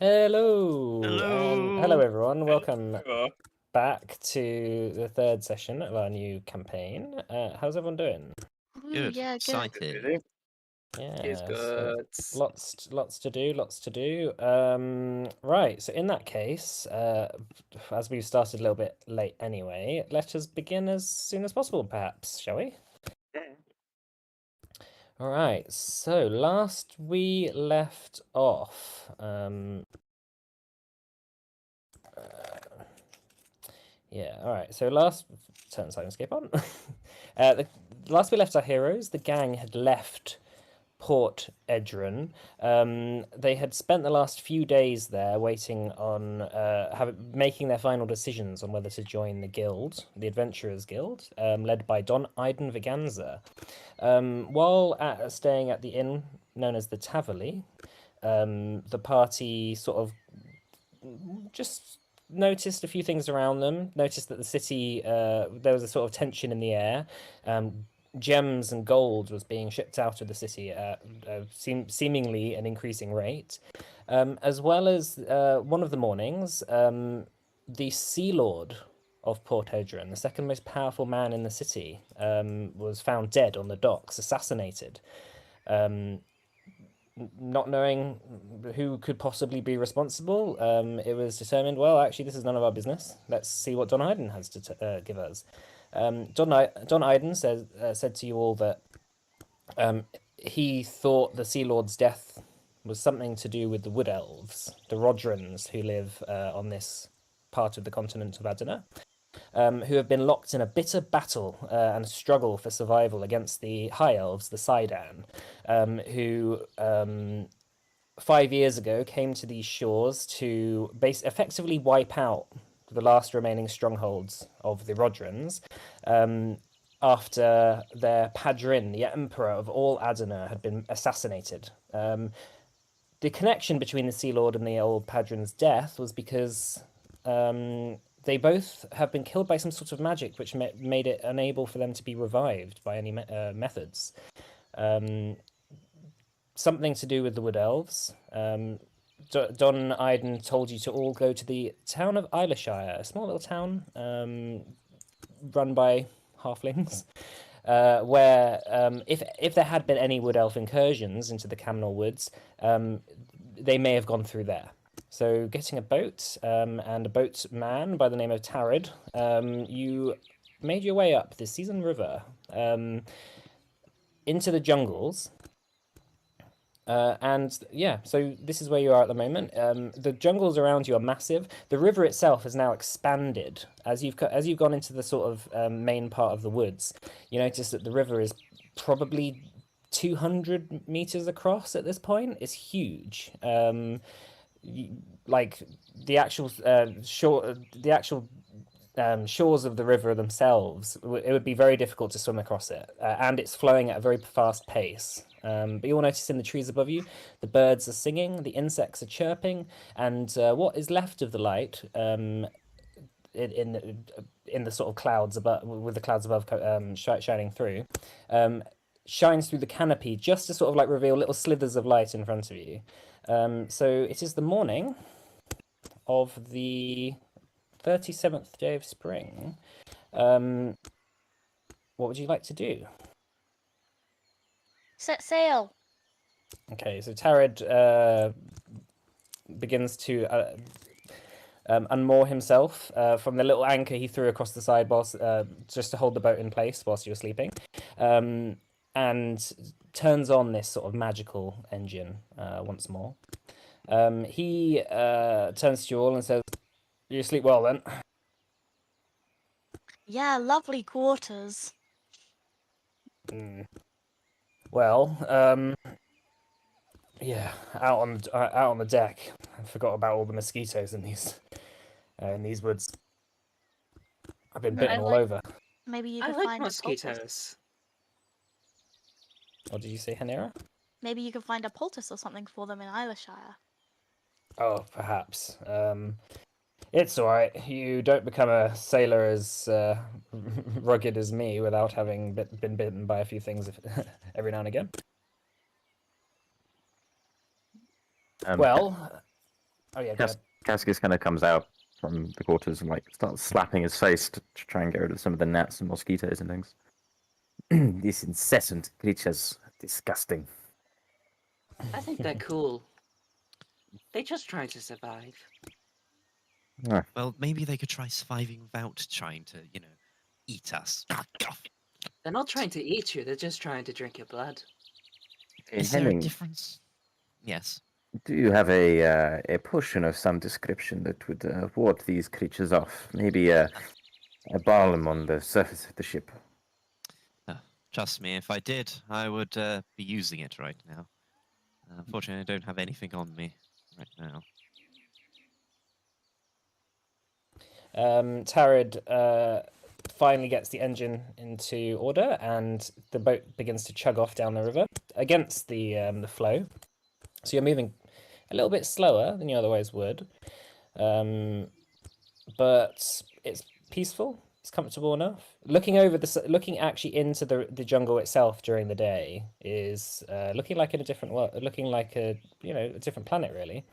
Hello, Hello. hello everyone. Welcome Hello. back to the third session of our new campaign. How's everyone doing? Ooh, Good. yeah, good. Exciting. He's Yeah, so good. lots to do, lots to do. Right. So in that case, as we've started a little bit late anyway, let us begin as soon as possible, perhaps, shall we? All right. So last we left off, yeah, all right. So turn the silence on. Last we left our heroes, the gang had left Port Edron. They had spent the last few days there waiting on making their final decisions on whether to join the guild, the Adventurers Guild, led by Don Iden Viganza. While staying at the inn known as the Taverley, the party sort of just noticed a few things around them. Noticed that the city, there was a sort of tension in the air. Gems and gold was being shipped out of the city at seemingly an increasing rate. As well as one of the mornings, the Sea Lord of Port Edron, the second most powerful man in the city, was found dead on the docks, assassinated. Not knowing who could possibly be responsible, it was determined, well, actually, this is none of our business. Let's see what Don Iden has to give us. Don Iden said to you all that he thought the Sea Lord's death was something to do with the Wood Elves, the Rodrons, who live on this part of the continent of Adana. Who have been locked in a bitter battle and struggle for survival against the High Elves, the Saidan, who 5 years ago came to these shores to effectively wipe out the last remaining strongholds of the Rodrons, after their Padrin, the Emperor of all Adana, had been assassinated. The connection between the Sea Lord and the old Padrin's death was because they both have been killed by some sort of magic which made it unable for them to be revived by any methods. Something to do with the Wood Elves. Don Iden told you to all go to the town of Eilishire, a small little town run by halflings, where if there had been any Wood Elf incursions into the Camnore Woods, they may have gone through there. So getting a boat and a boatman by the name of Tarid, you made your way up the Season River into the jungles. And yeah, so this is where you are at the moment. The jungles around you are massive. The river itself has now expanded as you've gone into the sort of main part of the woods. You notice that the river is probably 200 meters across at this point. It's huge. Like the actual shores of the river themselves, it would be very difficult to swim across it, and it's flowing at a very fast pace. But you'll notice in the trees above you, the birds are singing, the insects are chirping, and what is left of the light, in the sort of clouds above, with the clouds above shining through, shines through the canopy just to sort of like reveal little slithers of light in front of you. So it is the morning of the 37th day of spring. What would you like to do? Set sail. Okay, so Tarid begins to unmoor himself from the little anchor he threw across the side whilst, just to hold the boat in place whilst you were sleeping, and turns on this sort of magical engine once more. He turns to you all and says, "You sleep well then?" Yeah, lovely quarters. Well, yeah, out on the deck. I forgot about all the mosquitoes in these woods. I've been bitten all over. Maybe you I could like find a poultice. mosquitoes. What did you say, Hanera? Maybe you could find a poultice or something for them in Eilishire. Oh, perhaps. It's all right. You don't become a sailor as rugged as me without having been bitten by a few things every now and again. Well, Oh yeah, go ahead. Cascus kind of comes out from the quarters and like starts slapping his face to try and get rid of some of the gnats and mosquitoes and things. These incessant creatures, disgusting. I think they're cool. They just try to survive. Ah, Well, maybe they could try surviving without trying to, eat us. They're not trying to eat you, they're just trying to drink your blood. hey, Is there a Henning, difference? Yes. do you have a potion of some description that would ward these creatures off? Maybe a balm on the surface of the ship. Trust me, if I did, I would be using it right now. Unfortunately, I don't have anything on me right now. Tarid finally gets the engine into order, and the boat begins to chug off down the river against the flow. So you're moving a little bit slower than you otherwise would, but it's peaceful. It's comfortable enough. Looking actually into the jungle itself during the day is looking like in a different world, looking like a different planet really.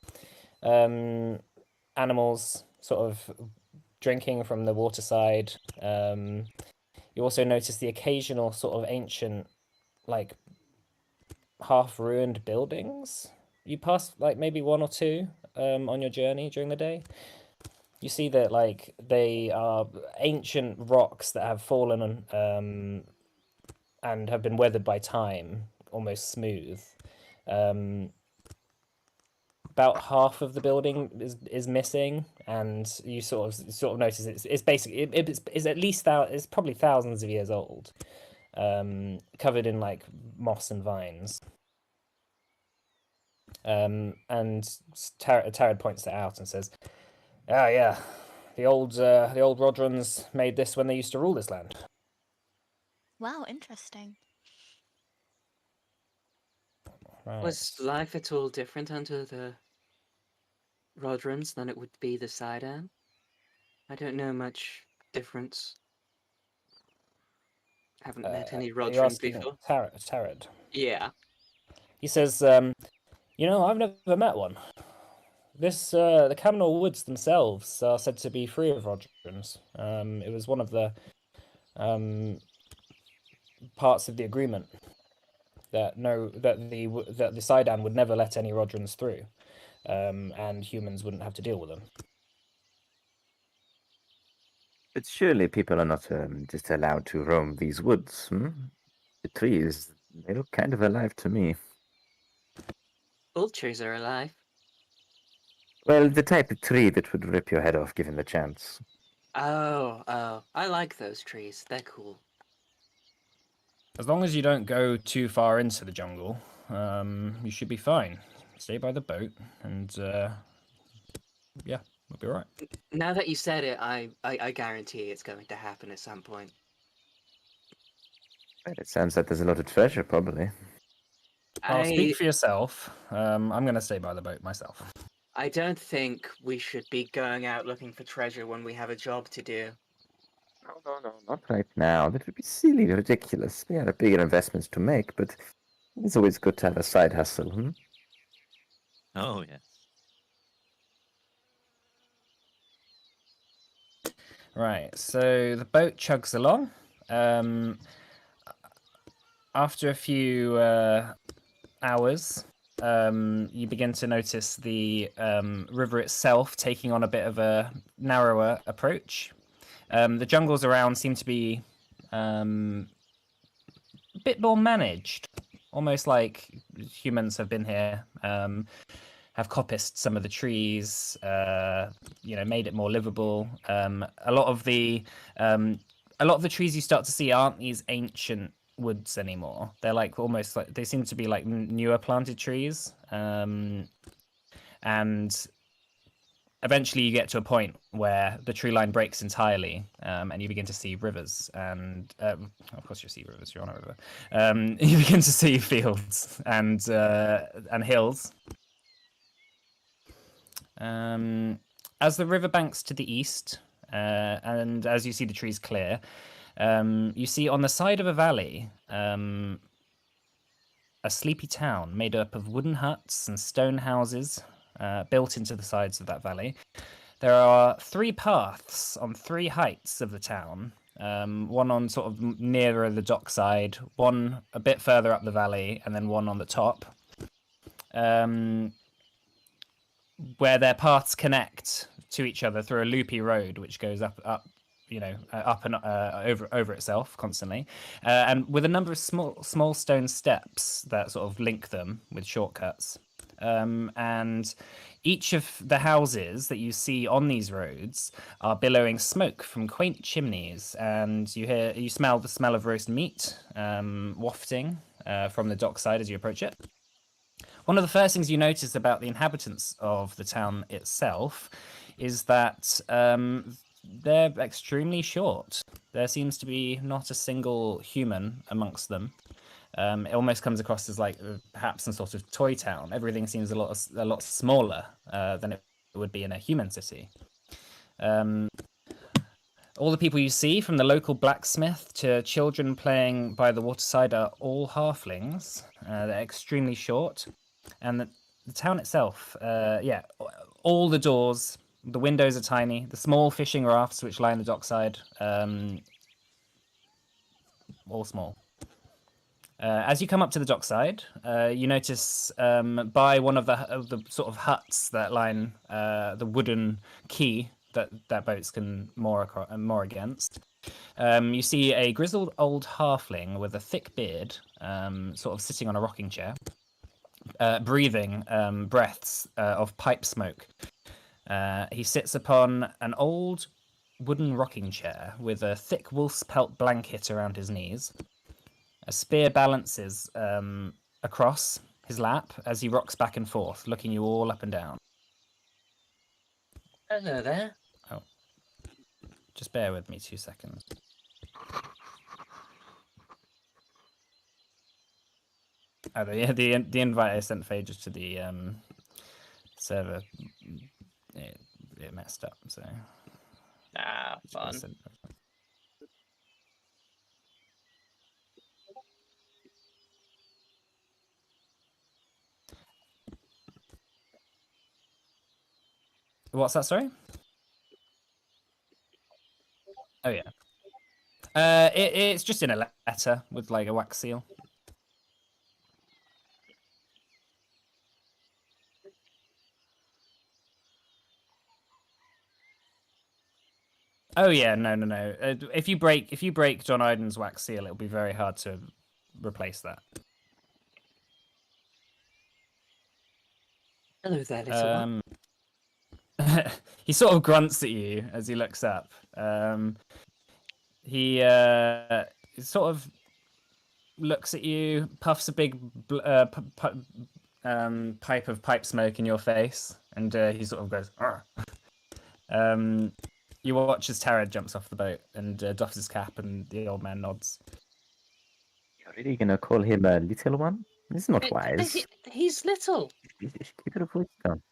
Animals sort of drinking from the waterside. You also notice the occasional sort of ancient, like half-ruined buildings. You pass like maybe one or two on your journey during the day. You see that like they are ancient rocks that have fallen and have been weathered by time, almost smooth. About half of the building is missing, and you sort of notice it's basically it's at least it's probably thousands of years old, covered in like moss and vines. And Tarad points it out and says, "Ah, yeah, the old Rodrons made this when they used to rule this land." Wow, interesting. Right. Was life at all different under the Rodrons than it would be the Sidan? I don't know much difference. Haven't met any Are you Rodrons asking before. Tarad? Yeah. He says, I've never met one. The Camnore woods themselves are said to be free of Rodrons. It was one of the parts of the agreement that the Sidan would never let any Rodrons through, and humans wouldn't have to deal with them. But surely people are not just allowed to roam these woods. The trees, they look kind of alive to me. All trees are alive. Well, the type of tree that would rip your head off given the chance. Oh, I like those trees. They're cool. As long as you don't go too far into the jungle, you should be fine. Stay by the boat, and yeah, we'll be all right. Now that you said it, I guarantee it's going to happen at some point. Well, it sounds like there's a lot of treasure, probably. I'll speak for yourself. I'm going to stay by the boat myself. I don't think we should be going out looking for treasure when we have a job to do. No, not right now. That would be silly, ridiculous. We have bigger investments to make, but it's always good to have a side hustle. Oh, yes. Right, so the boat chugs along. After a few hours, you begin to notice the river itself taking on a bit of a narrower approach. The jungles around seem to be a bit more managed, almost like humans have been here, have coppiced some of the trees, made it more livable. A lot of the trees you start to see aren't these ancient woods anymore. They're like almost like they seem to be like newer planted trees, and eventually you get to a point where the tree line breaks entirely, and you begin to see rivers, and of course you see rivers, you're on a river. You begin to see fields and hills. As the river banks to the east, and as you see the trees clear, you see on the side of a valley a sleepy town made up of wooden huts and stone houses, built into the sides of that valley. There are 3 paths on 3 heights of the town. One on sort of nearer the dockside, one a bit further up the valley, and then one on the top. Where their paths connect to each other through a loopy road, which goes up, up and over itself constantly, and with a number of small stone steps that sort of link them with shortcuts. And each of the houses that you see on these roads are billowing smoke from quaint chimneys, and you smell the smell of roast meat wafting from the dockside as you approach it. One of the first things you notice about the inhabitants of the town itself is that they're extremely short. There seems to be not a single human amongst them. It almost comes across as like perhaps some sort of toy town. Everything seems a lot smaller than it would be in a human city. All the people you see, from the local blacksmith to children playing by the waterside, are all halflings. They're extremely short. And the town itself, all the doors, the windows are tiny. The small fishing rafts which line the dockside, all small. As you come up to the dockside, you notice by one of the sort of huts that line the wooden quay that boats can moor against. You see a grizzled old halfling with a thick beard, sort of sitting on a rocking chair, breathing breaths of pipe smoke. He sits upon an old wooden rocking chair with a thick wolf's pelt blanket around his knees. A spear balances across his lap as he rocks back and forth, looking you all up and down. Hello there. Oh, just bear with me 2 seconds. Oh, the invite I sent Phaedra to the server, it messed up. So Fun. What's that? Sorry. Oh yeah. It's just in a letter with like a wax seal. Oh yeah, no. If you break John Iden's wax seal, it'll be very hard to replace that. Hello there, little one. He sort of grunts at you as he looks up. He sort of looks at you, puffs a big pipe of pipe smoke in your face, and he sort of goes. You watch as Tara jumps off the boat and doffs his cap, and the old man nods. You're really gonna call him a little one? This is not wise. He's little. Keep your voice down.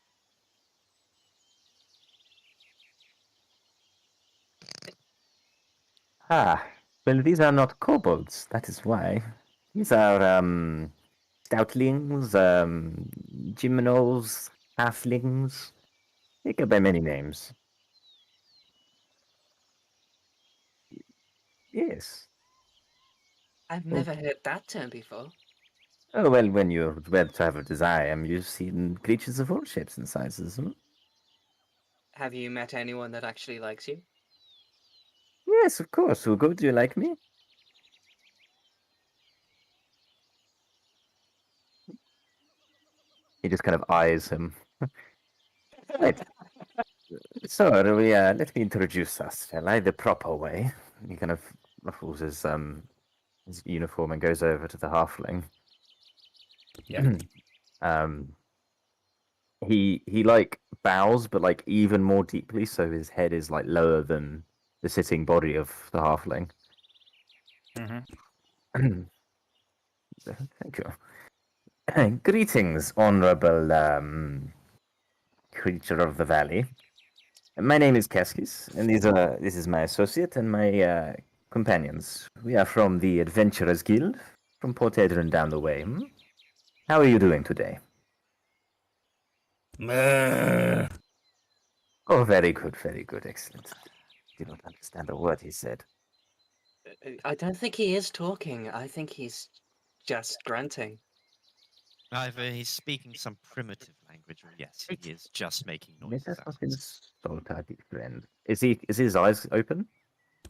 Ah, well, these are not kobolds. That is why. These are stoutlings, gymnos, halflings. They go by many names. Yes. I've never heard that term before. Oh, well, when you're well-traveled as I am, you've seen creatures of all shapes and sizes. Hmm? Have you met anyone that actually likes you? Yes, of course. Ugo, do you like me? He just kind of eyes him. Right. So, let me introduce us, shall I? The proper way. He kind of ruffles his uniform and goes over to the halfling. Yeah. He like bows, but like even more deeply, so his head is like lower than the sitting body of the halfling. Mm-hmm. Thank you. Greetings, honorable creature of the valley. My name is Keskis, and this is my associate and my companions. We are from the Adventurers Guild, from Port Edron down the way. Hmm? How are you doing today? Meh. Oh, very good, excellent. Do not understand a word he said. I don't think he is talking. I think he's just grunting. Either he's speaking some primitive language, or yes, he is just making Let noises. us not out. insult our dear friend. Is his eyes open?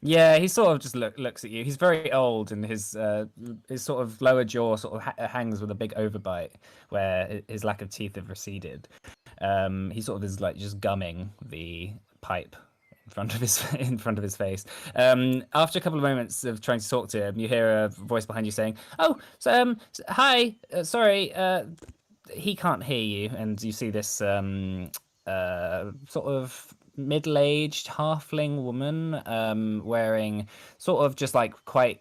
Yeah, he sort of just looks at you. He's very old, and his sort of lower jaw sort of hangs with a big overbite, where his lack of teeth have receded. He sort of is like just gumming the pipe in front of his face. After a couple of moments of trying to talk to him, you hear a voice behind you saying, "Oh, so, hi, sorry, he can't hear you," and you see this sort of middle-aged halfling woman wearing sort of just like quite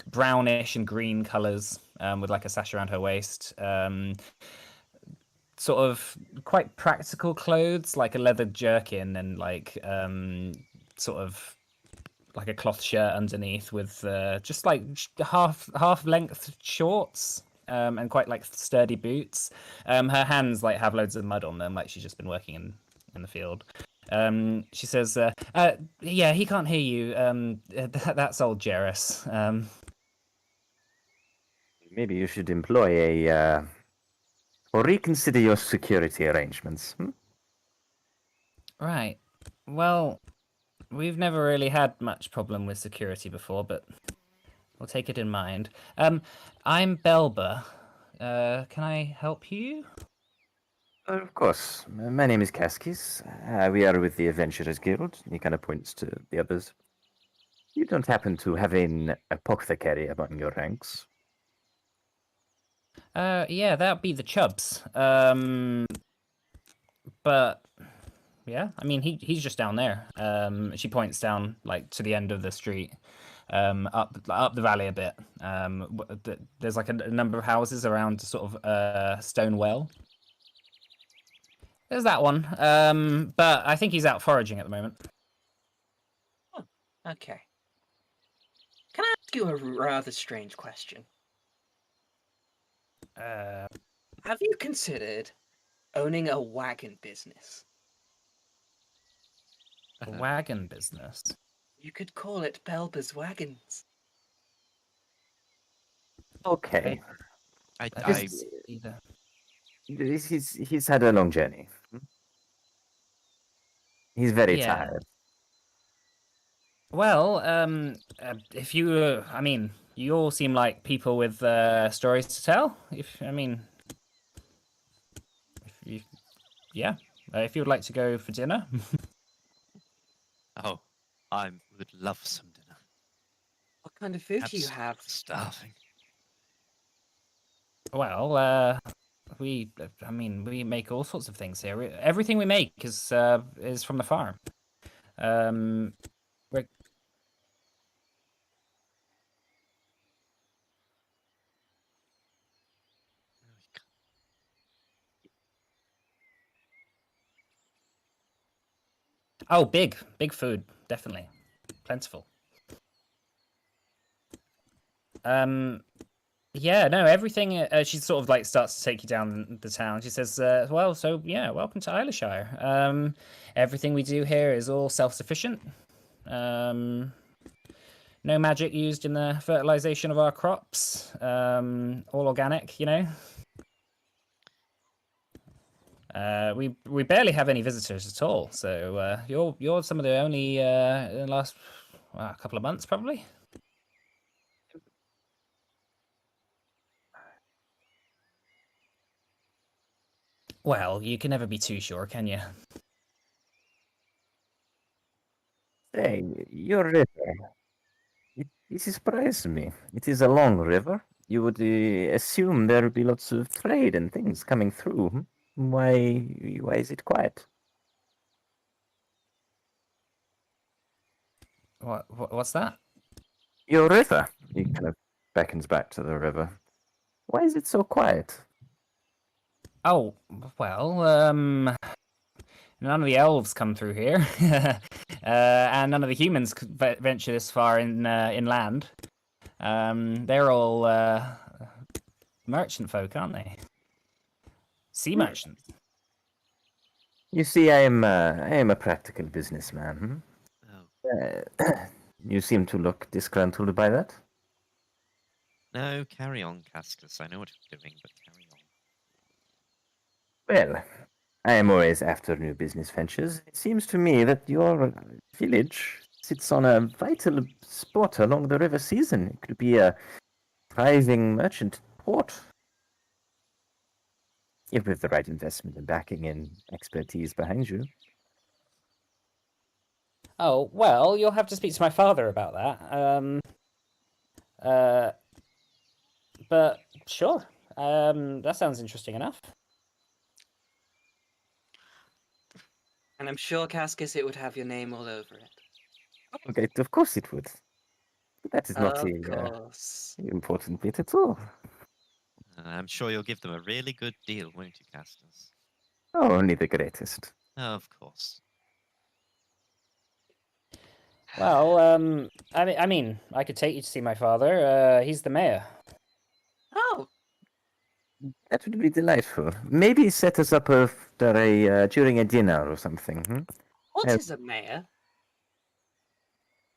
brownish and green colors with like a sash around her waist. Sort of quite practical clothes, like a leather jerkin and like sort of like a cloth shirt underneath with just like half length shorts and quite like sturdy boots. Her hands like have loads of mud on them, like she's just been working in the field. She says, "Yeah, he can't hear you. That's old Jerris." Maybe you should employ a or reconsider your security arrangements. Right. Well, we've never really had much problem with security before, but we'll take it in mind. I'm Belba. Can I help you? Of course. My name is Kaskis. We are with the Adventurers Guild. He kind of points to the others. You don't happen to have an apothecary among your ranks? Yeah, that'd be the Chubs. But yeah, I mean, he's just down there. She points down like to the end of the street, up the valley a bit. There's like a number of houses around sort of stone well. There's that one. But I think he's out foraging at the moment. Okay. Can I ask you a rather strange question? Have you considered owning a wagon business? A wagon business. You could call it Belba's Wagons. Okay. I Just either. He's had a long journey. He's very Yeah. tired. Well, if you, I mean, you all seem like people with stories to tell. If you, yeah, if you would like to go for dinner. Oh, I would love some dinner. What kind of food do you have? Starving. Well, we make all sorts of things here. Everything we make is from the farm. We're... Oh, big food, definitely, plentiful. Yeah, no, everything. She sort of like starts to take you down the town. She says, "Well, so yeah, welcome to Isleshire. Everything we do here is all self-sufficient. No magic used in the fertilization of our crops. All organic, you know. We barely have any visitors at all. So you're some of the only in the last couple of months, probably." Well, you can never be too sure, can you? Say, your river. It surprises me. It is a long river. You would assume there would be lots of trade and things coming through. Why is it quiet? What's that? Your river. He kind of beckons back to the river. Why is it so quiet? Oh, well, none of the elves come through here, and none of the humans could venture this far inland. They're all merchant folk, aren't they? sea merchants. You see, I am a practical businessman. Oh, You seem to look disgruntled by that. no, carry on, Cascus. I know what you're doing, but carry on. Well, I am always after new business ventures. It seems to me that your village sits on a vital spot along the river Season. It could be a thriving merchant port. If with the right investment and backing and expertise behind you. Oh, well, you'll have to speak to my father about that. But sure. That sounds interesting enough. And I'm sure, Cascus, it would have your name all over it. Okay, of course it would. But that is not Of the course. important bit at all. I'm sure you'll give them a really good deal, won't you, Cascus? Oh, only the greatest. Of course. Well, I mean, I could take you to see my father. He's the mayor. Oh, That would be delightful. Maybe set us up after during a dinner or something. what Uh, is a mayor?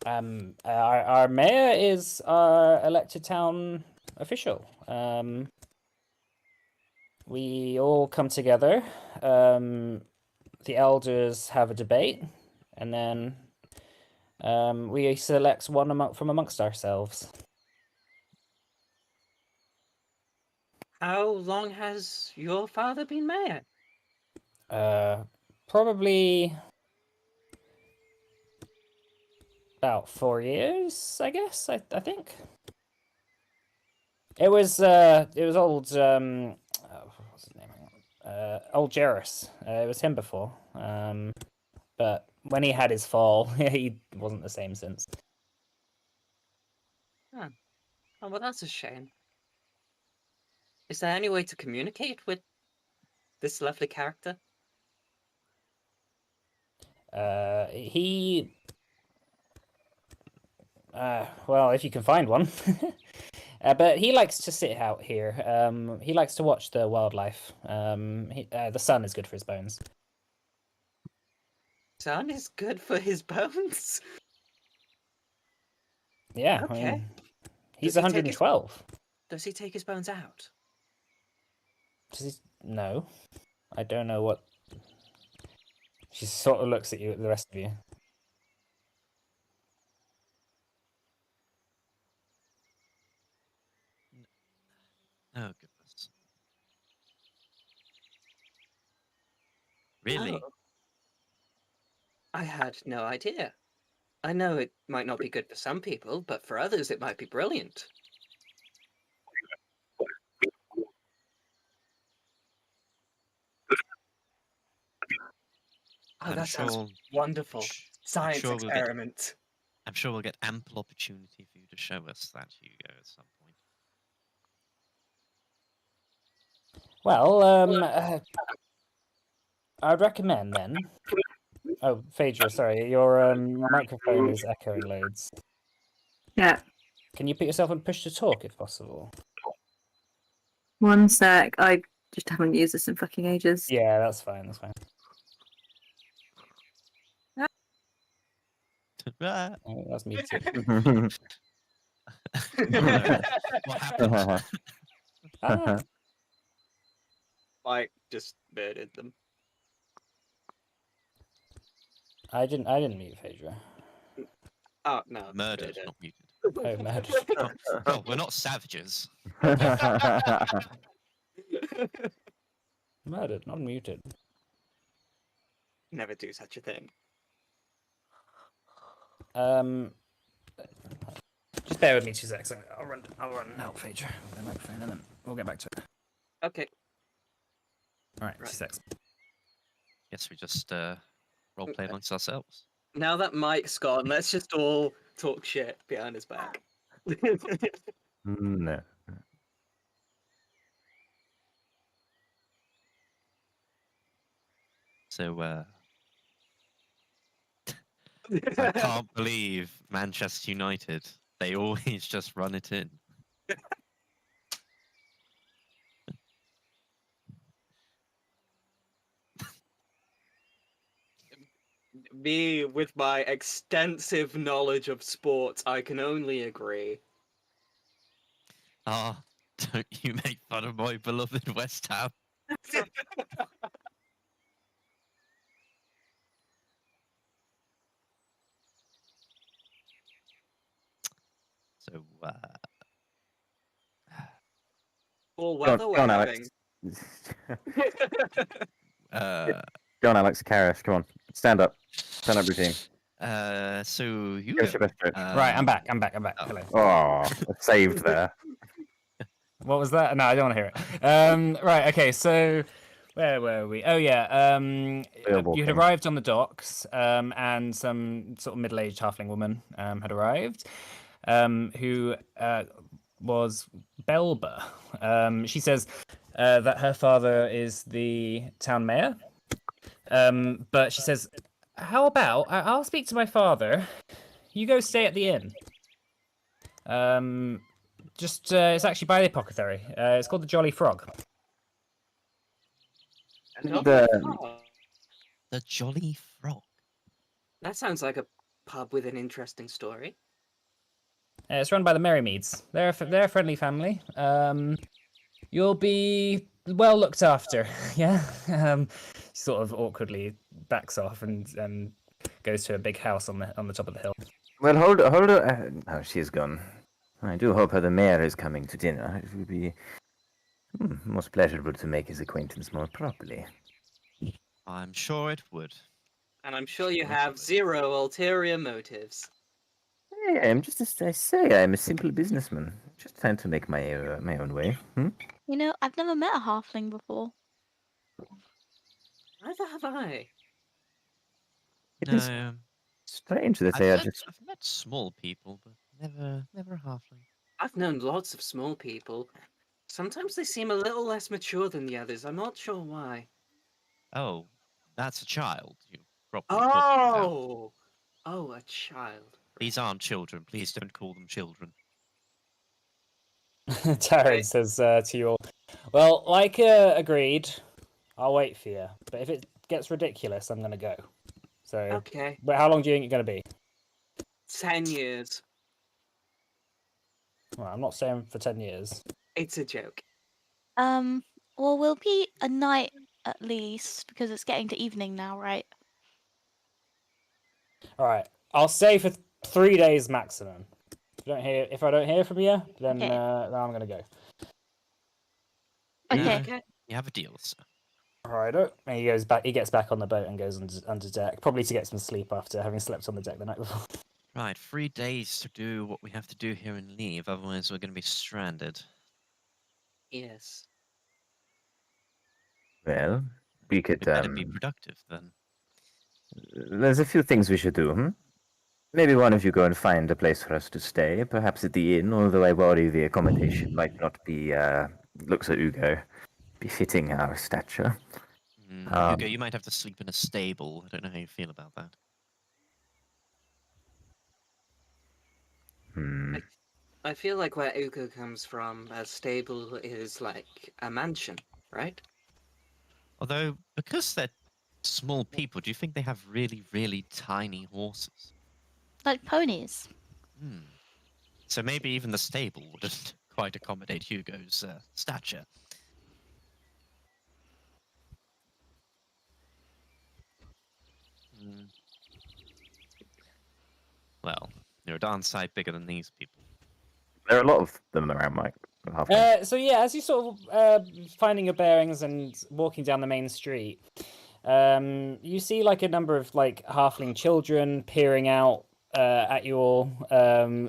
Our mayor is our elected town official. We all come together. The elders have a debate, and then we select one from amongst ourselves. How long has your father been mayor? Probably about 4 years, I guess. I think it was old what's his name? Old Jarrus. It was him before. But when he had his fall, he wasn't the same since. Oh, well, that's a shame. Is there any way to communicate with this lovely character? He. Well, if you can find one. But he likes to sit out here. He likes to watch the wildlife. The sun is good for his bones. Sun is good for his bones. Yeah, I Okay. mean, he's Does he take his- 112. Does he take his bones out? Does he? No, I don't know what. She sort of looks at you, at the rest of you. Oh, goodness. Really? Oh. I had no idea. I know it might not be good for some people, but for others it might be brilliant. Oh, I'm that sounds sure- wonderful. Science sure we'll get- experiment. I'm sure we'll get ample opportunity for you to show us that, Hugo, at some point. Well, I'd recommend then. Oh, Phaedra, sorry, your microphone is echoing loads. Yeah, Can you put yourself on push to talk if possible? one sec. I just haven't used this in fucking ages. Yeah, that's fine. That's fine. Ah, Oh, that's muted. what happened? Ah, Mike just murdered them. I didn't mute Phaedra. Oh, no. Murdered, not muted. Oh, murdered. Oh, we're not savages. Murdered, not muted. Never do such a thing. Just bear with me 2 seconds. I'll run and help Phaedra with the microphone, and then we'll get back to it. Okay. All right, Right. 2 seconds. Guess we just roleplay amongst ourselves. Now that Mike's gone, let's just all talk shit behind his back. No. So, I can't believe Manchester United. They always just run it in. Me, with my extensive knowledge of sports, I can only agree. Ah, don't you make fun of my beloved West Ham. So, All Go on, weather go we're on, having. Alex. uh, Go on, Alex. Karras, come on. Stand up. Stand up routine. so you Give us your best joke. Right, I'm back. oh. Hello. Oh, saved there. What was that? No, I don't want to hear it. Right, okay, so where were we? Oh yeah, Whale you had walking. arrived on the docks, and some sort of middle-aged halfling woman had arrived, who was Belba. She says that her father is the town mayor, but she says, "How about I'll speak to my father. You go stay at the inn." Just it's actually by the Apothecary. It's called the Jolly Frog. And, Oh, The Jolly Frog. that sounds like a pub with an interesting story. It's run by the Merrymeads. They're a friendly family. You'll be well looked after. Yeah. Sort of awkwardly backs off and goes to a big house on the top of the hill. well, hold her. Oh, she's gone. I do hope the mayor is coming to dinner. It would be most pleasurable to make his acquaintance more properly. I'm sure it would. And I'm sure you Sure have would. zero ulterior motives. Hey, I'm just as I say, I'm a simple businessman, just trying to make my own way. You know, I've never met a halfling before. Neither have I. It No, is strange that they are just. I've met small people, but never a halfling. I've known lots of small people. Sometimes they seem a little less mature than the others. I'm not sure why. Oh, that's a child. You probably talking about. Oh! Oh, a child. These aren't children. Please don't call them children. Taryn says to you all, "Well, like agreed, I'll wait for you. But if it gets ridiculous, I'm gonna go. So, Okay. but how long do you think you're gonna be? 10 years. Well, I'm not staying for 10 years. It's a joke. Well, we'll be a night at least because it's getting to evening now, right? All right, I'll stay for 3 days maximum. If I don't hear from you, then Okay. then I'm gonna go. Okay. Okay. You have a deal, sir. All right. And he goes back. He gets back on the boat and goes under deck, probably to get some sleep after having slept on the deck the night before. Right, 3 days to do what we have to do here and leave, otherwise we're going to be stranded. Yes. Well, we We could. better be productive then. There's a few things we should do. Maybe one of you go and find a place for us to stay, perhaps at the inn. Although I worry the accommodation might not be. Looks at Ugo, befitting our stature. Hugo, you might have to sleep in a stable. I don't know how you feel about that. I feel like where Ugo comes from, a stable is like a mansion, right? Although, because they're small people, do you think they have really, really tiny horses? Like ponies. So maybe even the stable wouldn't quite accommodate Hugo's stature. Well, you're a darn sight bigger than these people. There are a lot of them around, Mike. Halfling. So yeah, as you sort of finding your bearings and walking down the main street, you see like a number of like halfling children peering out at you all.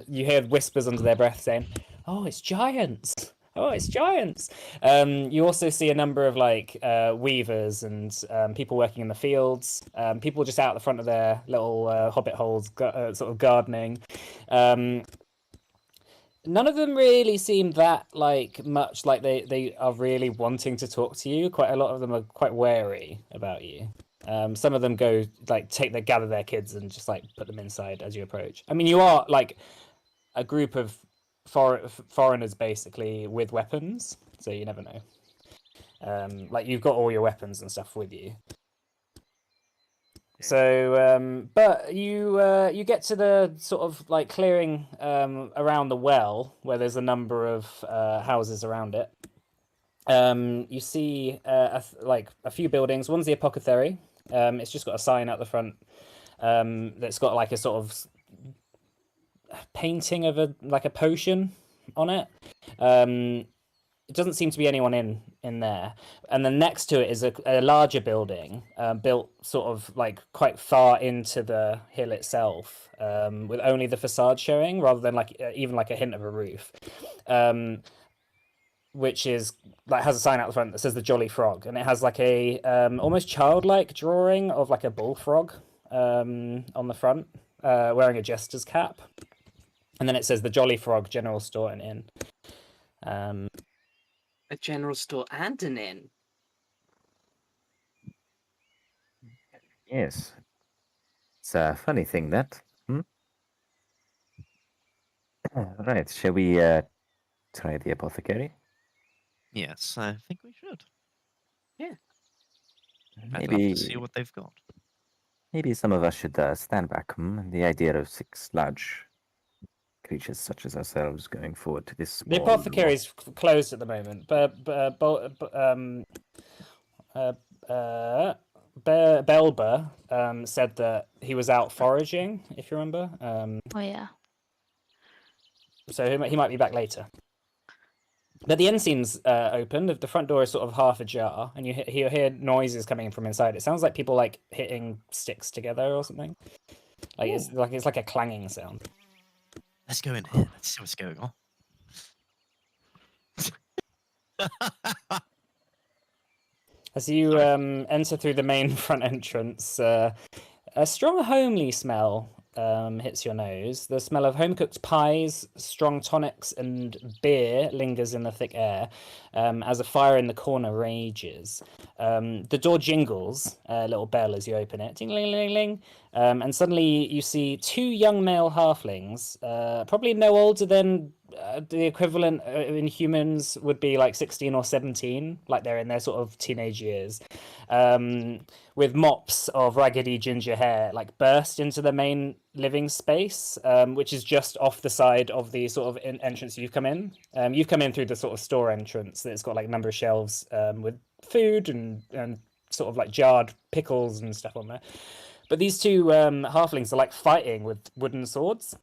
You hear whispers under their breath saying, "Oh, it's giants! Oh, it's giants!" You also see a number of like weavers and people working in the fields. People just out the front of their little hobbit holes, sort of gardening. None of them really seem that like much like they are really wanting to talk to you. Quite a lot of them are quite wary about you. Some of them go like gather their kids and just like put them inside as you approach. I mean, you are like a group of foreigners basically with weapons, so you never know. Like you've got all your weapons and stuff with you. So, but you get to the sort of like clearing around the well where there's a number of houses around it. You see like a few buildings. One's the Apothecary. It's just got a sign out the front that's got like a sort of painting of a potion on it. It doesn't seem to be anyone in there. And then next to it is a larger building built sort of like quite far into the hill itself, with only the facade showing rather than like even like a hint of a roof. Which is like has a sign out the front that says the Jolly Frog, and it has like a almost childlike drawing of like a bullfrog on the front, wearing a jester's cap, and then it says the Jolly Frog General Store and Inn. A general store and an inn. Yes. It's a funny thing, that. Right, shall we try the Apothecary? Yes, I think we should. I'd love Maybe, to see what they've got. maybe some of us should stand back. The idea of 6 large creatures such as ourselves going forward to this The small Apothecary is closed at the moment, but Belba said that he was out foraging, if you remember. Oh yeah. So he might be back later. But the inn seems open. The front door is sort of half ajar, and you hear noises coming from inside. It sounds like people like hitting sticks together or something. Like it's like a clanging sound. Let's go in here. Let's see what's going on. As you enter through the main front entrance, a strong homely smell hits your nose. The smell of home-cooked pies, strong tonics, and beer lingers in the thick air as a fire in the corner rages. The door jingles, a little bell as you open it, ding-ling-ling-ling, and suddenly you see 2 young male halflings, probably no older than the equivalent in humans would be like 16 or 17, like they're in their sort of teenage years, with mops of raggedy ginger hair like burst into the main living space, which is just off the side of the sort of entrance you've come in. You've come in through the sort of store entrance that's got like a number of shelves with food and sort of like jarred pickles and stuff on there. But these 2 halflings are like fighting with wooden swords.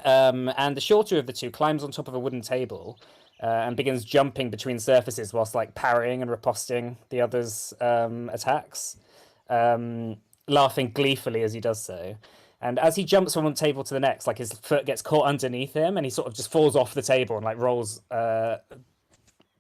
And the shorter of the 2 climbs on top of a wooden table and begins jumping between surfaces whilst like parrying and riposting the other's attacks, laughing gleefully as he does so. And as he jumps from one table to the next, like his foot gets caught underneath him and he sort of just falls off the table and like rolls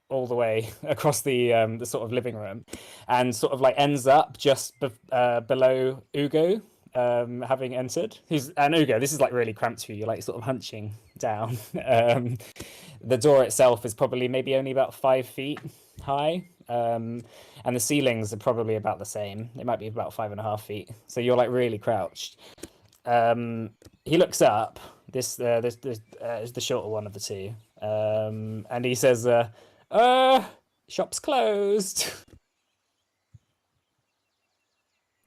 all the way across the sort of living room and sort of like ends up just below Ugo, having entered. And Ugo, this is like really cramped for you. You're like sort of hunching down. The door itself is probably maybe only about 5 feet high, and the ceilings are probably about the same. It might be about 5.5 feet. So you're like really crouched. He looks up. This is the shorter one of the 2, and he says, "Shop's closed."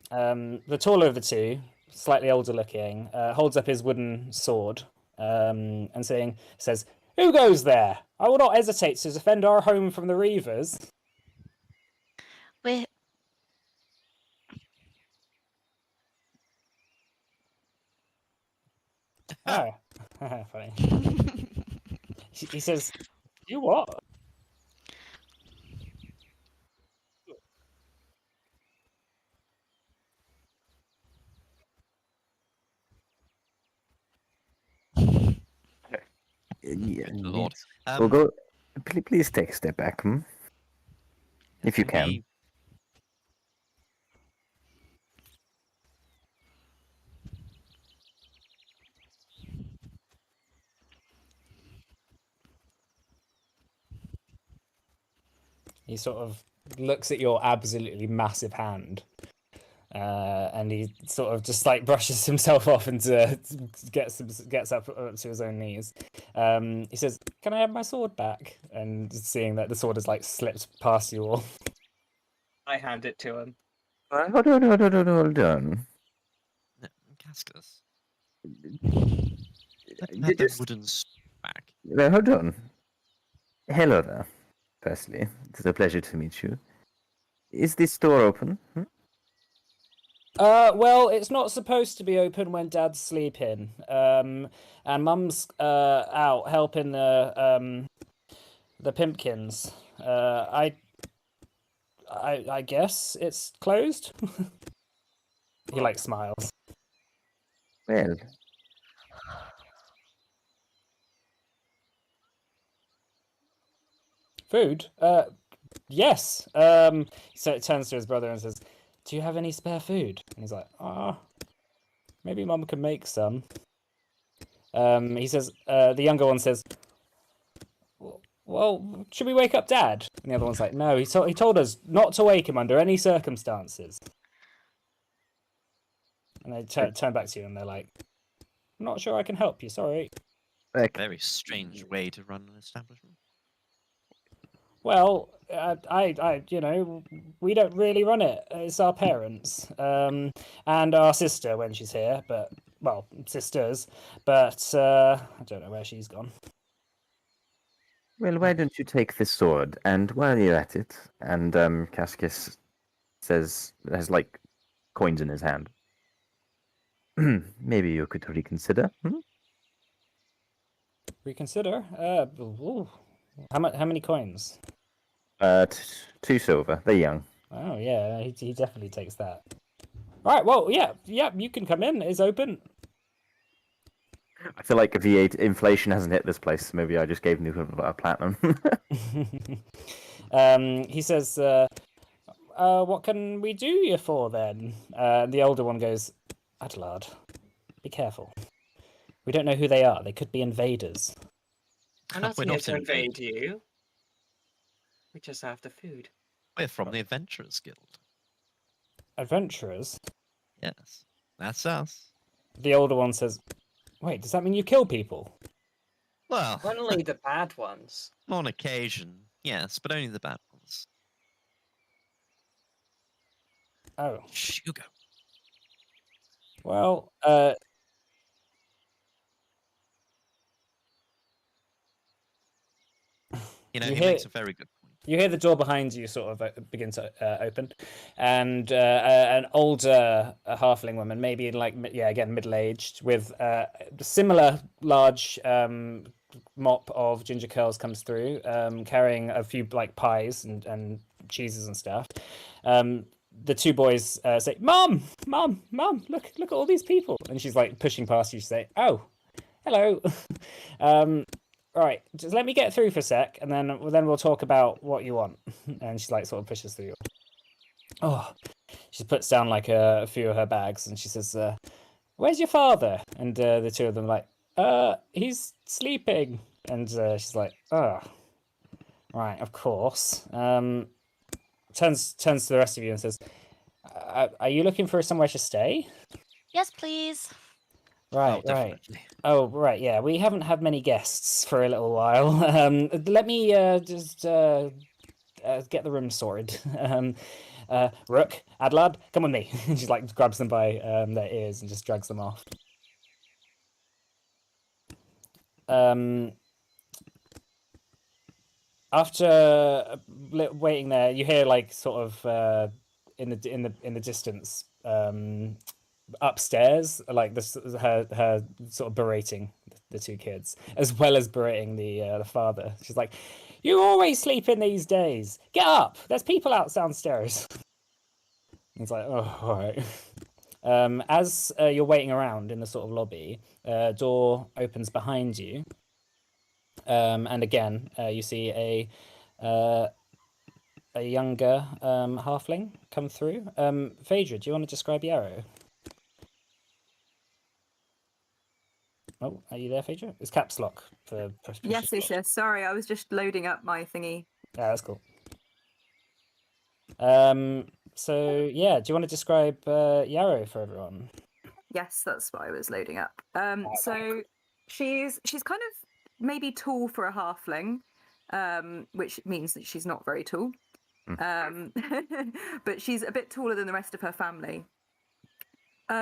The taller of the 2, slightly older looking, holds up his wooden sword and says, "Who goes there? I will not hesitate to defend our home from the Reavers." We're Oh, funny. He says, "You what?" Yeah, Good lord. we'll go. Please take a step back, if you can. we- He sort of looks at your absolutely massive hand, and he sort of just like brushes himself off and gets up to his own knees. He says, "Can I have my sword back?" And seeing that the sword has like slipped past you all, I hand it to him. Hold on, hold on, hold on. No, Cascus. You Let them have their just- wooden back. No, hold on. Hello there. Firstly, it is a pleasure to meet you. Is this door open? Well, it's not supposed to be open when Dad's sleeping. And Mum's out helping the Pimpkins. I guess it's closed. He like smiles. Well, Food? Yes. So it turns to his brother and says, "Do you have any spare food?" And he's like, maybe Mum can make some. He says, the younger one says, "Well, should we wake up Dad?" And the other one's like, "No, he told us not to wake him under any circumstances." And they turn back to you and they're like, "I'm not sure I can help you. Sorry." Very strange way to run an establishment. Well, you know, we don't really run it. It's our parents, and our sister when she's here. But well, sisters. But I don't know where she's gone. well, why don't you take this sword, and while you're at it, and Cascus says, has like coins in his hand. Maybe you could reconsider. Reconsider. Ooh. How many coins? 2 silver. They're young. Oh yeah, he definitely takes that. All right. Well, yeah. You can come in. It's open. I feel like inflation hasn't hit this place. Maybe I just gave him a platinum. He says, "What can we do you for then?" The older one goes, "Adelard, be careful. We don't know who they are. They could be invaders." I'm not We're here not to invade invading. you. We just have the food. We're from the Adventurers Guild. Adventurers. Yes, that's us. The older one says, "Wait, does that mean you kill people?" Well, Only the bad ones. on occasion, yes, but only the bad ones. Oh, Shh, you go. well, You know, You he hear- makes a very good point. you hear the door behind you sort of begin to open, and an older halfling woman, maybe like again middle-aged, with a similar large mop of ginger curls comes through, carrying a few like pies and cheeses and stuff. The two boys say, "Mom, Mom, Mom! Look at all these people!" And she's like pushing past you. She say, "Oh, hello." Right, just let me get through for a sec, and then we'll talk about what you want. And she like sort of pushes through. Oh, she puts down like a few of her bags, and she says, "Where's your father?" And the two of them are like, he's sleeping." And she's like, "Oh, right, of course." Turns to the rest of you and says, "Are you looking for somewhere to stay?" Yes, please. Right, Oh, right. definitely. Oh, right, yeah. We haven't had many guests for a little while. Let me just get the room sorted. Rook, Adlad, come with me. And she like grabs them by their ears and just drags them off. After waiting there, you hear like sort of in the distance upstairs, like this her sort of berating the two kids as well as berating the father. She's like, "You always sleep in these days. Get up. There's people out downstairs." He's like, "Oh, all right." As you're waiting around in the sort of lobby, door opens behind you, and again you see a younger halfling come through. Phaedra, do you want to describe Yarrow? Oh, are you there, Phaedra? It's caps lock for Yes, yes. Sorry, I was just loading up my thingy. Yeah, that's cool. So yeah, do you want to describe Yarrow for everyone? Yes, that's what I was loading up. So she's kind of maybe tall for a halfling, which means that she's not very tall. But she's a bit taller than the rest of her family.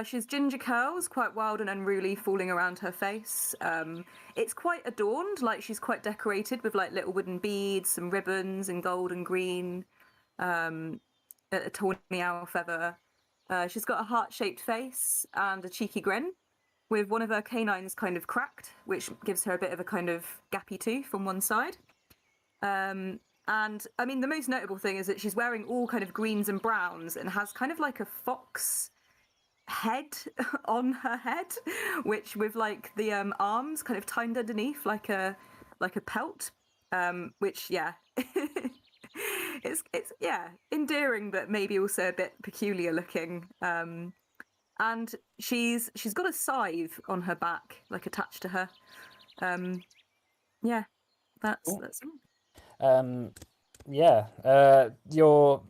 She's ginger curls, quite wild and unruly, falling around her face. It's quite adorned, like she's quite decorated with like little wooden beads, some ribbons in gold and green, a tawny owl feather. She's got a heart-shaped face and a cheeky grin, with one of her canines kind of cracked, which gives her a bit of a kind of gappy tooth on one side. And I mean, the most notable thing is that she's wearing all kind of greens and browns and has kind of like a fox head on her head, which with like the arms kind of tied underneath like a pelt, which it's endearing but maybe also a bit peculiar looking. And she's got a scythe on her back, like attached to her. That's all. Your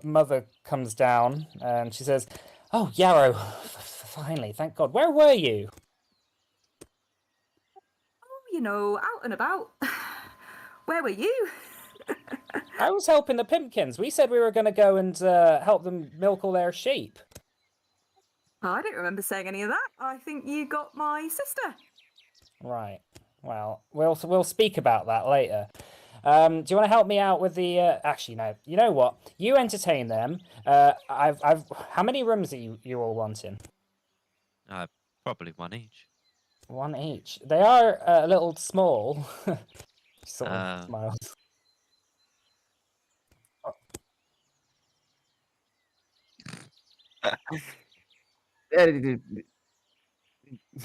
mother comes down and she says, "Oh, Yarrow, finally, thank God. Where were you?" Oh, out and about. Where were you? I was helping the Pimpkins. We said we were going to go and help them milk all their sheep. Oh, I don't remember saying any of that. I think you got my sister. Right. Well, we'll speak about that later. Do you want to help me out with the? Actually, no. You know what? You entertain them. I've. How many rooms are you all wanting? Probably one each. One each. They are a little small. Sort of smiles.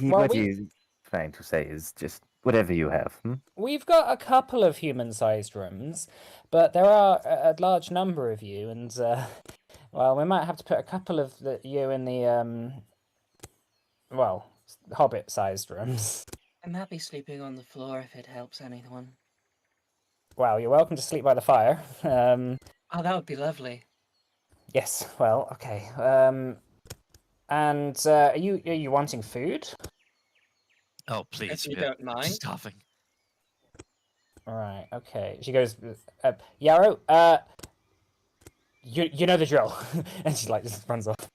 What he's trying to say is just whatever you have. We've got a couple of human-sized rooms, but there are a large number of you, and well, we might have to put a couple of you in the hobbit-sized rooms. I'm happy sleeping on the floor if it helps anyone. Well, you're welcome to sleep by the fire. Oh, that would be lovely. Yes. Well, okay. And are you wanting food? Oh, please. If you don't mind. Starving. All right. Okay. She goes, Yarrow. You know the drill, and she like just runs off.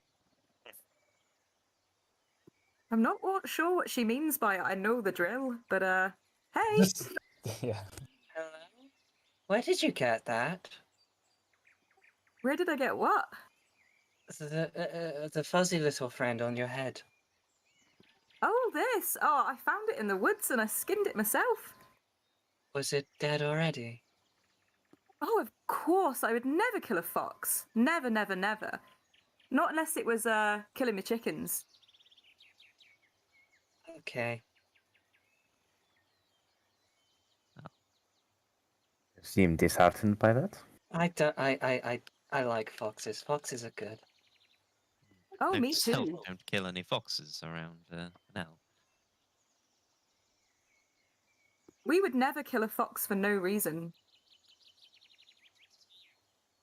I'm not sure what she means by I know the drill, but hey. Yeah. Hello? Where did you get that? Where did I get what? The fuzzy little friend on your head. Oh, this. Oh, I found it in the woods and I skinned it myself. Was it dead already? Oh, of course. I would never kill a fox. Never, never, never. Not unless it was killing my chickens. Okay. Seem disheartened by that? I like foxes. Foxes are good. Oh, Note me to self, too. don't kill any foxes around now. We would never kill a fox for no reason.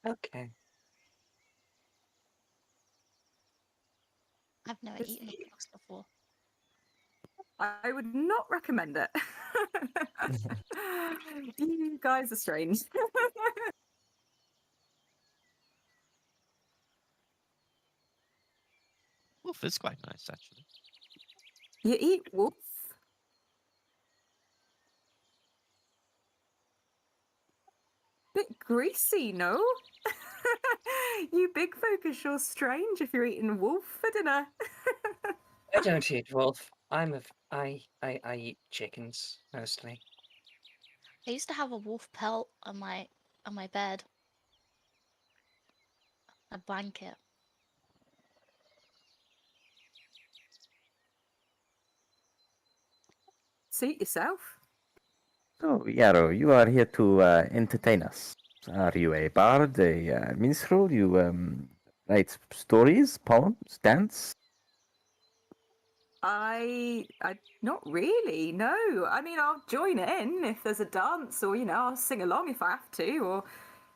Okay. I've never eaten a fox before. I would not recommend it. You guys are strange. Wolf is quite nice, actually. You eat wolf? Bit greasy, no? You big folk are sure strange if you're eating wolf for dinner. I don't eat wolf. I eat chickens mostly. I used to have a wolf pelt on my bed. A blanket. Suit yourself. So, Yarrow, you are here to entertain us. Are you a bard, a minstrel? You write stories, poems, dance? I not really, no. I mean, I'll join in if there's a dance, or I'll sing along if I have to, or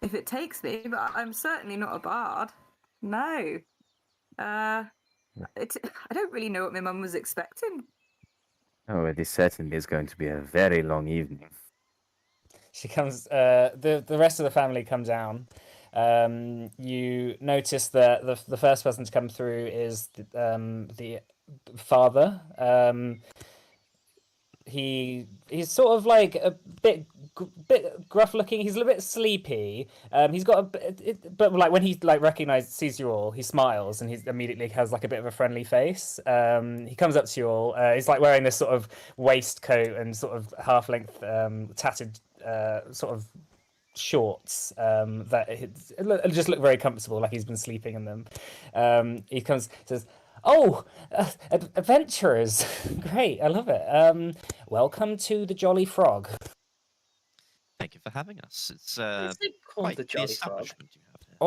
if it takes me. But I'm certainly not a bard. No. I don't really know what my mum was expecting. Oh, this certainly is going to be a very long evening. She comes. The rest of the family come down. You notice that the first person to come through is the father. He's sort of like a bit gruff looking. He's a little bit sleepy. He's got but like when he like sees you all, he smiles and he immediately has like a bit of a friendly face. He comes up to you all. He's like wearing this sort of waistcoat and sort of half length tattered sort of shorts that just look very comfortable, like he's been sleeping in them. He comes, says, "Oh, adventurers! Great, I love it. Welcome to the Jolly Frog." Thank you for having us. It's Is it called quite the the Jolly Frog? establishment you have here.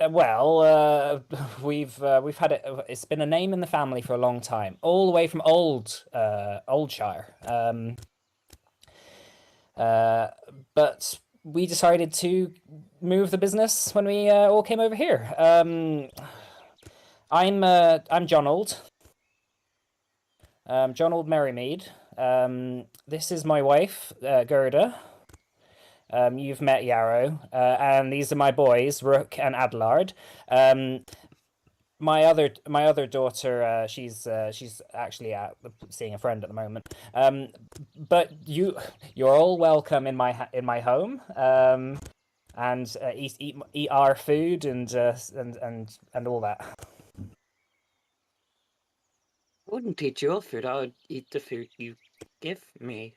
Well, we've had it. It's been a name in the family for a long time, all the way from Oldshire. But we decided to move the business when we all came over here. I'm Jonold. Jonold Merrymead. This is my wife, Gerda. You've met Yarrow, and these are my boys, Rook and Adelard. My other daughter, she's actually out seeing a friend at the moment. But you're all welcome in my home. And eat our food and all that. I wouldn't eat your food. I would eat the food you give me.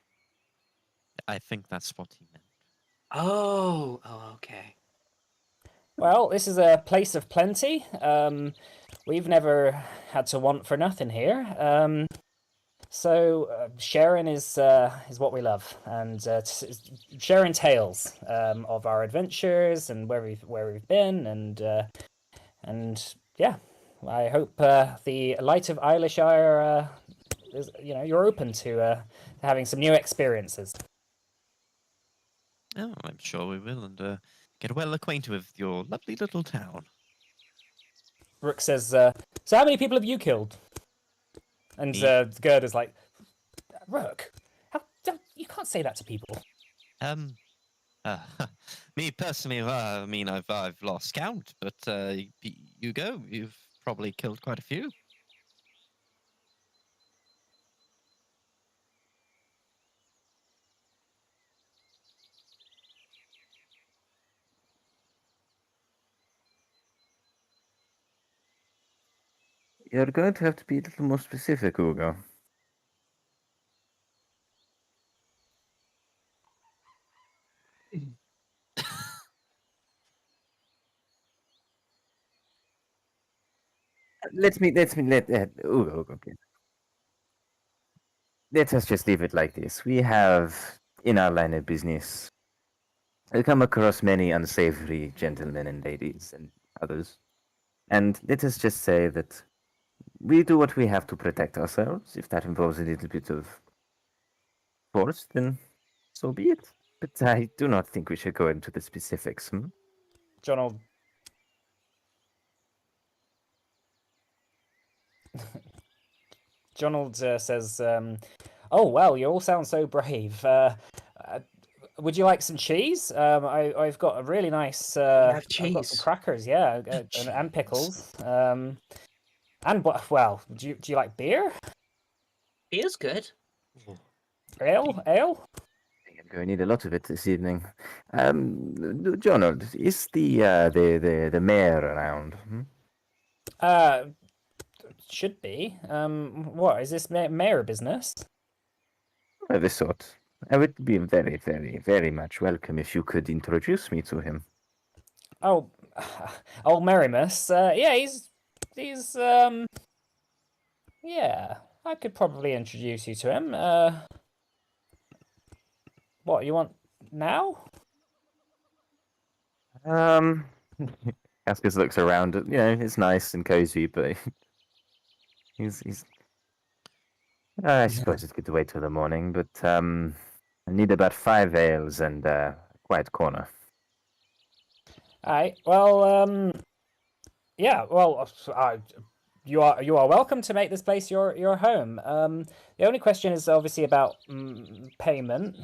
I think that's what he meant. Oh, okay. Well, this is a place of plenty. We've never had to want for nothing here. So sharing is what we love, and sharing tales of our adventures and where we've been, and yeah, I hope the light of Eilishire is, you're open to having some new experiences. Oh, I'm sure we will, and get well acquainted with your lovely little town. Rook says, "So how many people have you killed?" And Gerda's like, "Rook, you can't say that to people." Me personally, I mean, I've lost count, but you've probably killed quite a few. You're going to have to be a little more specific, Ugo. Ugo, okay. Let us just leave it like this. We have, in our line of business, we come across many unsavory gentlemen and ladies and others. And let us just say that we do what we have to protect ourselves. If that involves a little bit of force, then so be it. But I do not think we should go into the specifics. Jonold says, "Oh well, you all sound so brave. Would you like some cheese? I've got a really nice. have I've got cheese. some crackers, yeah, and pickles. And well, do you like beer? Beer's good. Ale? I'm going to need a lot of it this evening. Jonald, is the mayor around? Should be. What is this mayor business? Of this sort. I would be very, very, very much welcome if you could introduce me to him. Oh, old Merrimus. Yeah, he's yeah. I could probably introduce you to him. What you want now? Cascus looks around. It's nice and cozy, but he's. I suppose it's good to wait till the morning, but I need about 5 ales and a quiet corner. Alright. Well, yeah. Well, you are welcome to make this place your home. The only question is obviously about payment.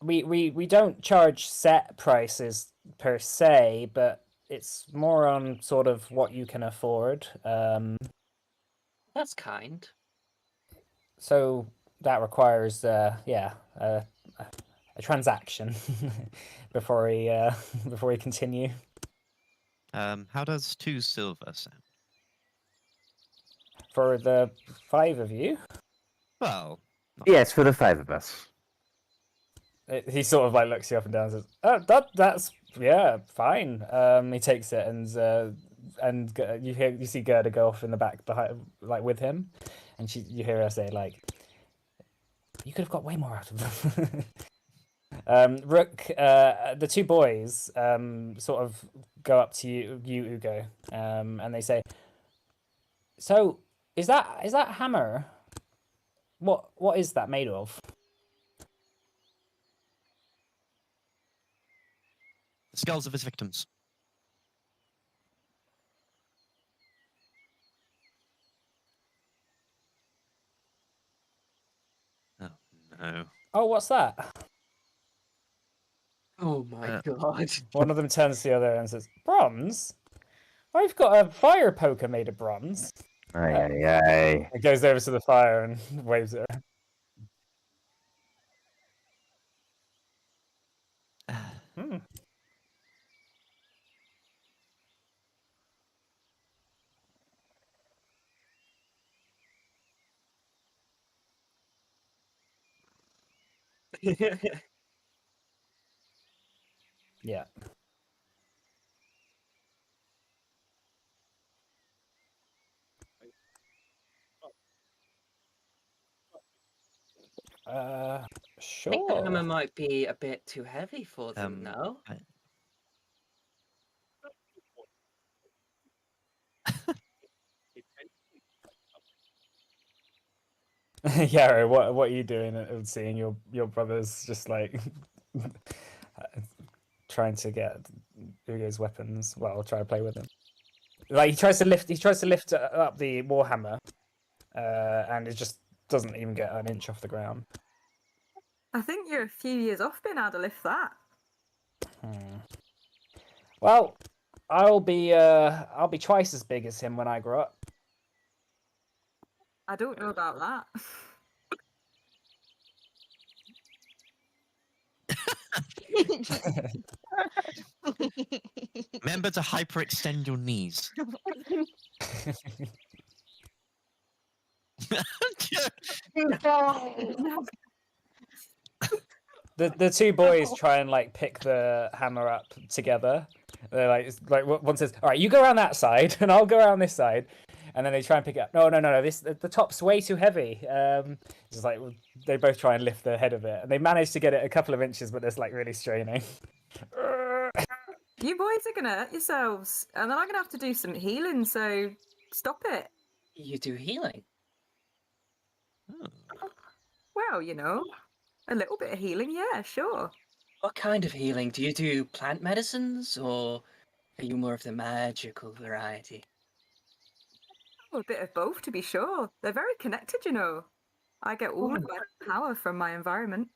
we don't charge set prices per se, but it's more on sort of what you can afford. That's kind. So that requires, a transaction before we continue. How does 2 silver sound? For the 5 of you, Well, Yes, for the 5 of us. he sort of like looks you up and down and says, that's yeah, fine." He takes it and you see Gerda go off in the back behind, like with him, and you hear her say like, "You could have got way more out of them." Rook, the 2 boys sort of go up to you, Ugo, and they say, "So is that hammer? What is that made of?" the skulls of his victims. Oh, no. "Oh, what's that?" Oh my Uh, god. One of them turns to the other and says, "Bronze? I've got a fire poker made of bronze." Aye, aye, aye. It goes over to the fire and waves it. Hmm. Yeah. I think the hammer Sure. might be a bit too heavy for them, no? Yarrow, what are you doing at seeing your brothers just like trying to get Ugo's weapons? Well, try to play with him. Like he tries to lift up the warhammer, and it just doesn't even get an inch off the ground. I think you're a few years off being able to lift that. Well, I'll be twice as big as him when I grow up. I don't know about that. Remember to hyperextend your knees. The 2 boys try and like pick the hammer up together. They're like one says, "All right, you go around that side, and I'll go around this side," and then they try and pick it up. No. The top's way too heavy. It's like they both try and lift the head of it, and they manage to get it a couple of inches, but it's like really straining. You boys are gonna hurt yourselves, and then I'm gonna have to do some healing, so stop it. You do healing. Well, you know, a little bit of healing, yeah, sure. What kind of healing? Do you do plant medicines, or are you more of the magical variety? Oh, a bit of both, to be sure. They're very connected, you know. I get all of my power from my environment.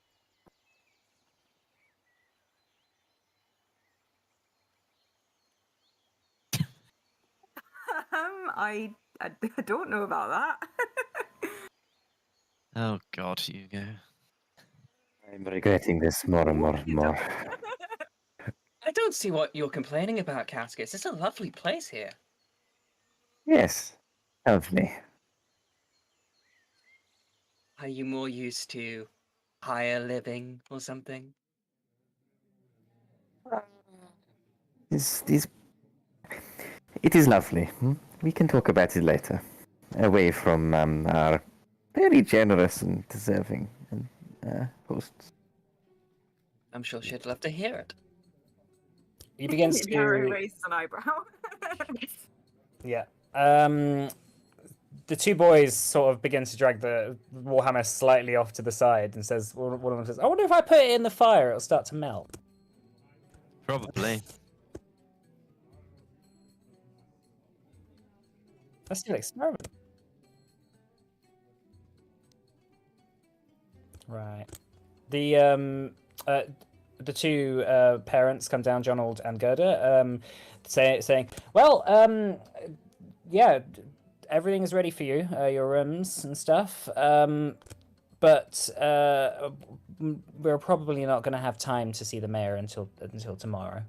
I don't know about that. Oh God, Hugo. I'm regretting this more and more and more. I don't see what you're complaining about, Caskets. It's a lovely place here. Yes, lovely. Are you more used to higher living or something? It is lovely. We can talk about it later. Away from our very generous and deserving hosts. I'm sure she'd love to hear it. He begins Yarrow to raises an eyebrow. yeah. The 2 boys sort of begin to drag the warhammer slightly off to the side, and says, one of them says, "I wonder if I put it in the fire, it'll start to melt." Probably. Let's do an experiment. Right. The the two parents come down, Jonald and Gerda, saying, "Well, yeah, everything is ready for you, your rooms and stuff. But we're probably not going to have time to see the mayor until tomorrow."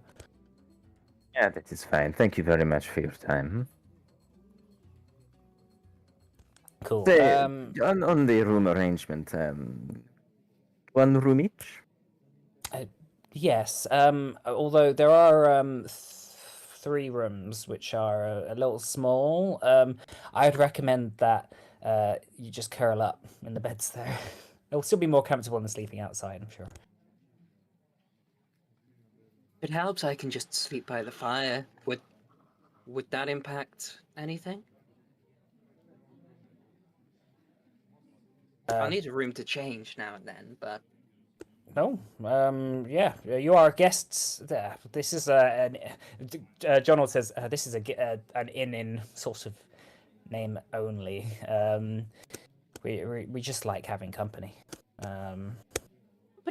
Yeah, that is fine. Thank you very much for your time. Cool. On the room arrangement, one room each? Yes. Although there are 3 rooms which are a little small. I'd recommend that you just curl up in the beds there. It'll still be more comfortable than sleeping outside, I'm sure. If it helps, I can just sleep by the fire. Would that impact anything? I'll need a room to change now and then, but No, yeah, you are guests there. This is Jonald says this is an inn sort of name only. We just like having company.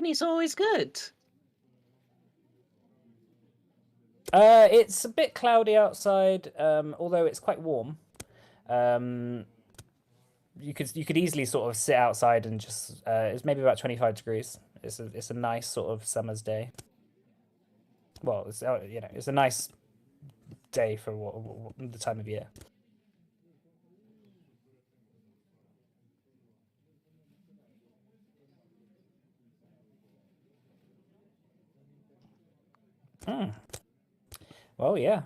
company's always good. It's a bit cloudy outside, although it's quite warm. You could easily sort of sit outside and just it's maybe about 25 degrees. It's a nice sort of summer's day. Well, it's it's a nice day for the time of year. Well, yeah.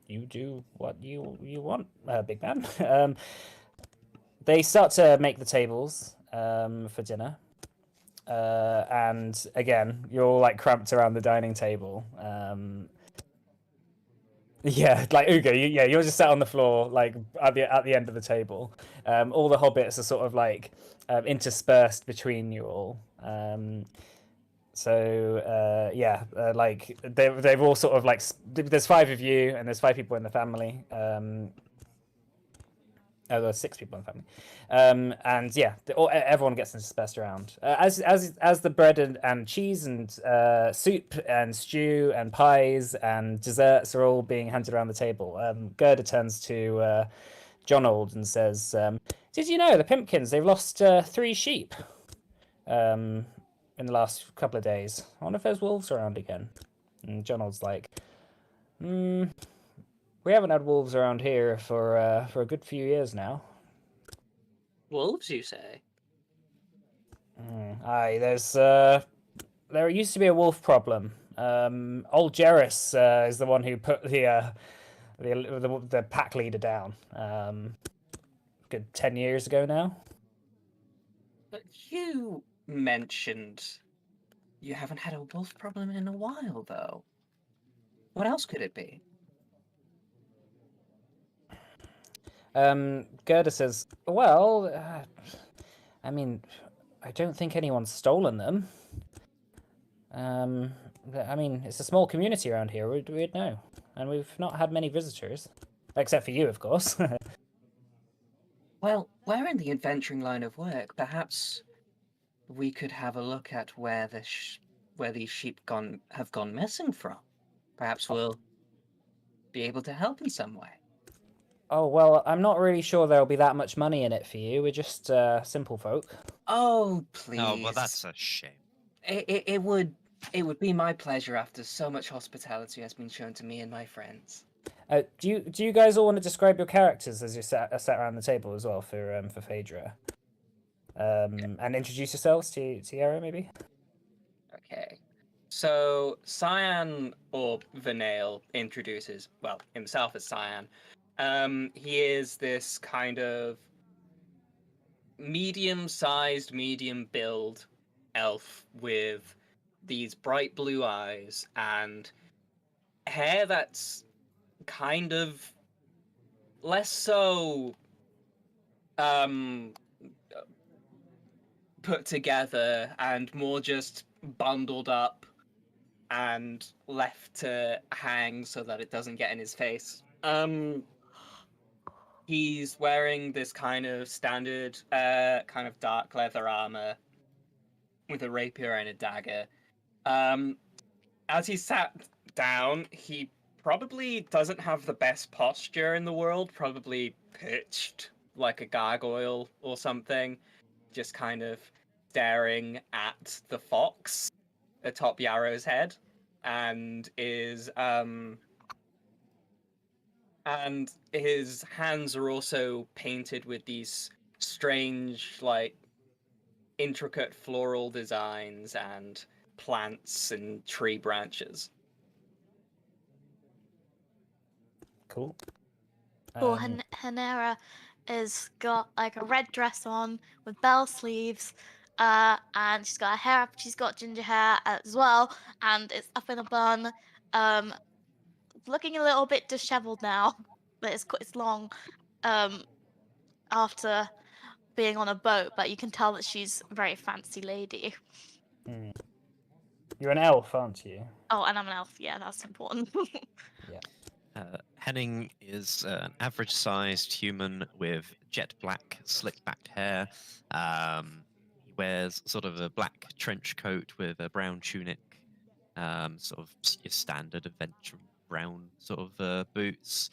You do what you want, big man. They start to make the tables for dinner. And again, you're all like cramped around the dining table. Yeah, like Ugo, you're just sat on the floor, like at the end of the table. All the hobbits are sort of like interspersed between you all. Like they've all sort of like there's 5 of you, and there's 5 people in the family. There's 6 people in the family, and yeah, everyone gets interspersed around. As the bread and cheese and soup and stew and pies and desserts are all being handed around the table, Gerda turns to Jonald and says, "Did you know the Pimpkins? They've lost 3 sheep in the last couple of days. I wonder if there's wolves around again." And Jonald's like, "We haven't had wolves around here for a good few years now." Wolves, you say? Aye, there used to be a wolf problem. Old Jerris is the one who put the pack leader down. Good 10 years ago now. But you mentioned you haven't had a wolf problem in a while, though. What else could it be? Gerda says, "Well, I mean, I don't think anyone's stolen them. I mean, it's a small community around here. We'd know, and we've not had many visitors, except for you, of course." Well, we're in the adventuring line of work. Perhaps we could have a look at where these sheep have gone missing from. Perhaps we'll be able to help in some way. Oh, well, I'm not really sure there'll be that much money in it for you. We're just simple folk. Oh, please. Oh, well, that's a shame. It would be my pleasure after so much hospitality has been shown to me and my friends. Do you guys all want to describe your characters as you sat around the table as well for Phaedra? And introduce yourselves to Tiara, maybe? Okay. So Cyan, or Vanail, introduces himself as Cyan. He is this kind of medium-sized, medium-build elf with these bright blue eyes and hair that's kind of less so put together and more just bundled up and left to hang so that it doesn't get in his face. He's wearing this kind of standard kind of dark leather armor with a rapier and a dagger. As he sat down, he probably doesn't have the best posture in the world, probably pitched like a gargoyle or something, just kind of staring at the fox atop Yarrow's head, and his hands are also painted with these strange, like, intricate floral designs and plants and tree branches. Cool. Cool. Hanera has got like a red dress on with bell sleeves, and she's got her hair up. She's got ginger hair as well, and it's up in a bun. Looking a little bit disheveled now, but it's long. After being on a boat, but you can tell that she's a very fancy lady. You're an elf, aren't you? Oh, and I'm an elf. Yeah, that's important. Henning is an average-sized human with jet black, slick-backed hair. He wears sort of a black trench coat with a brown tunic, sort of your standard adventure brown sort of boots.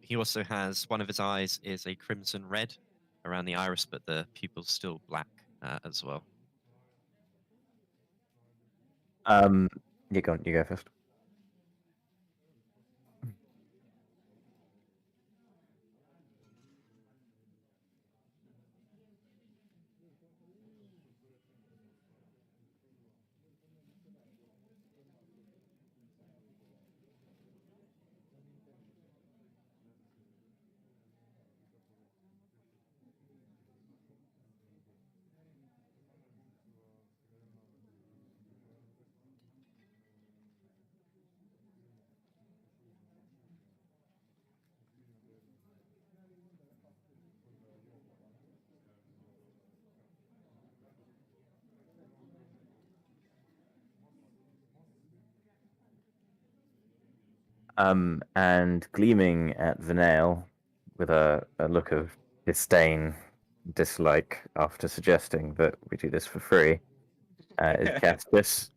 He also has one of his eyes is a crimson red around the iris, but the pupil's still black as well. You go first. And gleaming at Vinail with a look of disdain, dislike after suggesting that we do this for free, is Castus.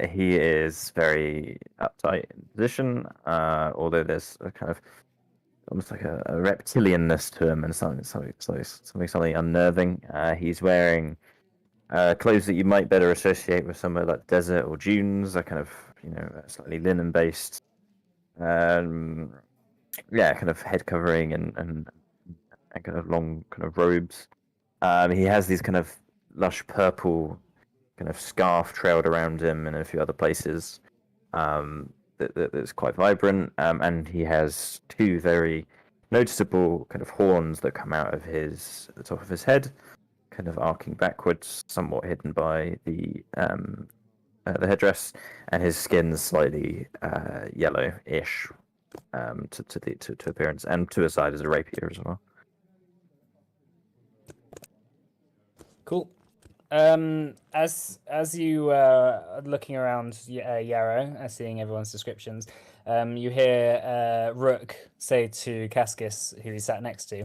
He is very uptight in position, although there's a kind of almost like a reptilianness to him and something slightly unnerving. He's wearing clothes that you might better associate with somewhere like desert or dunes, a kind of slightly linen based. Kind of head covering and kind of long kind of robes. He has these kind of lush purple kind of scarf trailed around him and a few other places. That's quite vibrant. And he has two very noticeable kind of horns that come out of the top of his head, kind of arcing backwards, somewhat hidden by the headdress, and his skin's slightly yellow-ish to appearance, and to his side is a rapier as well. Cool. As you are looking around Yarrow, seeing everyone's descriptions, you hear Rook say to Cascus, who he sat next to,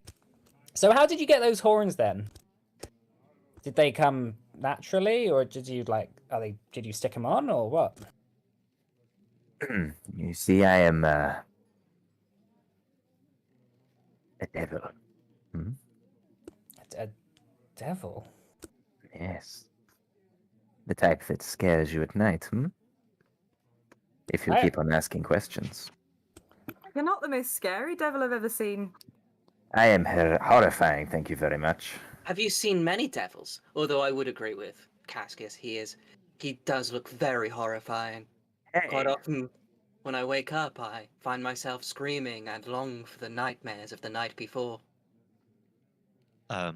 "So how did you get those horns then? Did they come naturally, or did you did you stick them on, or what?" You see, I am a devil. A devil? Yes. The type that scares you at night, If you keep on asking questions. You're not the most scary devil I've ever seen. I am horrifying, thank you very much. Have you seen many devils? Although I would agree with Cascus, he does look very horrifying. Hey. Quite often, when I wake up, I find myself screaming and long for the nightmares of the night before. Oh.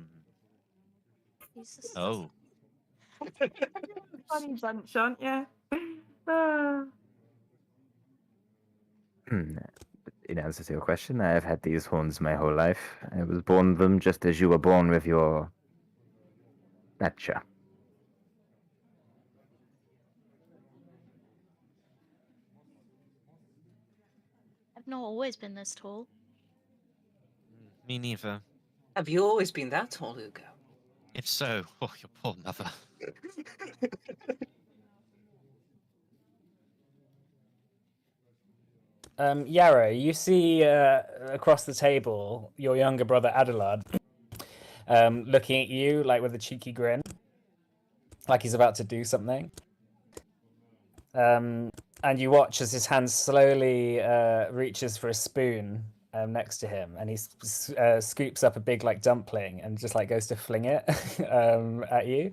Funny bunch, aren't you? In answer to your question, I have had these horns my whole life. I was born with them just as you were born with your nature. I've not always been this tall. Me neither. Have you always been that tall, Hugo? If so, oh, your poor mother. Yarrow, you see across the table your younger brother Adelard looking at you like with a cheeky grin, like he's about to do something. And you watch as his hand slowly reaches for a spoon next to him, and he scoops up a big like dumpling and just like goes to fling it at you.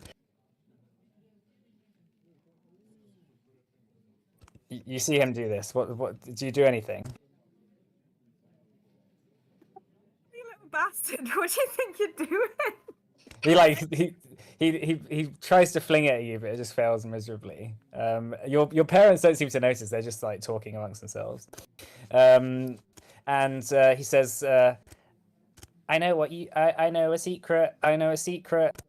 You see him do this. What do you do anything? You little bastard! What do you think you're doing? He tries to fling it at you, but it just fails miserably. Your parents don't seem to notice; they're just like talking amongst themselves. And he says, "I know what you. I know a secret. I know a secret."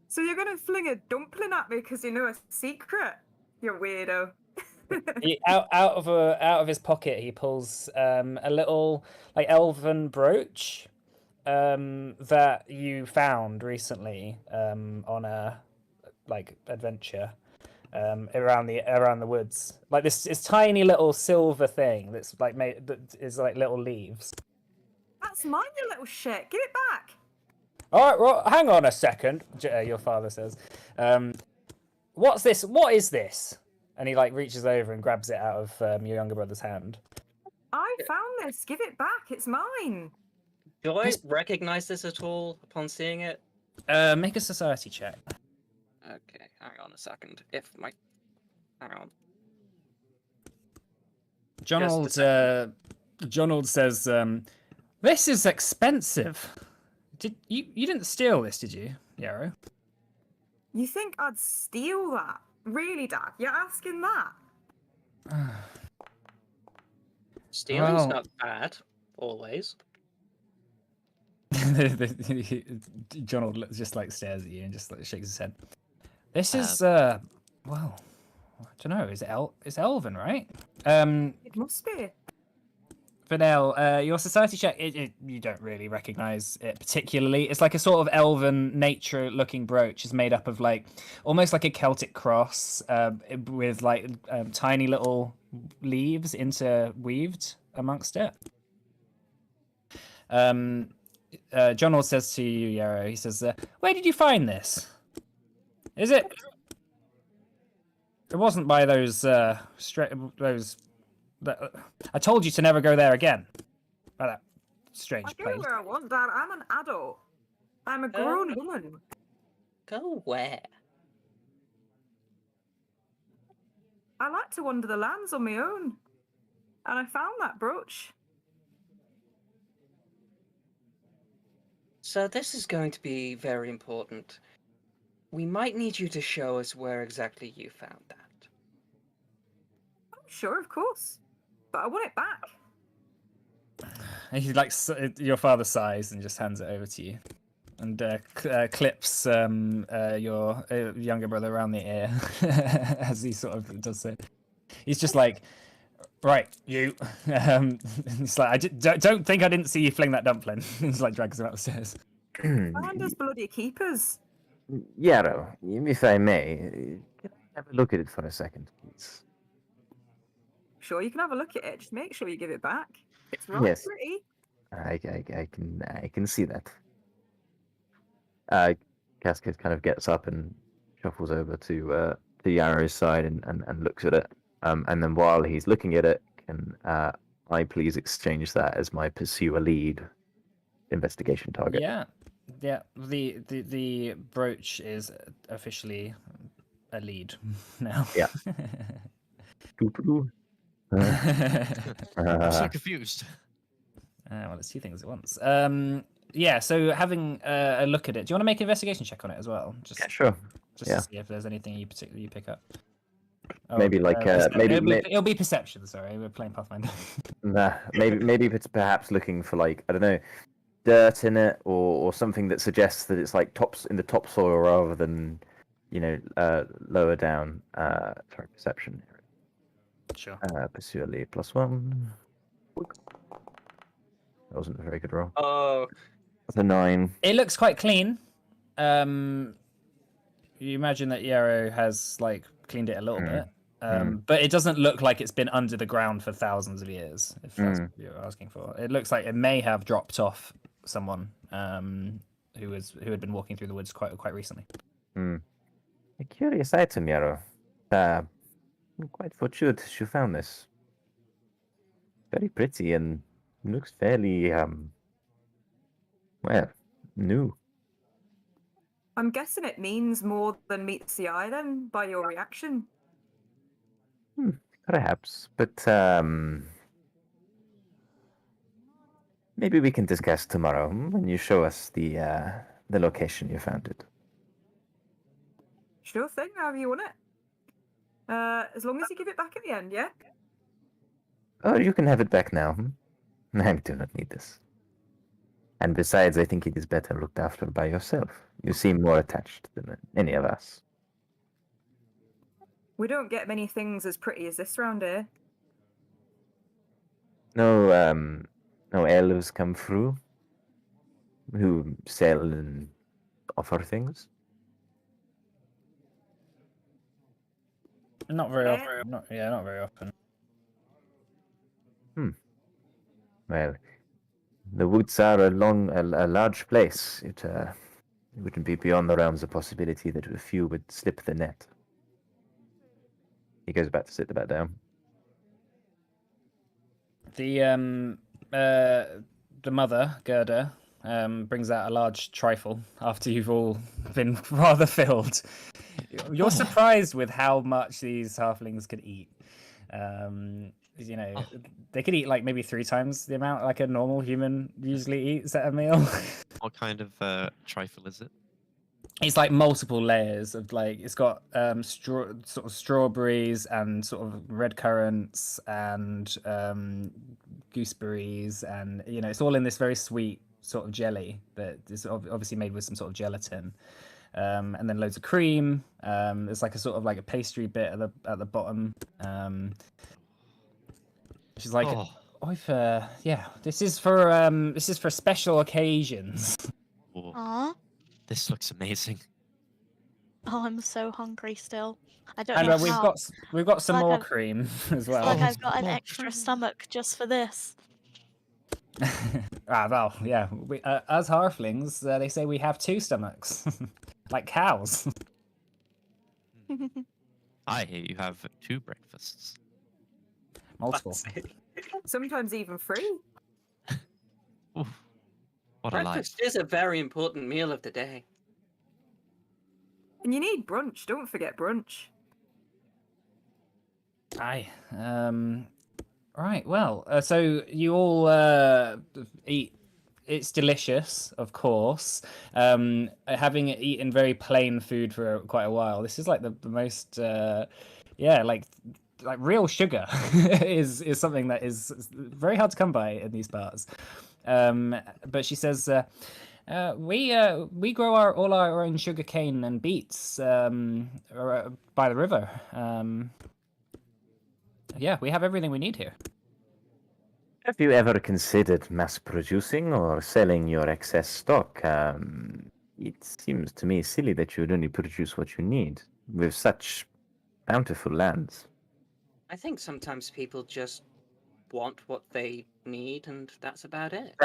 So you're gonna fling a dumpling at me because you know a secret? You weirdo. Out of his pocket, he pulls a little like elven brooch that you found recently on a like adventure around the woods. Like this tiny little silver thing that's like made that is like little leaves. That's mine, you little shit. Give it back. All right, well, hang on a second. Your father says, "What's this? What is this?" And he like reaches over and grabs it out of your younger brother's hand. I found this. Give it back. It's mine. Do I recognize this at all upon seeing it? Make a society check. Okay, hang on a second. Hang on. John Old says, "This is expensive. You didn't steal this, did you, Yarrow?" You think I'd steal that? Really, Dad? You're asking that? Stealing's Well- not bad, always. John Old just like stares at you and just like shakes his head. This is well, I don't know. Is it Elven, right? It must be. Fidel, your society check, you don't really recognize it particularly. It's like a sort of elven nature-looking brooch. It's made up of like almost like a Celtic cross with like tiny little leaves interweaved amongst it. John Old says to you, Yarrow, he says, "Where did you find this? Is it? It wasn't by those I told you to never go there again. By that strange I go place." where I want, Dad. I'm an adult. I'm a grown woman. Go where? I like to wander the lands on my own. And I found that brooch. So this is going to be very important. We might need you to show us where exactly you found that. Oh, sure, of course. But I want it back. And he like your father sighs and just hands it over to you, and clips your younger brother around the ear as he sort of does so. He's just like, "Right, you." He's like, don't think I didn't see you fling that dumpling." He's like drags him up the stairs. Find us bloody keepers. Yarrow, if I may, can I have a look at it for a second, please? Sure, you can have a look at it. Just make sure you give it back. It's right Yes. pretty. I can see that. Cascade kind of gets up and shuffles over to Yarrow's side and looks at it. And then while he's looking at it, can I please exchange that as my pursue a lead investigation target? Yeah. The brooch is officially a lead now. Yeah. Doo-doo. I'm so confused. Well, it's two things at once. Yeah. So having a look at it, do you want to make an investigation check on it as well? Just Yeah, sure. Just yeah. to see if there's anything you particularly pick up. Oh, Maybe like it'll be perception. Sorry, we're playing Pathfinder. Nah, maybe it's perhaps looking for like, I don't know, dirt in it or something that suggests that it's like in the topsoil rather than, lower down. Sorry, perception. Sure. Pursue a lead +1. That wasn't a very good roll. Oh, That's a 9. It looks quite clean. you imagine that Yarrow has like cleaned it a little bit, Mm. but it doesn't look like it's been under the ground for thousands of years. If that's what you're asking for, it looks like it may have dropped off someone who had been walking through the woods quite recently. A curious item, Yarrow. Quite fortuitous you found this. Very pretty and looks fairly well, new. I'm guessing it means more than meets the eye then, by your reaction. Perhaps, but maybe we can discuss tomorrow when you show us the location you found it. Sure thing, however you want it. As long as you give it back at the end, yeah? Oh, you can have it back now. I do not need this. And besides, I think it is better looked after by yourself. You seem more attached than any of us. We don't get many things as pretty as this round here. No elves come through who sell and offer things. Not very often. Not very often. Well, the woods are a large place. It wouldn't be beyond the realms of possibility that a few would slip the net. He goes back to sit the bat down. The mother, Gerda, brings out a large trifle after you've all been rather filled. You're surprised with how much these halflings could eat. You know, they could eat like maybe 3 times the amount like a normal human usually eats at a meal. What kind of trifle is it? It's like multiple layers of like it's got sort of strawberries and sort of red currants and gooseberries, and you know it's all in this very sweet sort of jelly that is obviously made with some sort of gelatin, and then loads of cream. There's like a sort of like a pastry bit at the bottom. She's like, this is for special occasions. Ooh, Aw. this looks amazing. Oh, I'm so hungry still. I don't And know we've how. got some Like more I've- cream as It's well. like I've got an extra stomach just for this. Well, yeah. As halflings, they say we have 2 stomachs, like cows. I hear you have 2 breakfasts. Multiple. Sometimes even 3. Ooh, what a life. Breakfast is a very important meal of the day. And you need brunch. Don't forget brunch. Aye. Right. Well, so you all eat. It's delicious, of course. Having eaten very plain food for quite a while, this is like the most, like real sugar is something that is very hard to come by in these parts. But she says, we grow all our own sugar cane and beets by the river. Yeah, we have everything we need here. Have you ever considered mass producing or selling your excess stock? It seems to me silly that you would only produce what you need with such bountiful lands. I think sometimes people just want what they need, and that's about it.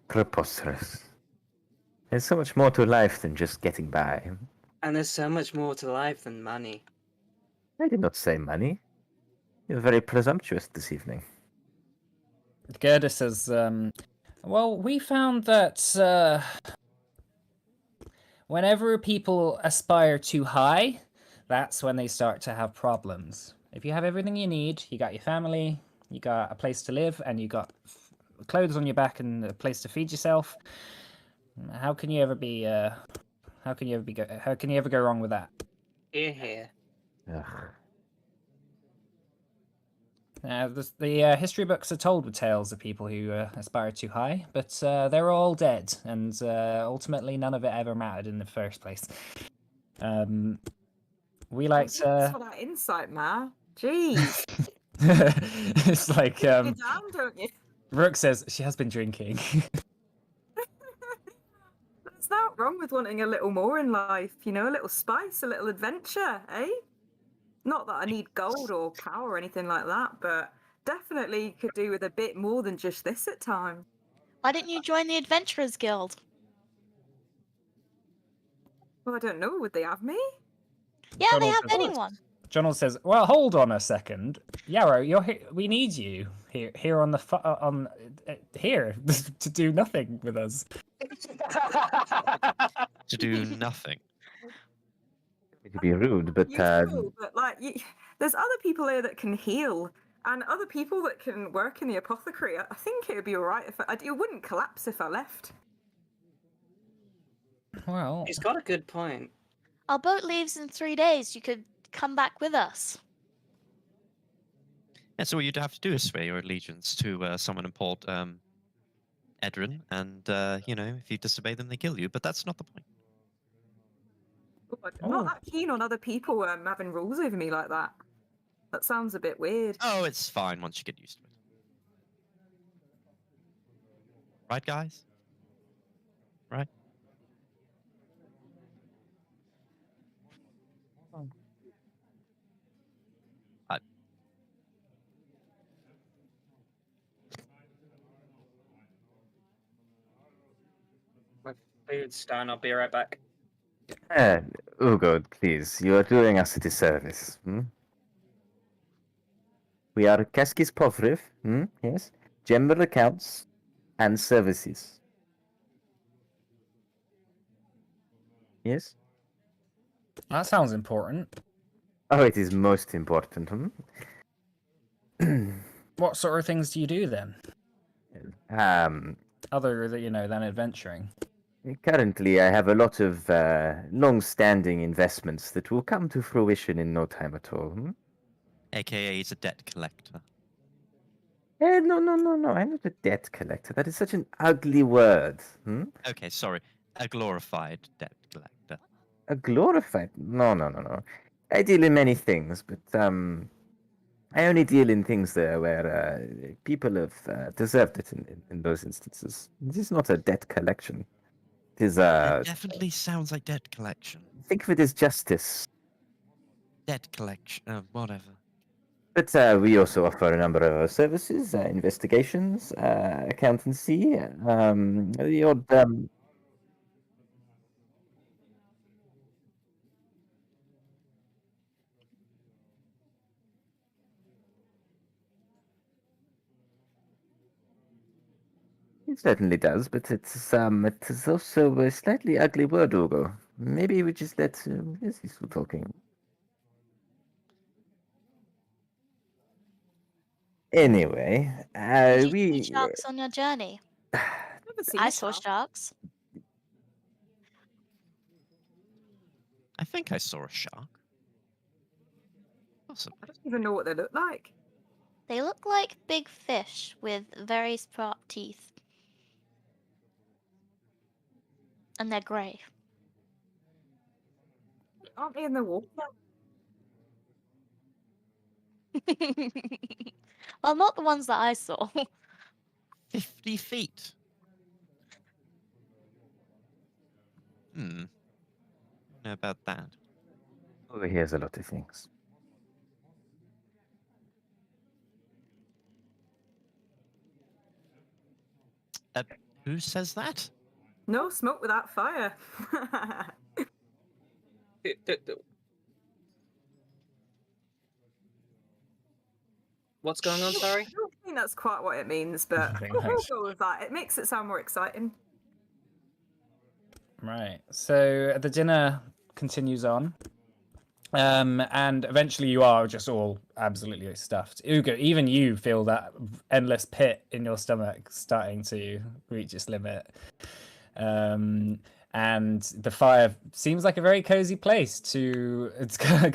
Preposterous. There's so much more to life than just getting by. And there's so much more to life than money. I did not say money. You're very presumptuous this evening. Gerda says, well, we found that whenever people aspire too high, that's when they start to have problems. If you have everything you need, you got your family, you got a place to live, and you got clothes on your back and a place to feed yourself, how can you ever go wrong with that? Hear, hear. Ugh. The history books are told with tales of people who aspire too high, but they're all dead, and ultimately none of it ever mattered in the first place. We like Thanks to. for that insight, Ma. Jeez. It's like You're down, don't you? Rook says she has been drinking. That's What's that wrong with wanting a little more in life? You know, a little spice, a little adventure, eh? Not that I need gold or power or anything like that, but definitely could do with a bit more than just this at times. Why didn't you join the Adventurers Guild? Well, I don't know. Would they have me? Yeah, they Donald have says- anyone. Jonald says, "Well, hold on a second, Yarrow. You're we need you here on the here to do nothing with us." To do nothing. To be rude, but Useful, but like, there's other people here that can heal, and other people that can work in the apothecary. I think it would be all right if it wouldn't collapse if I left. Well, He's got a good point. Our boat leaves in 3 days. You could come back with us. Yeah, so what you'd have to do is swear your allegiance to someone in Port Edrin, and if you disobey them, they kill you. But that's not the point. I'm not that keen on other people having rules over me like that. That sounds a bit weird. Oh, it's fine once you get used to it. Right, guys? Right? My food's done. I'll be right back. Ugo, please, you are doing us a disservice. We are Keskis Povriv, yes, general accounts and services. Yes? that sounds important. Oh, it is most important. What sort of things do you do then, other than adventuring? Currently, I have a lot of long-standing investments that will come to fruition in no time at all. AKA he's a debt collector. No. I'm not a debt collector. That is such an ugly word. Okay, sorry. A glorified debt collector. A glorified? No. I deal in many things, but I only deal in things there where people have deserved it in those instances. This is not a debt collection. It is It definitely sounds like debt collection. think of it as justice. Debt collection. Whatever. But we also offer a number of services, investigations, accountancy, the odd. It certainly does, but it is also a slightly ugly word, Ugo. Maybe we just let Leslie start talking. Anyway, Did you we. see sharks on your journey? Never seen I a saw shark. sharks. I think I saw a shark. Possibly. I don't even know what they look like. They look like big fish with very sharp teeth. And they're grey. Aren't they in the water? Well, not the ones that I saw. 50 feet. Know about that. Over here's a lot of things. Who says that? No smoke without fire. What's going on? Sorry. I don't think that's quite what it means, but Nothing, we'll thanks. go with that. It makes it sound more exciting. Right. So the dinner continues on. And eventually you are just all absolutely stuffed. Ugo, even you feel that endless pit in your stomach starting to reach its limit. And the fire seems like a very cozy place to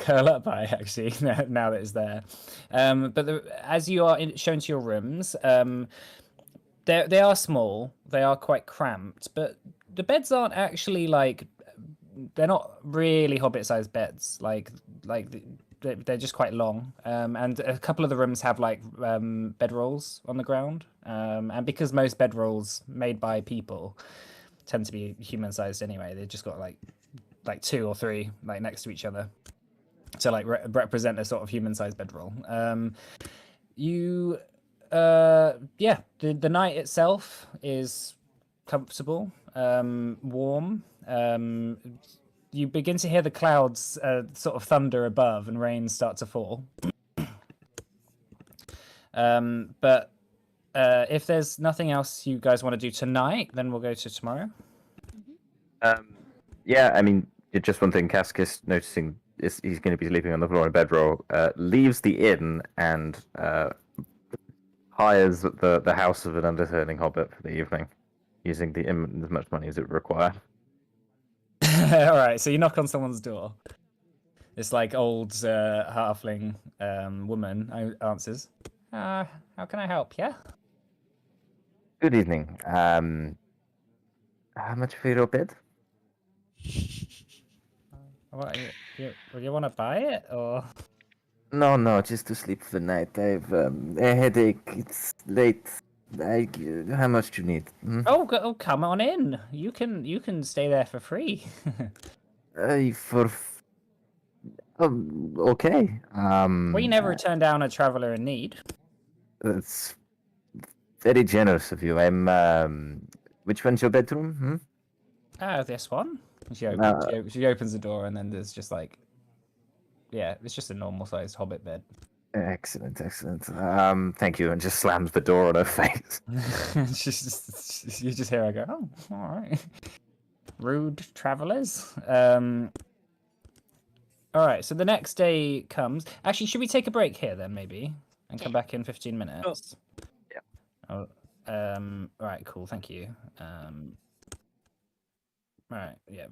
curl up by, actually, now that it's there. But as you are shown to your rooms, they are small, they are quite cramped, but the beds aren't actually they're not really hobbit-sized beds. They're just quite long. And a couple of the rooms have bedrolls on the ground. And because most bedrolls made by people tend to be human-sized anyway. They've just got like 2 or 3 like next to each other to like represent a sort of human-sized bedroll. The night itself is comfortable, warm. You begin to hear the clouds sort of thunder above and rain start to fall. But if there's nothing else you guys want to do tonight, then we'll go to tomorrow. Yeah, I mean, just one thing. Cascus, noticing he's going to be sleeping on the floor in bedroll, leaves the inn and hires the house of an underturning hobbit for the evening, using as much money as it would require. All right, so you knock on someone's door. This like old halfling woman answers. How can I help you? Good evening. How much for your bed? What, you want to buy it or? No, just to sleep for the night. I've a headache. It's late. How much do you need? Hmm? Oh, come on in. You can stay there for free. Okay. We never turn down a traveler in need. That's very generous of you. Which one's your bedroom? Hmm? This one. She opens the door and then there's just like, yeah, it's just a normal sized hobbit bed. Excellent. Thank you, and just slams the door on her face. You just hear her go, oh, all right. Rude travelers. All right, so the next day comes. Actually, should we take a break here then, maybe, and come back in 15 minutes? Yeah. Oh, all right, cool. Thank you. All right, yeah.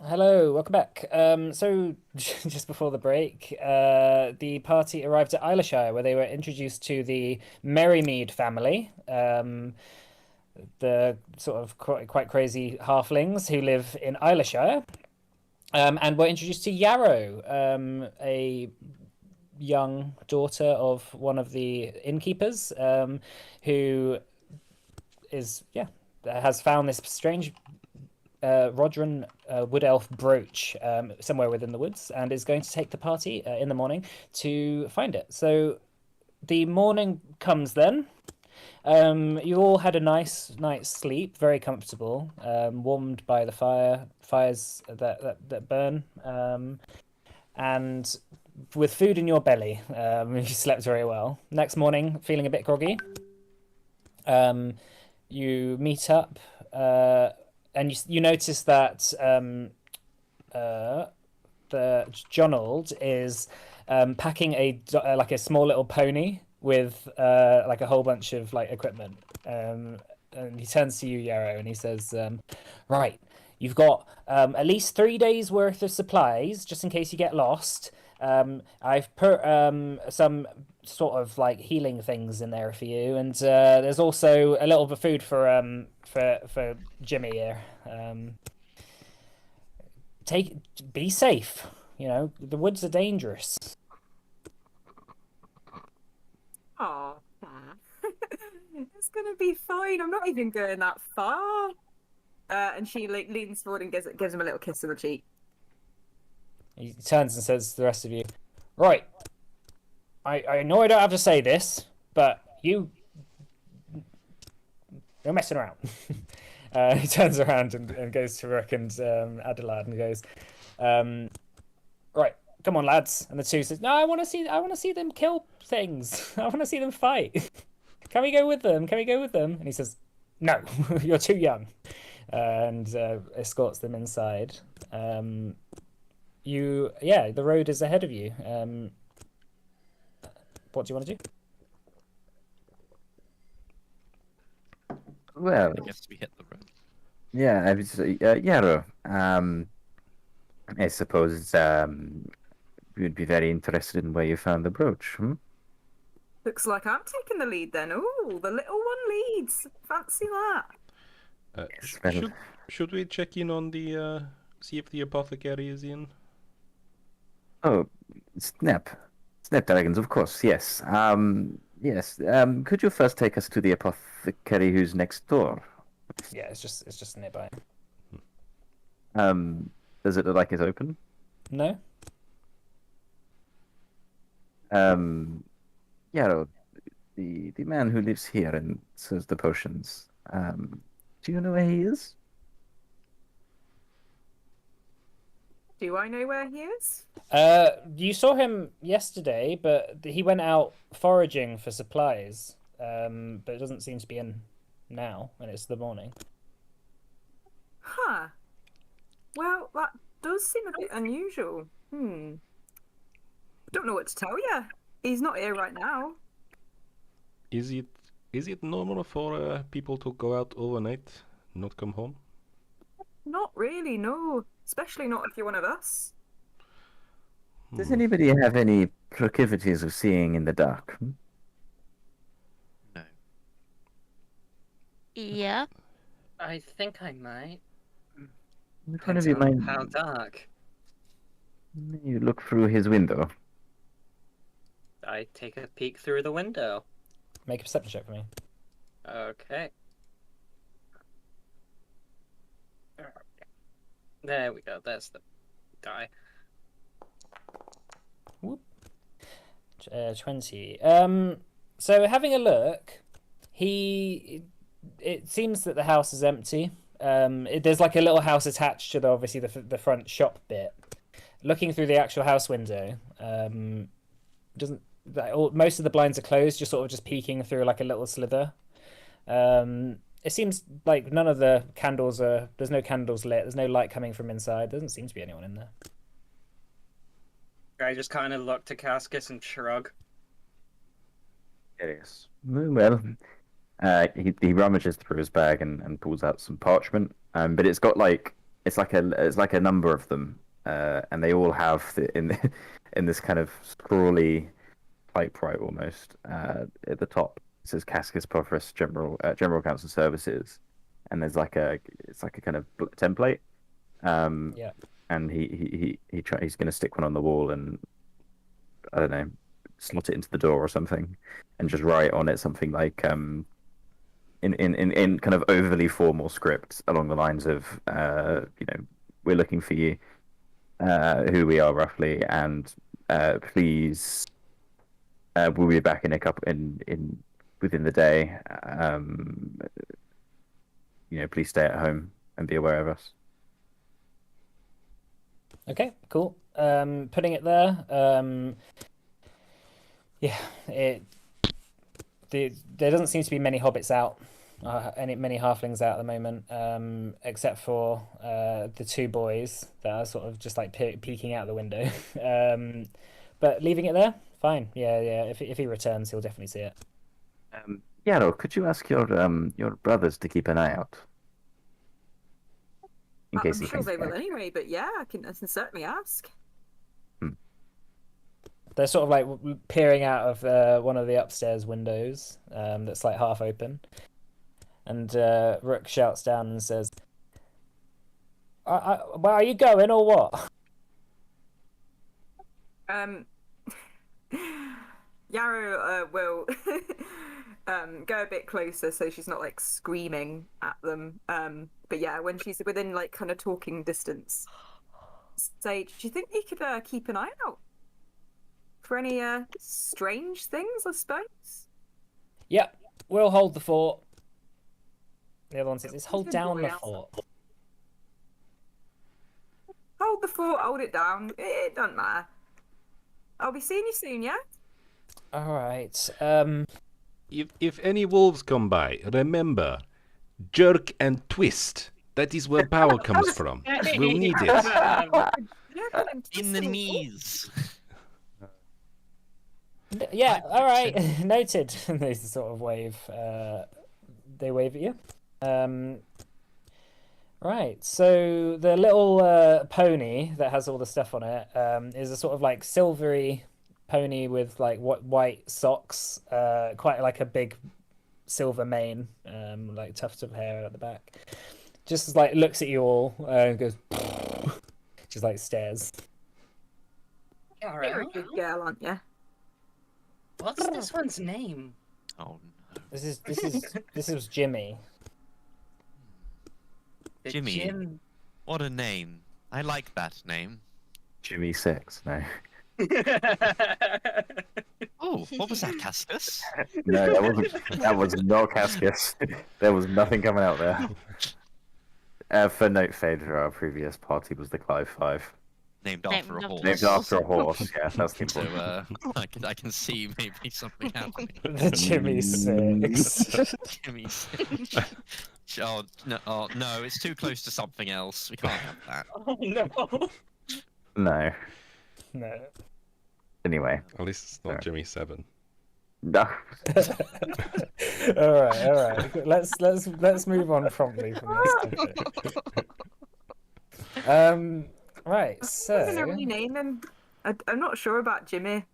Hello, welcome back. So just before the break, the party arrived at Isleshire, where they were introduced to the Merrymead family, the sort of quite crazy halflings who live in Isleshire, and were introduced to Yarrow, a young daughter of one of the innkeepers, who has found this strange Rodran wood elf brooch somewhere within the woods, and is going to take the party in the morning to find it. So the morning comes then. You all had a nice night's sleep, very comfortable, warmed by the fires that burn, and with food in your belly. You slept very well. Next morning, feeling a bit groggy. You meet up. And you notice that the Jonald is packing like a small little pony with like a whole bunch of like equipment. And he turns to you, Yarrow, and he says, "Right, you've got at least 3 days worth of supplies just in case you get lost. I've put some sort of like healing things in there for you, and there's also a little bit of food for Jimmy here. Be safe. You know, the woods are dangerous." Oh, it's gonna be fine. I'm not even going that far. And she leans forward and gives him a little kiss on the cheek. He turns and says to the rest of you, "Right, I know I don't have to say this, but you're messing around." He turns around and goes to Rook and Adelard and goes, "Right, come on, lads." And the two says, "No, I want to see them kill things. I want to see them fight. Can we go with them? Can we go with them?" And he says, "No, you're too young," and escorts them inside. The road is ahead of you. What do you want to do? Well, I guess we hit the road. yeah, I was, Yarrow. I suppose you'd be very interested in where you found the brooch. Looks like I'm taking the lead then. Oh, the little one leads. Fancy that. Yes, well, Should we check in on the see if the apothecary is in? oh, Snapdragons, of course. Yes. Yes. Could you first take us to the apothecary who's next door? Yeah, it's just nearby. Does it look like it's open? No? Yarrow, the man who lives here and sells the potions. Do you know where he is? Do I know where he is? You saw him yesterday, but he went out foraging for supplies. But it doesn't seem to be in now, and it's the morning. Huh. Well, that does seem a bit unusual. Don't know what to tell you. He's not here right now. Is it normal for people to go out overnight, not come home? Not really, no. Especially not if you're one of us. Does anybody have any proclivities of seeing in the dark? No. Yeah. I think I might. Which one of Depends you on mind? how dark. You look through his window. I take a peek through the window. Make a perception check for me. Okay. There we go. That's the die. 20. So having a look, it seems that the house is empty. There's like a little house attached to obviously the front shop bit. Looking through the actual house window, most of the blinds are closed. You're sort of just peeking through like a little slither. It seems like none of the candles there's no candles lit. There's no light coming from inside. There doesn't seem to be anyone in there. I just kind of look to Cascus and shrug. Yes. Well, he rummages through his bag and pulls out some parchment. But it's got like it's like a number of them, and they all have in this kind of scrawly typewrite almost at the top. It says Cascus Proferus General Council Services, and there's it's like a kind of template. Yeah. And he's going to stick one on the wall and I don't know, slot it into the door or something, and just write on it something like in kind of overly formal script along the lines of we're looking for you, who we are roughly, and please, we'll be back in a couple in within the day. Please stay at home and be aware of us. Okay, cool. Putting it there. There doesn't seem to be many hobbits out, many halflings out at the moment, except for the two boys that are sort of just like peeking out the window. But leaving it there, fine. Yeah. If he returns, he'll definitely see it. Yarrow, could you ask your brothers to keep an eye out? In case I'm sure they will anyway, but yeah, I can certainly ask. They're sort of like peering out of one of the upstairs windows that's like half open. And Rook shouts down and says, where are you going or what? Yarrow will go a bit closer so she's not like screaming at them. But yeah, when she's within like kind of talking distance, say, do you think you could keep an eye out for any strange things, I suppose? Yep, we'll hold the fort. The other one says, it's hold down the fort. Hold the fort, hold it down. It doesn't matter. I'll be seeing you soon, yeah? Alright. If any wolves come by, remember, jerk and twist. That is where power comes from. We'll need it. In the knees. Yeah, alright. Noted. They sort of wave. They wave at you. Right, so the little pony that has all the stuff on it is a sort of like silvery pony with like white socks, quite like a big silver mane, like tufts of hair at the back. Just like looks at you all and goes, just like stares. All You're a right. good girl, aren't you? What's this one's name? Oh no. This is Jimmy. The Jimmy. Jim. What a name. I like that name. Jimmy Six, no. Oh, what was that, Cascus? No, that was not Cascus. There was nothing coming out there. For note fader, our previous party was the Clive Five. Named after a horse. Named after a horse, yeah, that's the So important. I can see maybe something happening. The Jimmy Six. Jimmy. Oh no, it's too close to something else. We can't have that. Oh no. No. No. Anyway. At least it's not Jimmy 7. No. all right. Let's move on promptly from this. Right, I'm so gonna rename him. I'm not sure about Jimmy.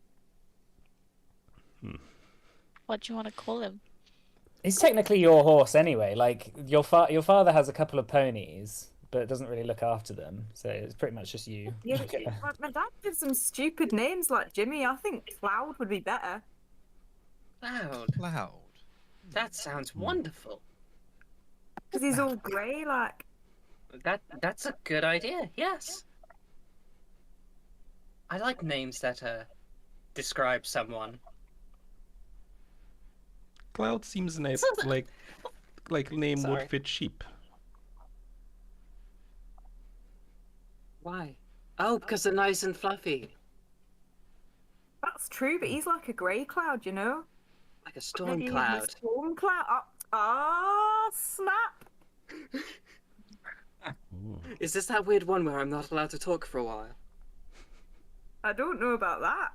What do you want to call him? he's technically your horse anyway. Like your father has a couple of ponies, but doesn't really look after them, so it's pretty much just you. Yeah, my dad gives them stupid names like Jimmy. I think Cloud would be better. Cloud. That sounds wonderful. Because he's all grey, like. That's a good idea. Yes. I like names that describe someone. Cloud seems like name Sorry. would fit sheep. Why? Oh, because they're nice and fluffy, That's true, but he's like a grey cloud, you know? like a storm Maybe cloud. A storm cloud. Oh, snap! Is this that weird one where I'm not allowed to talk for a while? I don't know about that.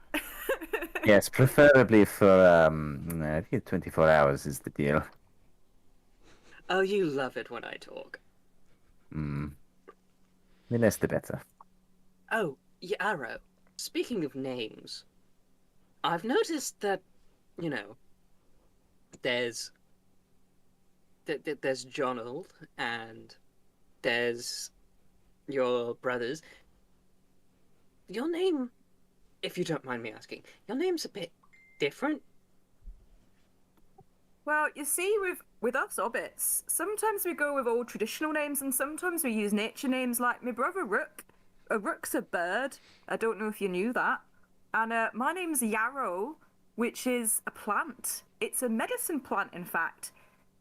Yes, preferably for I think 24 hours is the deal. Oh, you love it when I talk. The less the better. Oh, Yarrow. Speaking of names, I've noticed that, there's there's Jonald and there's your brothers. Your name, if you don't mind me asking, your name's a bit different. Well, you see, with us hobbits, sometimes we go with old traditional names, and sometimes we use nature names. Like my brother Rook. A rook's a bird. I don't know if you knew that. And my name's Yarrow, which is a plant. It's a medicine plant, in fact.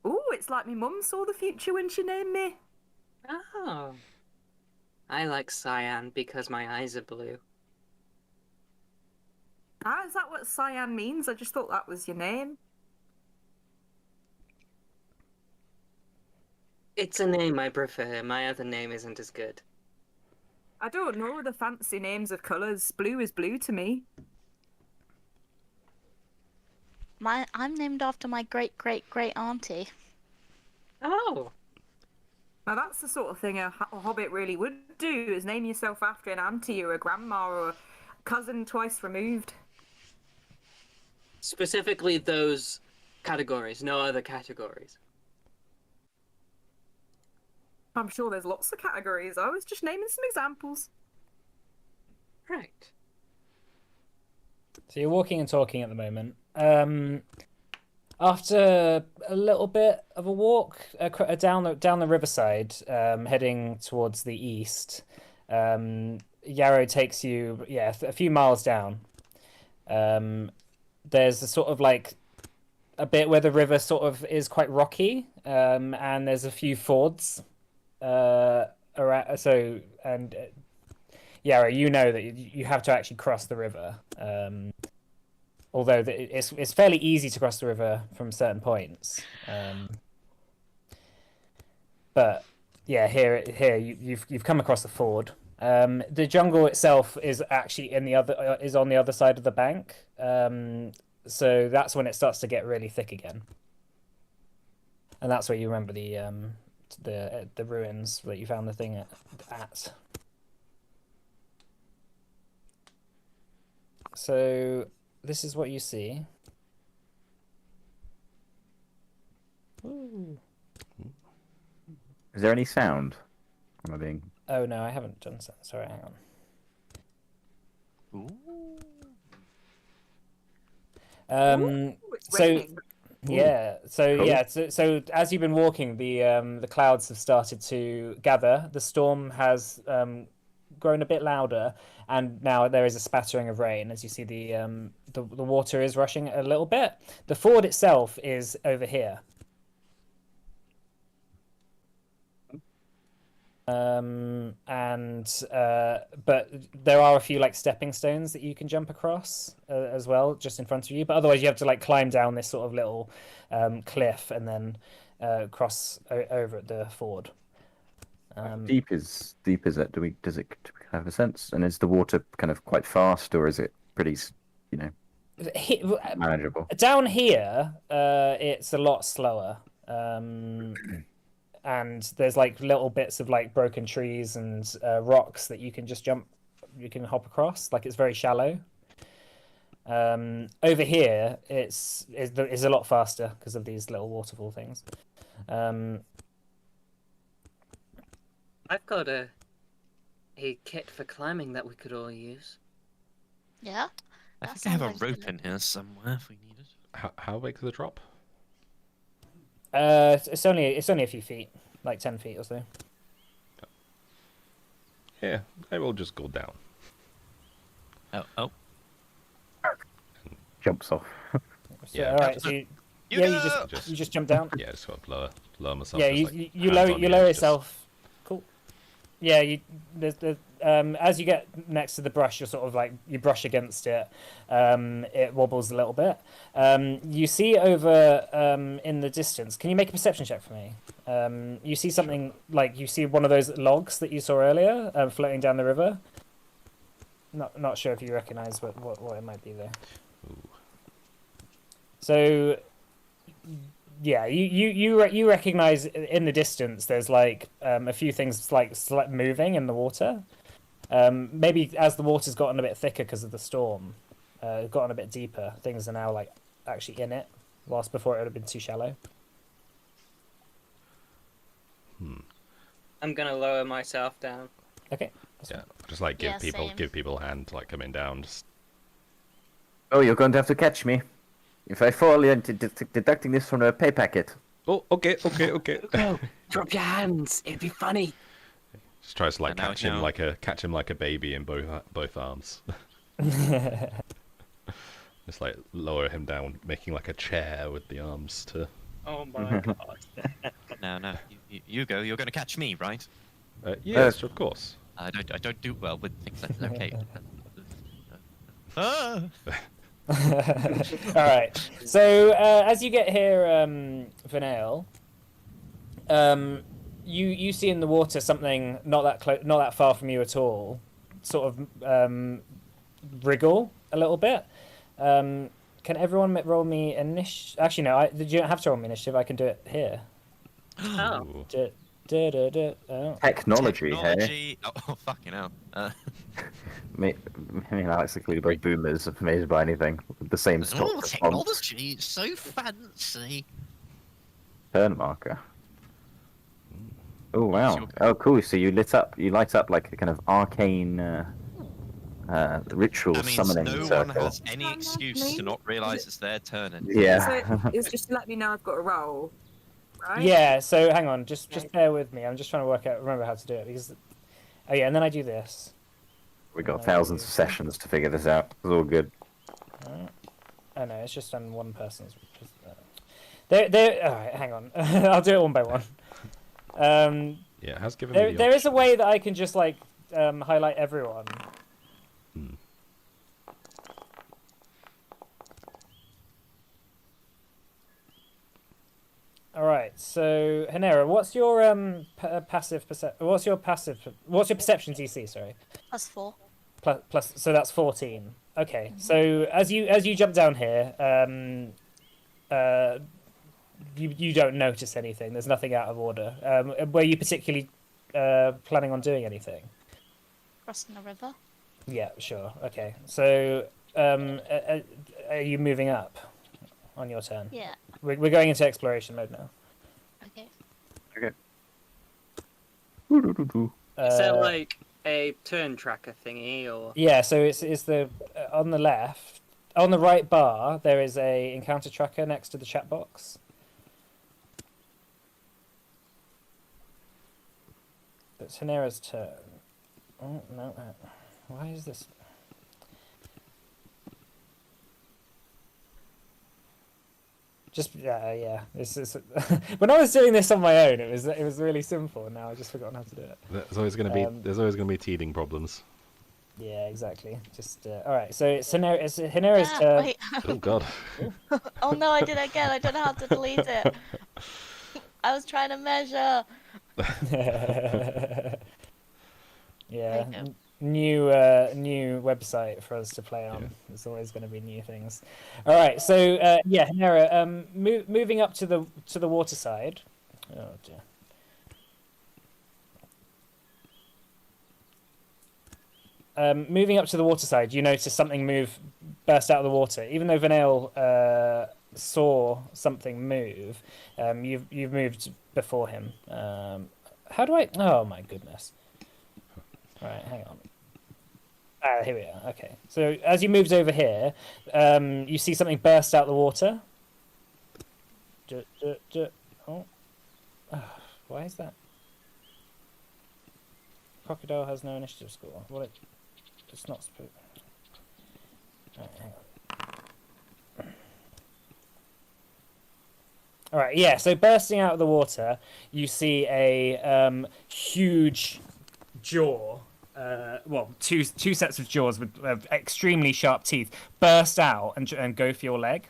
Oh, it's like my mum saw the future when she named me. Oh. I like cyan because my eyes are blue. Ah, is that what cyan means? I just thought that was your name. It's a name I prefer. My other name isn't as good. I don't know the fancy names of colours. Blue is blue to me. I'm named after my great great great auntie. Oh. Now that's the sort of thing a hobbit really would do, is name yourself after an auntie or a grandma or a cousin twice removed. Specifically those categories, no other categories. I'm sure there's lots of categories. I was just naming some examples. Right. So you're walking and talking at the moment. After a little bit of a walk down the riverside, heading towards the east, Yarrow takes you a few miles down. There's a sort of like a bit where the river sort of is quite rocky, and there's a few fords. Yarrow, you know that you have to actually cross the river. Although it's fairly easy to cross the river from certain points. But yeah, here you've come across the ford. The jungle itself is actually on the other side of the bank. So that's when it starts to get really thick again. And that's where you remember the ruins that you found the thing at. So this is what you see. Ooh. Is there any sound? Am I being... Oh no, I haven't done so. Sorry, hang on. Ooh, it's raining. So as you've been walking, the clouds have started to gather. The storm has grown a bit louder, and now there is a spattering of rain as you see the water is rushing a little bit. The ford itself is over here. But there are a few like stepping stones that you can jump across as well, just in front of you. But otherwise, you have to like climb down this sort of little cliff and then cross over at the ford. How deep is it? Do we have a sense? And is the water kind of quite fast, or is it pretty, manageable? Down here, it's a lot slower. And there's like little bits of like broken trees and rocks that you can just hop across. Like it's very shallow. Over here, it's a lot faster because of these little waterfall things. I've got a kit for climbing that we could all use. Yeah. I That think I have a sounds like rope in here somewhere if we need it. How big is the drop? It's only a few feet, like 10 feet or so. Yeah, I will just go down. Oh. Jumps off. So, Yeah. all right. So you just jump down. Yeah, just got to lower myself. Yeah, just, you hands lower on you the lower edge, just- yourself. Cool. Yeah, as you get next to the brush, you're sort of like you brush against it. It wobbles a little bit. You see over in the distance. Can you make a perception check for me? You see something like you see one of those logs that you saw earlier floating down the river. Not sure if you recognise what it might be there. Ooh. So yeah, you recognize in the distance there's like a few things like moving in the water. Maybe as the water's gotten a bit thicker because of the storm, gotten a bit deeper, things are now like actually in it, whilst before it would have been too shallow. I'm gonna lower myself down. Okay. Yeah, just like Yeah, same. give people a hand, like coming down. Just... Oh, you're going to have to catch me. If I fall into deducting this from a pay packet. Oh, okay. Go, drop your hands. It'd be funny. Just tries to like And now- catch him like a baby in both arms. Just like lower him down, making like a chair with the arms to. Oh my god. No, you go. You're going to catch me, right? Yes, of course. I don't do well with things like that. Okay. Ah! All right. So as you get here, Vinail, you see in the water something not that far from you at all, sort of wriggle a little bit. Can everyone roll me initiative? Actually, no. You don't have to roll me initiative. I can do it here. Oh. Oh. Technology, hey? Oh, fucking hell. Me and Alex are clearly both boomers, amazed by anything. With the same stock Oh, response. technology, it's so fancy. Turn marker. Oh wow! Sure. Oh cool. So you light up like a kind of arcane ritual That means summoning no one circle. has any excuse to not realise it's their turn. Yeah. So it's just to let me know I've got a roll, right? Yeah. So hang on. Just bear with me. I'm just trying to remember how to do it because. Oh yeah, and then I do this. We got thousands of sessions to figure this out. It's all good. Oh no, it's just on one person's. There. All right, hang on. I'll do it one by one. Yeah, it has given me the There is a option. way that I can just like highlight everyone. All right. So Hanera, what's your What's your perception DC? Sorry. +4. Plus. So that's 14. Okay. So as you jump down here, you don't notice anything. There's nothing out of order. Were you particularly planning on doing anything? Crossing a river. Yeah, sure. Okay. So, are you moving up on your turn? Yeah. We're going into exploration mode now. Okay. Is there Uh, like a turn tracker thingy or? yeah. So it's the on the left, on the right bar. There is a encounter tracker next to the chat box. It's Hanera's turn. Oh no! Why is this? Just yeah. This is when I was doing this on my own. It was really simple. And now I just forgotten how to do it. There's always going to be teething problems. Yeah, exactly. Just all right. So it's Hanera's Ah, turn. wait. Oh god. Oh no, I did it again. I don't know how to delete it. I was trying to measure. Yeah, There you new website for us to play on. Yeah. There's always going to be new things. All right, so yeah, Hanera, moving up to the water side. Oh dear. Moving up to the water side, you notice something burst out of the water. Even though Vinail saw something move, you've moved before him. How do I? Oh my goodness! All right, hang on. Ah, here we are. Okay, so as you moved over here, you see something burst out of the water. Oh. Why is that? Crocodile has no initiative score. What? It's not supposed. Right, hang on. All right, yeah. So bursting out of the water, you see a huge jaw. Well, two sets of jaws with extremely sharp teeth burst out and go for your leg.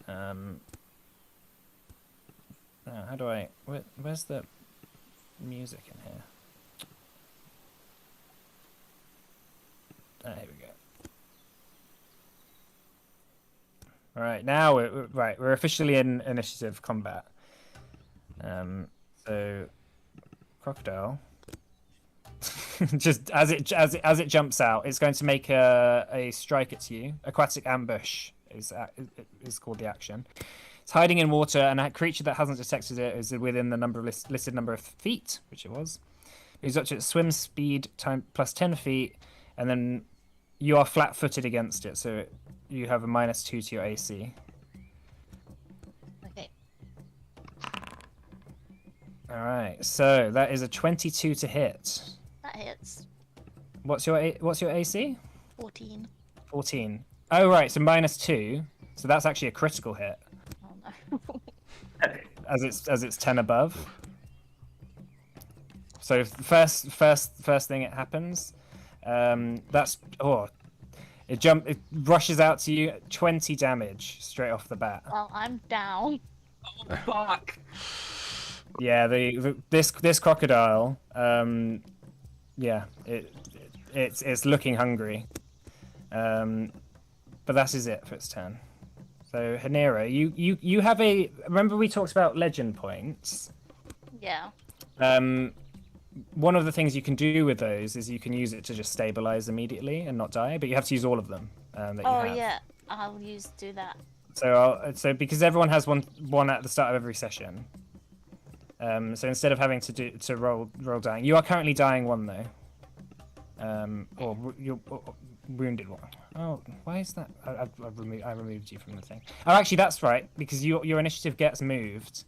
How do I? Where's the music in here? Here we go. All right, now we're officially in initiative combat. So crocodile, just as it jumps out, it's going to make a strike at you. Aquatic Ambush is called the action. It's hiding in water, and a creature that hasn't detected it is within the listed number of feet, which it was. It's up to its swim speed plus 10 feet, and then you are flat-footed against it, so you have a -2 to your AC. Okay. All right, so that is a 22 to hit. That hits. What's your AC? 14. 14. Oh right, so -2. So that's actually a critical hit, Oh no. as it's 10 above. So first thing it happens, it rushes out to you, 20 damage straight off the bat. Well, I'm down. Oh, fuck. Yeah, this crocodile, yeah, it's looking hungry, but that is it for its turn. So Hanera, you have remember we talked about legend points. Yeah. One of the things you can do with those is you can use it to just stabilize immediately and not die, but you have to use all of them. That you Oh have. yeah, I'll do that. So because everyone has one at the start of every session. So instead of having to roll dying, you are currently dying one though. Or you're wounded one. Oh, why is that? I removed you from the thing. Oh, actually, that's right, because your initiative gets moved.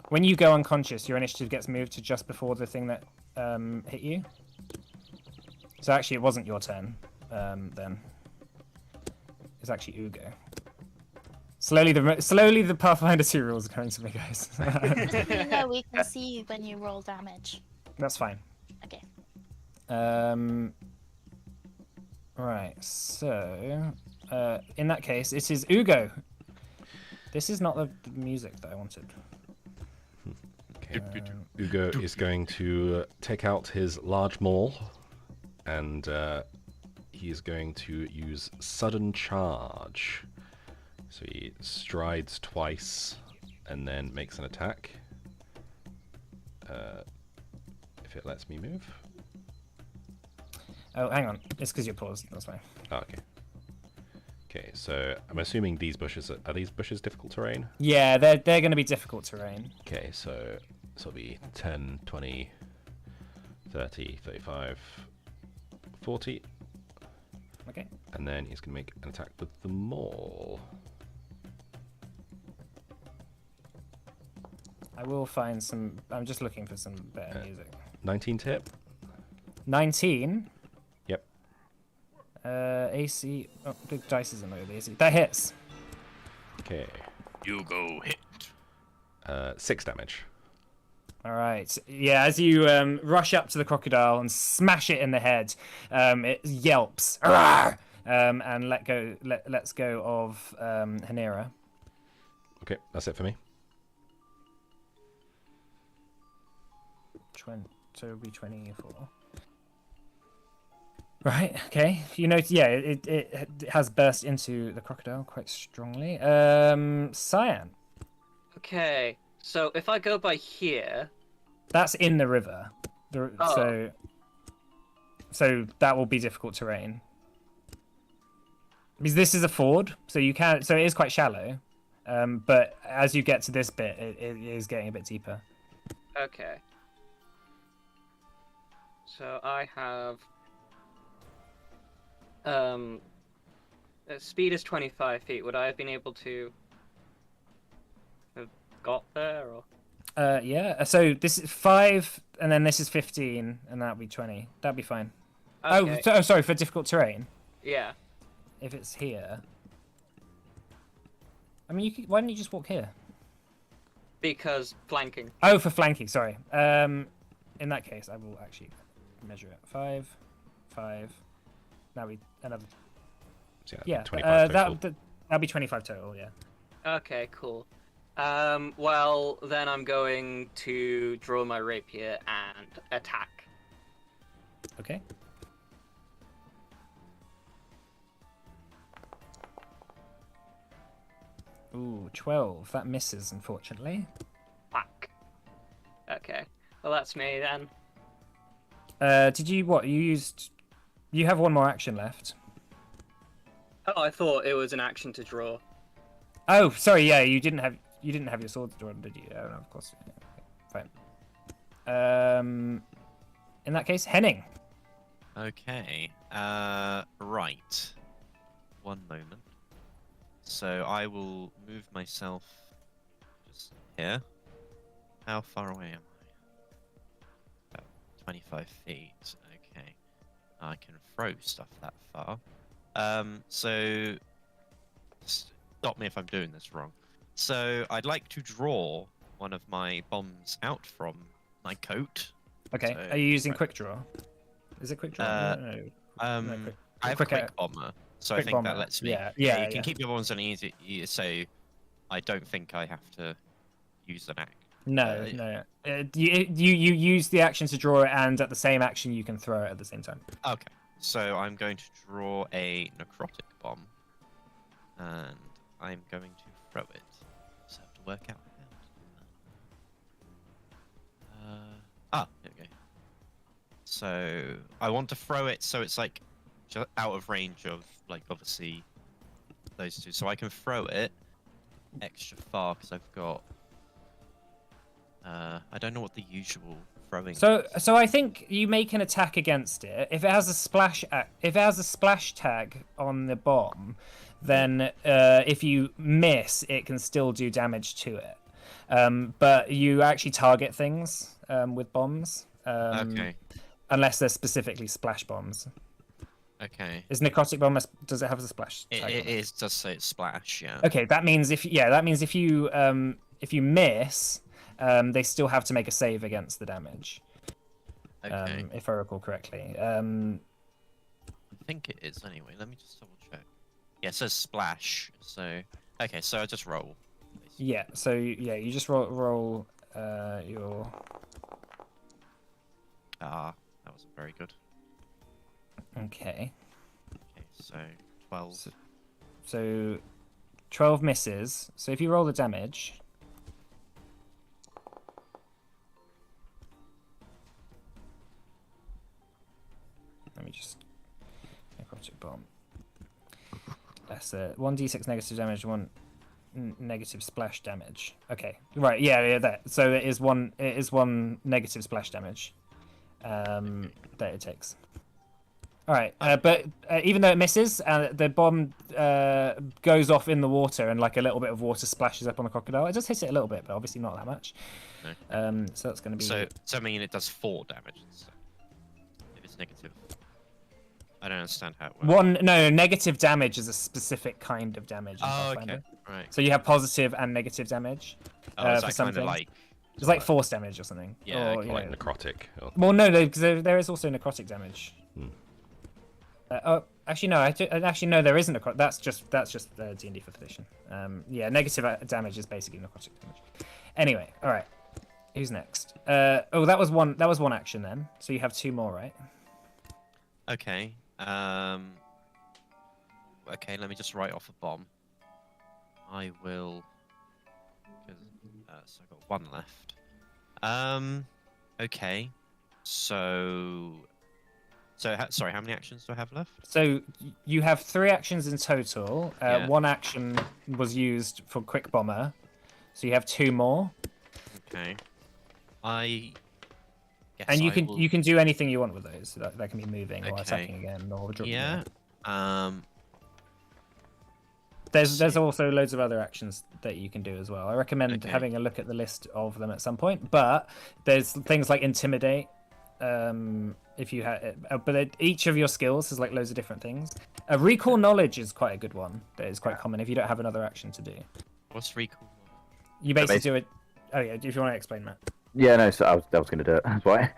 When you go unconscious, your initiative gets moved to just before the thing that hit you. So actually, it wasn't your turn then. It's actually Ugo. Slowly, the Pathfinder 2 rules are coming to me, guys. Just so you know, we can see when you roll damage. That's fine. Okay. Right, so in that case, it is Ugo. This is not the music that I wanted. Okay. Ugo is going to take out his large maul, and he is going to use sudden charge. So he strides twice and then makes an attack. If it lets me move. Oh, hang on. It's because you're paused. That's fine. Oh, okay. Okay, so I'm assuming these bushes are these bushes difficult terrain? Yeah, they're going to be difficult terrain. Okay, so this will be 10, 20, 30, 35, 40. Okay. And then he's going to make an attack with the maul. I will find some. I'm just looking for some better music. 19 to hit. 19. Yep. AC. Oh, the dice isn't low. The AC. That hits. Okay. You go hit. 6 damage. All right. Yeah, as you rush up to the crocodile and smash it in the head, it yelps. Arrgh! And let's go of Hanera. Okay, that's it for me. So it'll be 24. Right. Okay. You know. Yeah. It has burst into the crocodile quite strongly. Cyan. Okay, so if I go by here, That's in the river. Oh. So that will be difficult terrain. Because this is a ford, so you can. So it is quite shallow. But as you get to this bit, it is getting a bit deeper. okay. So I have speed is 25 feet. Would I have been able to have got there, or? Yeah. So this is 5, and then this is 15, and that'll be 20. That'll be fine. Okay. Oh, sorry, for difficult terrain. Yeah. If it's here. I mean, why don't you just walk here? Because flanking. Oh, for flanking. Sorry. In that case, I will actually measure it. 5. Now we another. So Yeah. 25 total. That'll be 25 total. Yeah. Okay, cool. Well, then I'm going to draw my rapier and attack. Okay. Ooh, 12. That misses, unfortunately. Fuck. Okay. Well, that's me then. Did you what? You used. You have one more action left. Oh, I thought it was an action to draw. Oh, sorry. Yeah, you didn't have your sword drawn, did you? Oh, no, of course. Yeah, fine. In that case, Henning. Okay. Right. One moment. So I will move myself just here. How far away am I? About 25 feet. Okay. I can throw stuff that far. So stop me if I'm doing this wrong. So I'd like to draw one of my bombs out from my coat. Okay. So, Are you using right. quick draw? Is it quick draw? No. I have quick quick bomber, so I quick think that bomber. lets me. Yeah, you can keep your bombs on easy, so I don't think I have to use an act. No. You use the action to draw it, and at the same action you can throw it at the same time. Okay, so I'm going to draw a necrotic bomb, and I'm going to throw it. Just have to work out how. There we go. So I want to throw it so it's like just out of range of like obviously those two, so I can throw it extra far because I've got. I don't know what the usual throwing. So is. I think you make an attack against it. If it has a splash tag on the bomb, then if you miss, it can still do damage to it. But you actually target things with bombs. Okay. Unless they're specifically splash bombs. Okay. Is necrotic bomb? Does it have a splash tag? It does say it's splash. Yeah. Okay, that means if you miss, they still have to make a save against the damage. Okay. If I recall correctly. I think it is anyway. Let me just double check. Yeah, it says splash. So okay, so I just roll. Basically. Yeah. So yeah, you just roll your. That wasn't very good. Okay. Okay, so 12. So 12 misses. So if you roll the damage. Let me just necrotic bomb. That's a 1d6 negative damage, 1 negative splash damage. Okay, right, yeah, that. So it is one negative splash damage that it takes. All right, but even though it misses, the bomb goes off in the water, and like a little bit of water splashes up on the crocodile. It does hit it a little bit, but obviously not that much. No. So that's going to be. So I mean, it does 4 damage. So if it's negative, I don't understand how it works. Negative damage is a specific kind of damage. In Oh, Pathfinder. okay, right. So you have positive and negative damage. Oh, is for that some kind of things. like? It's like force damage or something. Yeah, Or, okay. Like necrotic. Or... Well, no, because there is also necrotic damage. Actually, no. Actually, no. There isn't necrotic. That's just D&D 5th edition. Yeah, negative damage is basically necrotic damage. Anyway, all right. Who's next? That was one. That was one action then. So you have 2 more, right? Okay. Okay. Let me just write off a bomb. I will. So I've got 1 left. Okay. Sorry, how many actions do I have left? So you have 3 actions in total. Yeah. 1 action was used for quick bomber, so you have 2 more. Okay. I guess And you I will... you can do anything you want with those. So that can be moving or Okay. attacking again or dropping. Yeah. There's also loads of other actions that you can do as well. I recommend Okay. having a look at the list of them at some point. But there's things like intimidate. If you have, but each of your skills has like loads of different things. Recall knowledge is quite a good one. That is quite common if you don't have another action to do. What's recall? You basically do it. Oh yeah, if you want to explain that. Yeah, no. So I was going to do it. That's why.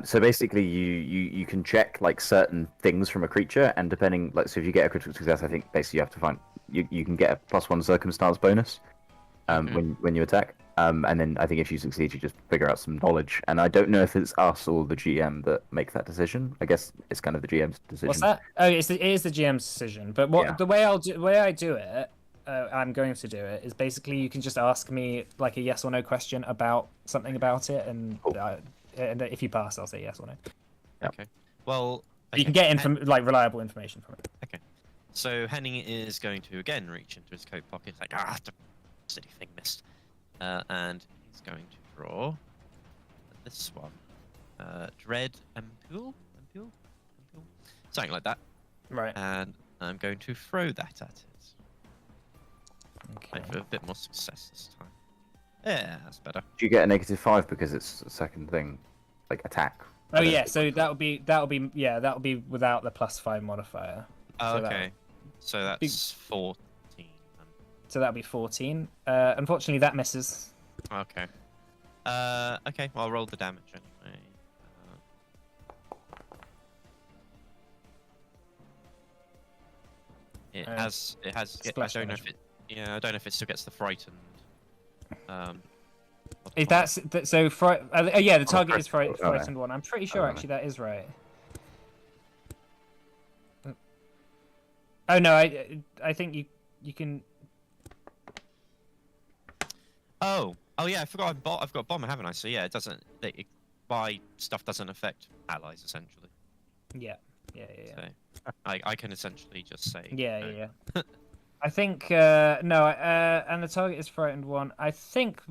So basically, you can check like certain things from a creature, and depending, like, so if you get a critical success, I think basically you have to find you can get a +1 circumstance bonus when you attack. And then I think if you succeed, you just figure out some knowledge. And I don't know if it's us or the GM that make that decision. I guess it's kind of the GM's decision. What's that? Oh, it is the GM's decision. But the way I do it, I'm going to do it is basically you can just ask me like a yes or no question about something about it, and if you pass, I'll say yes or no. Okay. Well, You can get like reliable information from it. Okay. So Henning is going to again reach into his coat pocket, like the silly thing missed, and he's going to draw this one, Dread Ampule, something like that. Right. And I'm going to throw that at it. Okay. Hopefully a bit more success this time. Yeah, that's better. Do you get a -5 because it's a second thing, like attack? Oh yeah, so that'll be without the +5 modifier. Oh, So okay. So that's 14. Then. So that'll be 14. Unfortunately, that misses. Okay. Okay. Well, I'll roll the damage anyway. It has. I splash don't know damage. if it. Yeah, I don't know if it still gets the frightened. If that's so, yeah, the target is frightened, frightened one. I'm pretty sure actually that is right. Oh no, I think you can. Oh yeah, I forgot. I've got bomber, haven't I? So yeah, it doesn't. My stuff doesn't affect allies essentially. Yeah. So I can essentially just say. Yeah. I think no, and the target is frightened one. I think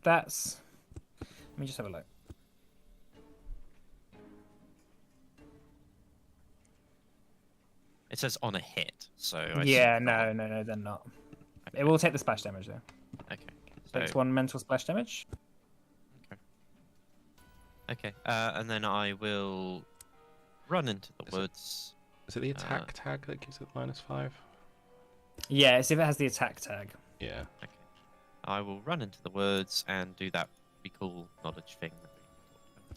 that's. Let me just have a look. It says on a hit, so. I Yeah, assume no, they're not. It will take the splash damage though. Okay. So, Takes 1 mental splash damage. Okay. And then I will run into the woods. Is it the attack tag that gives it -5? Yeah, it's if it has the attack tag. Yeah. Okay. I will run into the woods and do that pretty cool knowledge thing.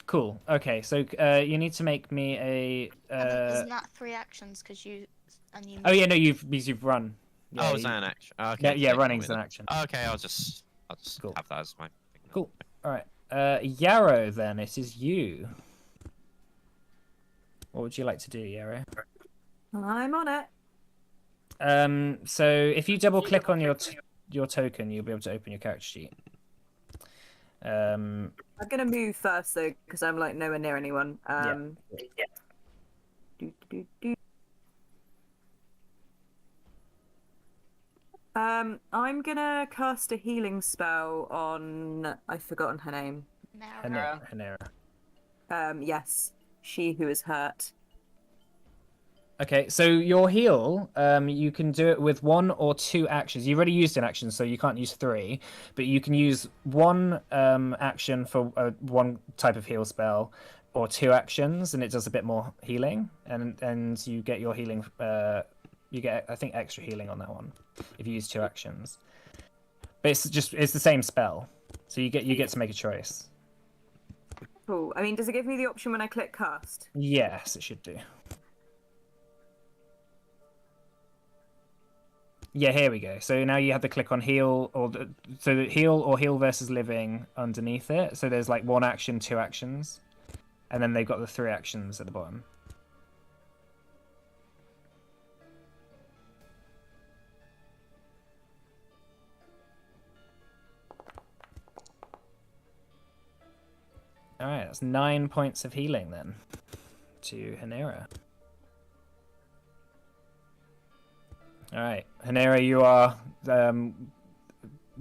Cool. Okay, so you need to make me a. Isn't that 3 actions? Because you. Oh yeah, no, you've run. Yeah, is that an action? Okay. Yeah, so running's ignore an that. action. Okay, I'll just Cool. have that as my thing. Cool. All right. Yarrow, then it is you. What would you like to do, Yarrow? I'm on it. So if you double click on your token, you'll be able to open your character sheet. I'm gonna move first though, because I'm like nowhere near anyone. I'm gonna cast a healing spell on. I've forgotten her name. Hanera. Yes, she who is hurt. Okay, so your heal, you can do it with 1 or 2 actions. You've already used an action, so you can't use 3, but you can use 1 action for 1 type of heal spell, or 2 actions, and it does a bit more healing, and you get your healing. You get, I think, extra healing on that one if you use 2 actions. But it's the same spell, so you get to make a choice. Cool. I mean, does it give me the option when I click cast? Yes, it should do. Yeah, here we go. So now you have to click on heal, heal versus living underneath it. So there's like 1 action, 2 actions, and then they've got the 3 actions at the bottom. All right, that's 9 points of healing then to Hanera. All right, Hanera, you are you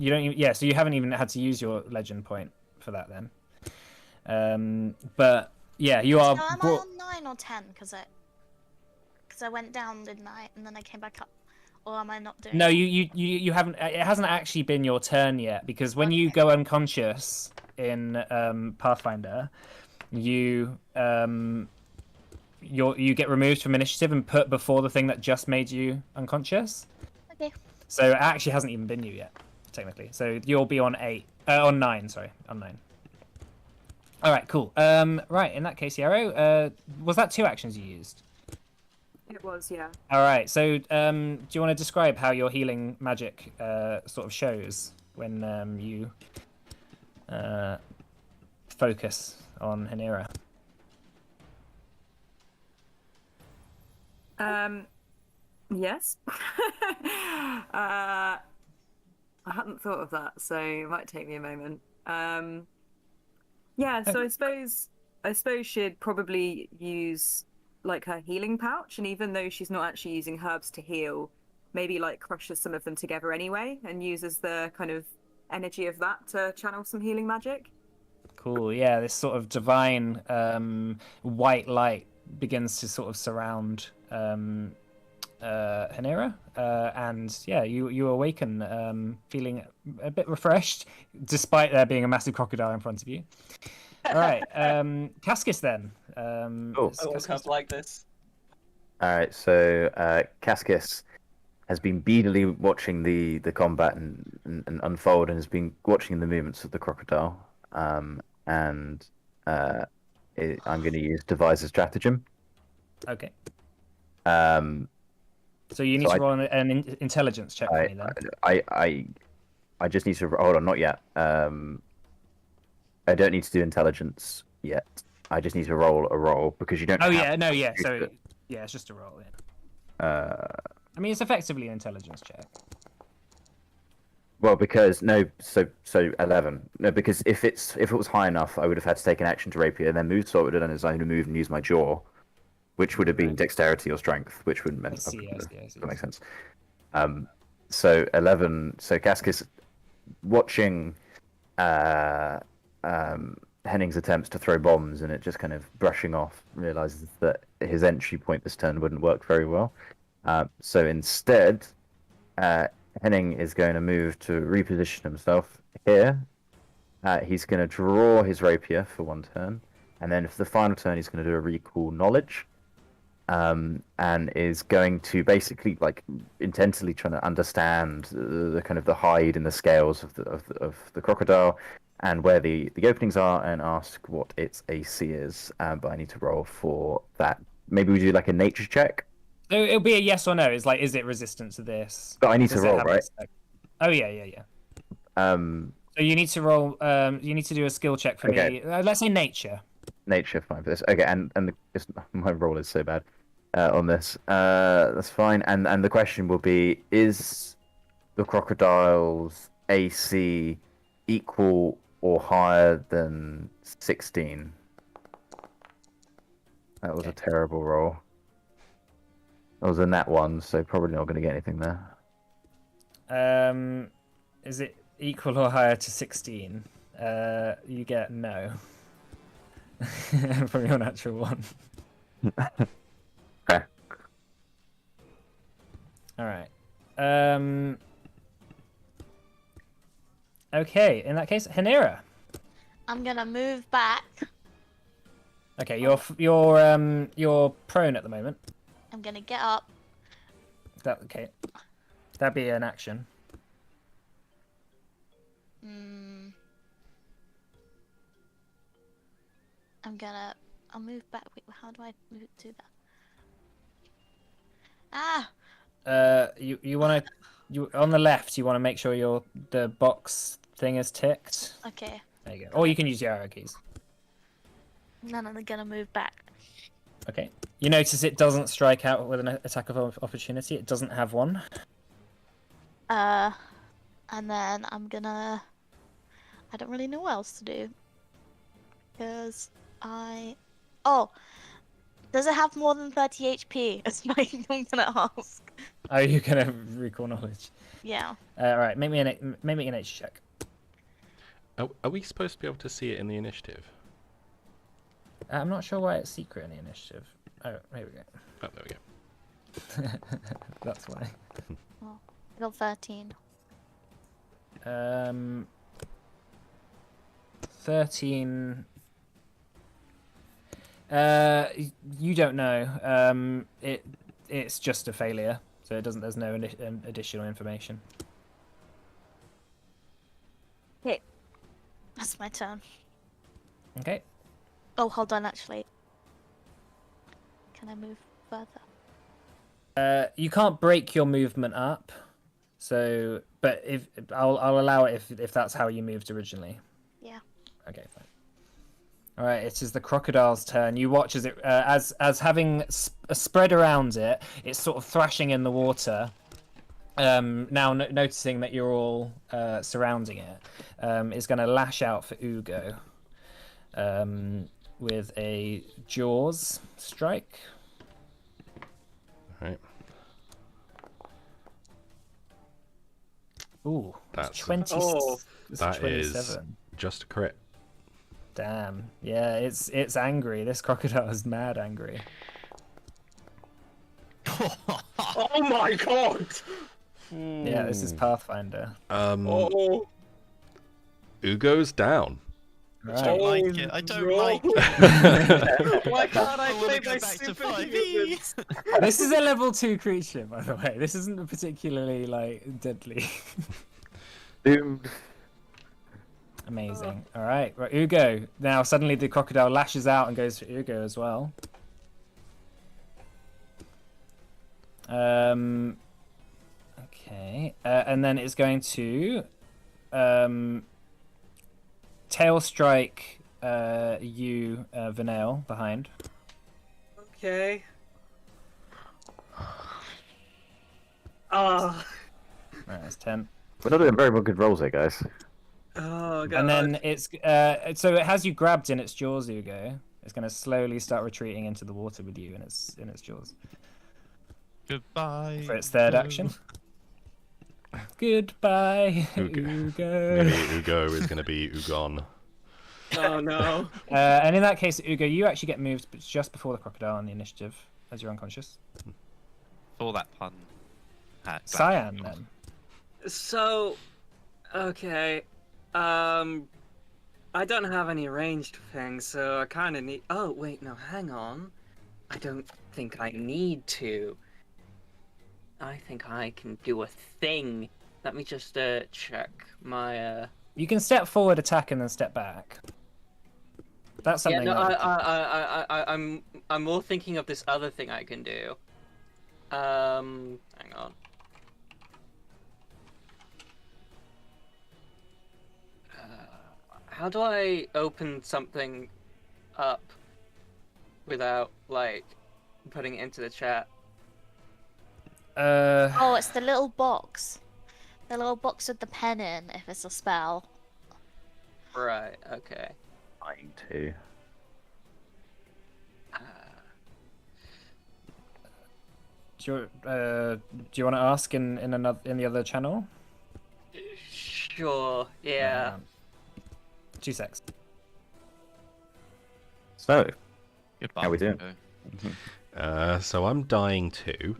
don't even, yeah, so you haven't even had to use your legend point for that then. But yeah, you are. So am I on 9 or 10? Because I went down, didn't I? And then I came back up. Or am I not doing? No, that? you haven't. It hasn't actually been your turn yet, because when you go unconscious in Pathfinder, you get removed from initiative and put before the thing that just made you unconscious. Okay. So it actually hasn't even been you yet, technically. So you'll be on 9. Sorry, on 9. All right, cool. Right, in that case, Yarrow, was that 2 actions you used? It was, yeah. All right. So, do you want to describe how your healing magic sort of shows when you focus on Hanera? Yes. I hadn't thought of that, so it might take me a moment. Yeah, so I suppose she'd probably use like her healing pouch, and even though she's not actually using herbs to heal, maybe like crushes some of them together anyway and uses the kind of energy of that to channel some healing magic. Cool. Yeah, this sort of divine white light begins to sort of surround Hanera, and yeah, you awaken feeling a bit refreshed, despite there being a massive crocodile in front of you. All right, Cascus then. Cool. I woke up like this. All right, so Cascus has been beadily watching the combat and unfold, and has been watching the movements of the crocodile. I'm going to use devise a stratagem. Okay. Um, So you need So to roll an intelligence check for me then. I just need to hold on, not yet. I don't need to do intelligence yet. I just need to roll a roll because you don't. Oh have yeah, no, to yeah. use So it. yeah, it's just a roll. Yeah. I mean, it's effectively an intelligence check. Well, because no, so 11. No, because if it was high enough, I would have had to take an action to rapier, and then move. So I would have done his own move and use my jaw, which would have been Right. dexterity or strength, which would have I meant see. that makes sense. So 11. So Cascus watching Henning's attempts to throw bombs and it just kind of brushing off, realizes that his entry point this turn wouldn't work very well. So instead, Henning is going to move to reposition himself here. He's going to draw his rapier for one turn, and then for the final turn, he's going to do a recall knowledge, and is going to basically like intensely trying to understand the kind of the hide and the scales of the crocodile, and where the openings are, and ask what its AC is. But I need to roll for that. Maybe we do like a nature check. So it'll be a yes or no. It's like, is it resistant to this? But I need Does to it roll, have right? this effect? Oh yeah. So you need to roll. You need to do a skill check for Okay. me. Let's say nature. Nature, fine for this. Okay, and my roll is so bad on this. That's fine. And the question will be: is the crocodile's AC equal or higher than 16? That was a terrible roll. That was a nat 1, so probably not going to get anything there. Is it equal or higher to 16? You get no. From your natural one. Okay. All right. Okay. In that case, Hanera. I'm gonna move back. Okay, you're prone at the moment. I'm gonna get up. Okay. That'd be an action. I'll move back. Wait, how do I do that? You want to on the left. You want to make sure the box thing is ticked. Okay. There you go. Or you can use your arrow keys. Then I'm gonna move back. Okay. You notice it doesn't strike out with an attack of opportunity. It doesn't have one. And then I'm gonna. I don't really know what else to do. Because Oh! Does it have more than 30 HP? That's my I'm gonna ask. Oh, you're gonna recall knowledge. Yeah. Right. Make me a nature check. Are we supposed to be able to see it in the initiative? I'm not sure why it's secret in the initiative. Oh, here we go. Oh, there we go. That's why. Well, I got 13. 13. You don't know. It's just a failure, so it doesn't. There's no additional information. Okay. That's my turn. Okay. Oh, hold on, actually. Can I move further? You can't break your movement up, so but if I'll allow it if that's how you moved originally. Yeah. Okay, fine. All right, it is the crocodile's turn. You watch as it as having spread around it, it's sort of thrashing in the water, now noticing that you're all surrounding it, is going to lash out for Ugo with a Jaws strike. Right. Ooh, That's 20. Oh, it's that 27. is just a crit. Damn. Yeah, it's angry. This crocodile is mad angry. oh my god! Yeah, this is Pathfinder. Oh, Ugo's down. I don't Oh, like it. I don't no. like it. why can't I I wanna play go my back to superhumans? 5e. This is a level 2 creature, by the way. This isn't particularly like deadly. Doomed. Amazing. All right, Ugo. Now suddenly the crocodile lashes out and goes for Ugo as well. Okay, and then it's going to tail strike you, Vinale, behind. Okay. Oh, Right, that's 10. We're not doing very good rolls here, guys. oh god. And then it's so it has you grabbed in its jaws, Ugo. It's going to slowly start retreating into the water with you in its jaws Goodbye. for its third Ugo. action. Goodbye, Ugo. Ugo. Maybe Ugo is going to be Ugon. Oh no. And in that case, Ugo, you actually get moved just before the crocodile on the initiative, as you're unconscious. For that pun. Cyan, then. So, okay. I don't have any ranged things, so I kind of need. Oh wait, no, hang on. I don't think I need to. I think I can do a thing. Let me just check my. You can step forward, attack, and then step back. That's Yeah, something. no, that- I'm more thinking of this other thing I can do. Hang on. How do I open something up without like putting it into the chat? Oh, it's the little box. The little box with the pen in, if it's a spell. Right. Okay. Mine too. do you want to ask in the other channel? Sure. Yeah. 2 secs. So, Goodbye. How we doing? Ugo. So I'm dying too.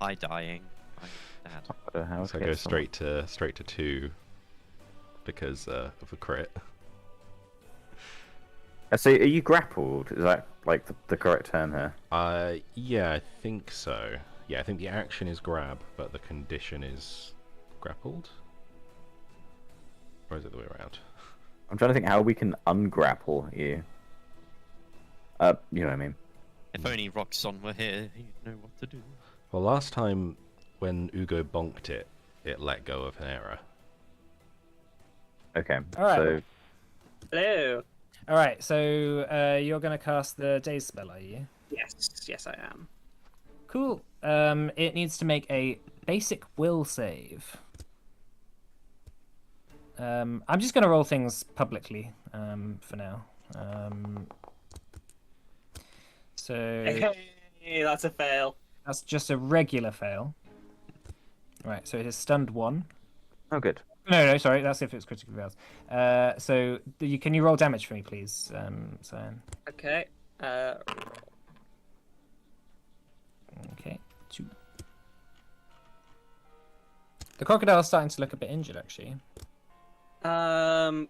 I dying. I'm sad. I don't know how So I to go get straight to 2 because of a crit. So, are you grappled? Is that like the correct term here? Yeah, I think so. Yeah, I think the action is grab, but the condition is grappled. Or is it the way around? I'm trying to think how we can ungrapple you. You know what I mean. If only Roxon were here, he'd know what to do. Well, last time when Ugo bonked it, it let go of an error. Okay. All right. So, Hello. All right, so you're going to cast the Daze spell, are you? Yes, I am. Cool. It needs to make a basic will save. I'm just going to roll things publicly for now. So Hey, that's a fail. that's just a regular fail. Right, so it is stunned 1. oh, good. No, sorry, that's if it's critically fails. So can you roll damage for me, please, Cyan? Okay. Okay, 2. The crocodile is starting to look a bit injured, actually. I'm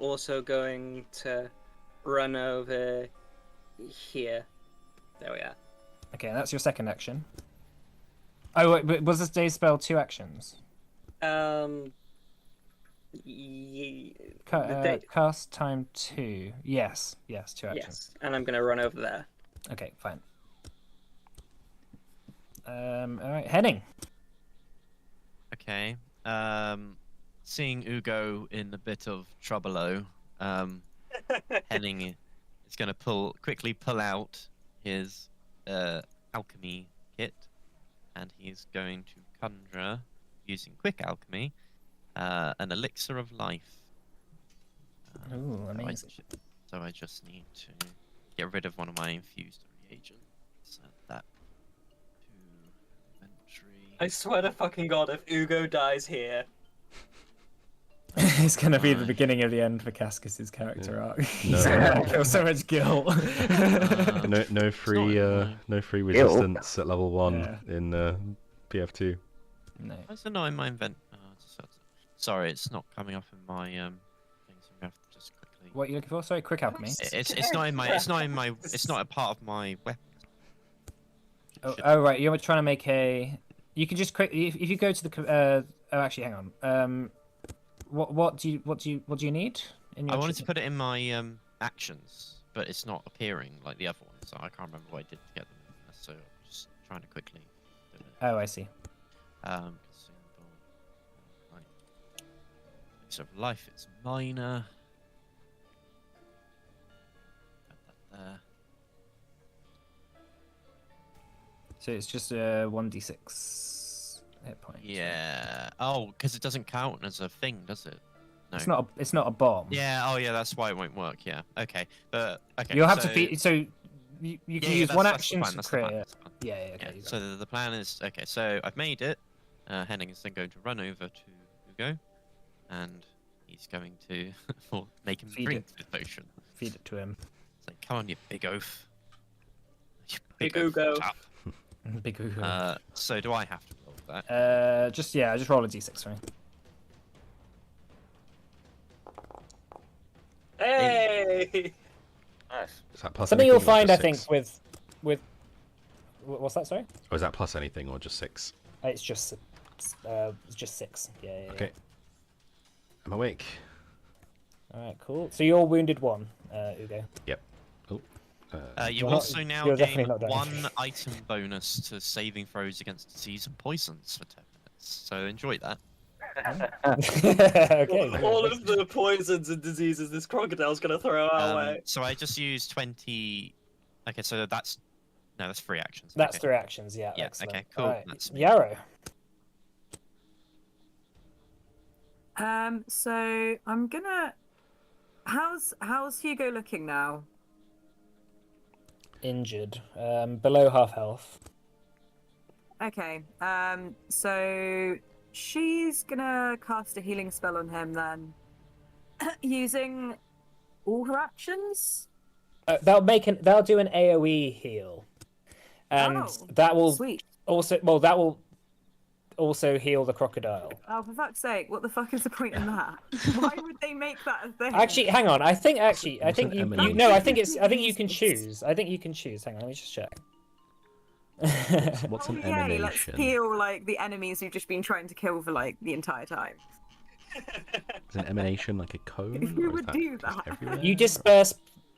also going to run over here. There we are. Okay, that's your second action. Oh, wait, but was this Daze spell 2 actions? Cast time 2. Yes, 2 actions. Yes, and I'm gonna run over there. Okay, fine. All right, Henning. Okay. Seeing Ugo in a bit of trouble, Henning is going to quickly pull out his alchemy kit, and he's going to conjure, using quick alchemy, an elixir of life. Ooh, so amazing. So I just need to get rid of one of my infused reagents. Add that to inventory. I swear to fucking god, if Ugo dies here. It's gonna be the Right. beginning of the end for Cascus's character arc. He's No. gonna feel so much guilt. No free no free resistance at level 1 in PF2. No. Why is it not in my sorry, it's not coming up in my thing, so we have to just quickly. What are you looking for? Sorry, quick alchemy. It's not in my it's not a part of my weapon. Oh right, you're trying to make a. You can just quick if you go to the. Oh, actually, hang on. What do you need? In your I wanted to put it in my actions, but it's not appearing like the other one, so I can't remember what I did to get them. So I'm just trying to quickly do it. Oh, I see. Right. So life, it's minor. Add that there. So it's just a 1d6 hit point. Yeah. Oh, because it doesn't count as a thing, does it? No. It's not a bomb. Yeah. Oh, yeah. That's why it won't work. Yeah. Okay. But okay. You'll have so... to be so. You can use one action to create it. Yeah. Okay. Yeah, so the plan is okay. So I've made it. Henning is then going to run over to Hugo, and he's going to make him drink the potion. Feed it to him. It's like, come on, you big oaf. You Big oaf, Hugo. chap. Big Hugo. So do I have to roll that? Just roll a d6 for me. Hey! Nice. Is that plus Something anything you'll or find, I just think, 6? with what's that? Sorry, Or is that plus anything or just 6? it's just 6. Yeah. Okay. I'm awake. All right, cool. So you're wounded 1, Ugo. Yep. Oh. You You're not- also now you're gain definitely not dying. 1 item bonus to saving throws against disease and poisons for 10 minutes. So enjoy that. Okay. All of the poisons and diseases this crocodile's gonna throw our way. So I just used 20. Okay, so that's 3 actions. That's okay. 3 actions. Yeah. Yeah, Excellent. okay, cool. All right. That's- Yarrow. So I'm gonna. How's Hugo looking now? Injured. Below half health. Okay. So she's gonna cast a healing spell on him then, using all her actions. That'll do an AOE heal, and Oh, that will Sweet. also heal the crocodile. Oh, for fuck's sake! What the fuck is the point in that? Why would they make that a thing? Actually, hang on. I think you emanation? no. I think you can choose. I think you can choose. Hang on, let me just check. What's an Yay, let's emanation? heal like the enemies we've just been trying to kill for like the entire time. Is an emanation like a cone? Who or is would that do just that? everywhere? You disperse.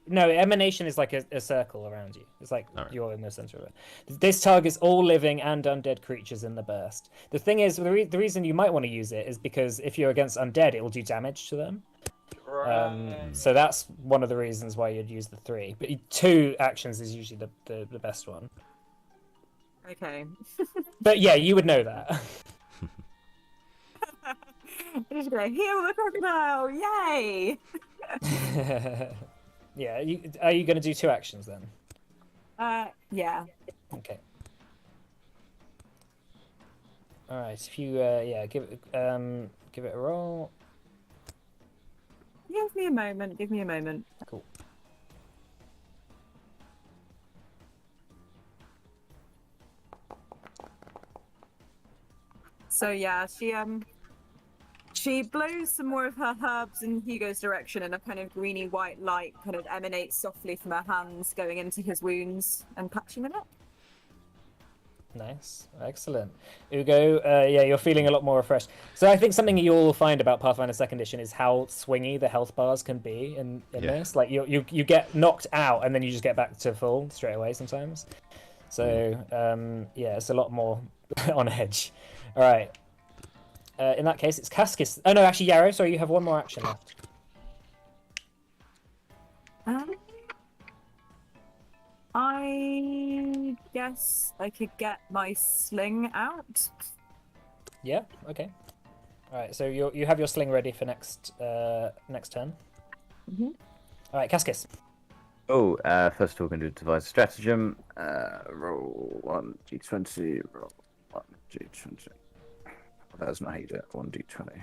No, emanation is like a circle around you. It's like Alright. you're in the center of it. This targets all living and undead creatures in the burst. The thing is, the reason you might want to use it is because if you're against undead, it will do damage to them. So that's one of the reasons why you'd use the 3. But 2 actions is usually the best one. Okay. But yeah, you would know that. Just gonna heal the crocodile! Yay! Yeah, are you going to do 2 actions then? Yeah. Okay. All right. If you give it a roll. Give me a moment. Cool. So yeah, she blows some more of her herbs in Hugo's direction, and a kind of greeny white light kind of emanates softly from her hands, going into his wounds and patching them up. Nice, excellent. Ugo, yeah, you're feeling a lot more refreshed. So I think something you'll find about Pathfinder 2nd Edition is how swingy the health bars can be in this. Like you get knocked out and then you just get back to full straight away sometimes. So yeah, it's a lot more on edge. All right. In that case, it's Cascus. Oh no, actually, Yarrow. Sorry, you have 1 more action left. I guess I could get my sling out. Yeah. Okay. All right. So you have your sling ready for next turn. Mhm. All right, Cascus. Oh, first of all, we're going to devise a stratagem. Roll 1d20, roll 1d20. That's not how you do it. 1d20.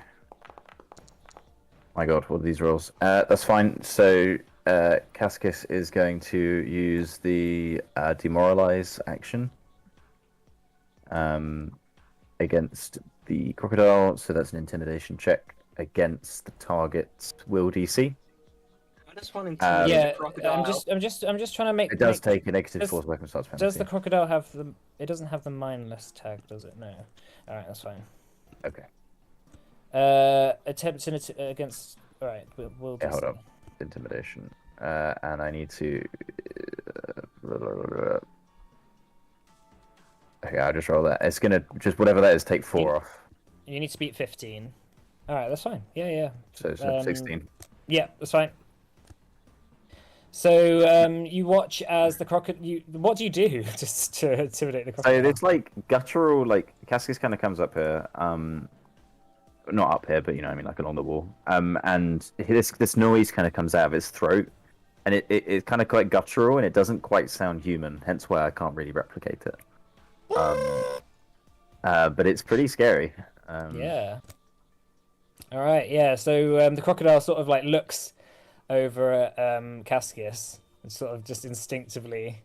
My god, what are these rolls? That's fine. So, Cascus is going to use the demoralize action against the crocodile. So that's an intimidation check against the target's will DC. I just want to intimidate Yeah, the crocodile. I'm just trying to make. It does make- take a negative does- force weapon starts penalty. Does the crocodile have the? It doesn't have the mindless tag, does it? No. All right, that's fine. Okay. Attempt against. All right, we'll Yeah, do hold so. up. Intimidation. And I need to. Okay, I'll just roll that. It's gonna just whatever that is. Take 4 off. You need to beat 15. All right, that's fine. Yeah. So it's 16. Yeah, that's fine. So you watch as the crocodile. What do you do just to intimidate the So crocodile? it's like guttural. Like Cascus kind of comes up here. Not up here, but you know, what I mean, like along the wall. And this noise kind of comes out of its throat, and it's kind of quite guttural, and it doesn't quite sound human. Hence why I can't really replicate it. But it's pretty scary. Yeah. All right. Yeah. So the crocodile sort of like looks over at Cascus and sort of just instinctively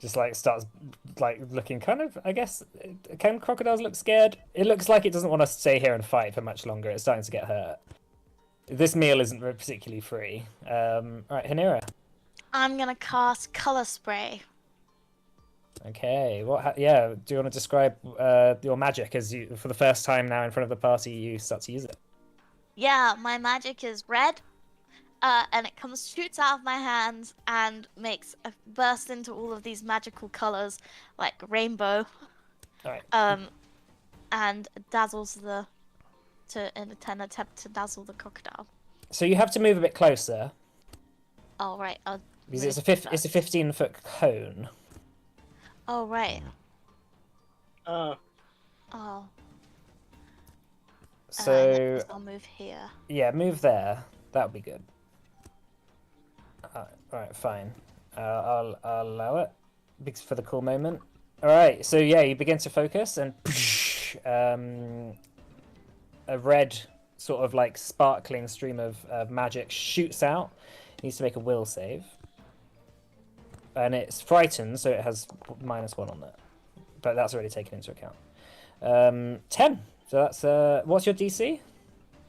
just like starts like looking kind of, I guess, can crocodiles look scared? It looks like it doesn't want to stay here and fight for much longer. It's starting to get hurt. This meal isn't particularly free. All right, Hanira. I'm gonna cast color spray. Okay. Yeah. Do you want to describe your magic as you, for the first time now in front of the party, you start to use it? Yeah, my magic is red, and it shoots out of my hands and makes a burst into all of these magical colors, like rainbow. All right. And dazzles in an attempt to dazzle the crocodile. So you have to move a bit closer Oh right, because it's a 15-foot cone. Oh right. Oh, Oh. So I'll move here. yeah, move there. That would be good. All right, fine. I'll allow it because for the cool moment. All right, so yeah, you begin to focus, and a red sort of like sparkling stream of magic shoots out. It needs to make a will save, and it's frightened, so it has -1 on that, but that's already taken into account. 10. So that's what's your DC?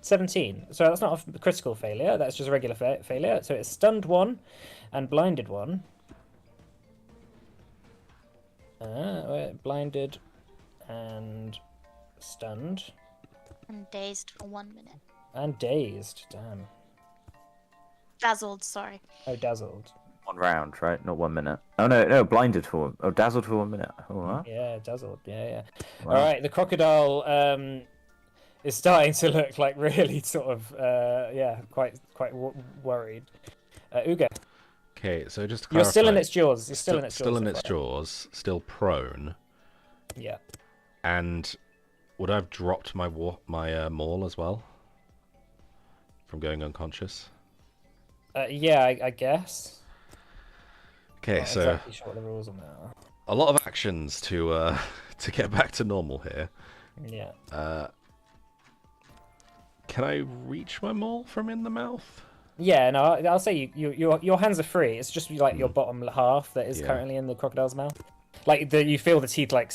17. So that's not a critical failure. That's just a regular failure. So it's stunned 1 and blinded 1. Blinded and stunned And dazed for 1 minute. and dazed. Damn. Dazzled, sorry. Oh, dazzled. 1 round, right? Not 1 minute. Oh no, blinded for. Oh, dazzled for 1 minute. Oh, huh? Yeah, dazzled. Yeah. Wow. All right, the crocodile is starting to look like really sort of quite worried. Ugo, Okay, so just to you're still in clarify, its jaws. You're still in its jaws. Still in so its far. jaws, still prone, Yeah. and would I have dropped my maul as well from going unconscious? Yeah, I guess. Okay, Not so exactly sure what the rules on that are. a lot of actions to to get back to normal here. Yeah. Can I reach my maul from in the mouth? Yeah, no, I'll say your hands are free. It's just like your bottom half that is Yeah. currently in the crocodile's mouth. Like you feel the teeth like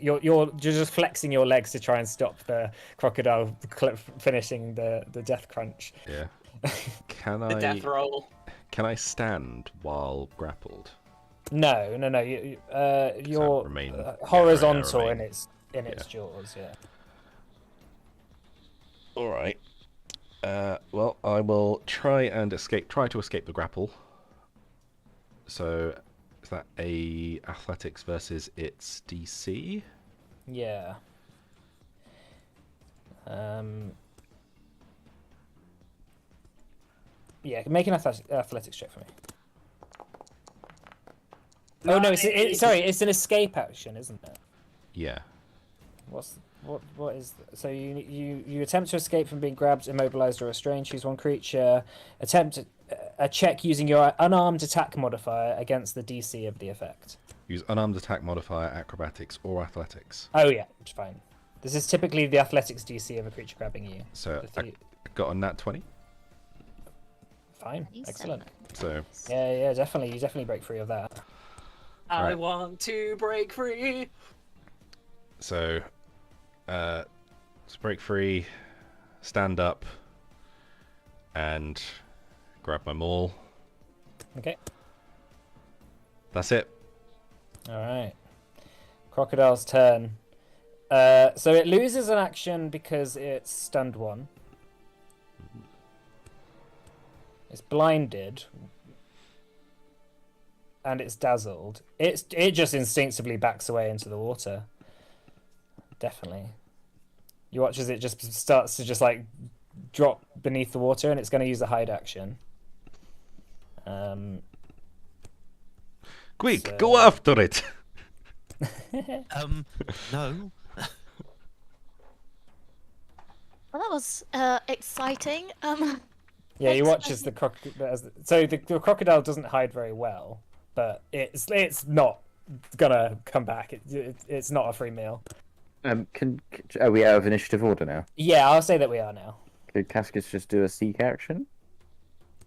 you're just flexing your legs to try and stop the crocodile finishing the death crunch. Yeah. Can the death roll. Can I stand while grappled? No. You're remain- horizontal remain- in its jaws. Yeah. All right. Well, I will try to escape the grapple. So, is that a athletics versus its DC? Yeah. Yeah, make an athletics check for me. Oh no, sorry, it's an escape action, isn't it? Yeah. What is so you attempt to escape from being grabbed, immobilized, or restrained. Choose one creature. Attempt a check using your unarmed attack modifier against the DC of the effect. Use unarmed attack modifier, acrobatics, or athletics. Oh yeah, fine. This is typically the athletics DC of a creature grabbing you. So I got a nat 20. Fine, excellent. So Yeah, definitely. You definitely break free of that. I Right. want to break free. So, let's break free, stand up, and grab my maul. Okay. That's it. All right. Crocodile's turn. So it loses an action because it's stunned one. It's blinded. And it's dazzled. It just instinctively backs away into the water. Definitely. You watch as it just starts to just like drop beneath the water, and it's going to use a hide action. Quick, So- go after it! No. Well, that was exciting. Yeah, you Thanks, watch as the the crocodile doesn't hide very well, but it's not gonna come back. It's not a free meal. Are we out of initiative order now? Yeah, I'll say that we are now. Could Cascus just do a seek action?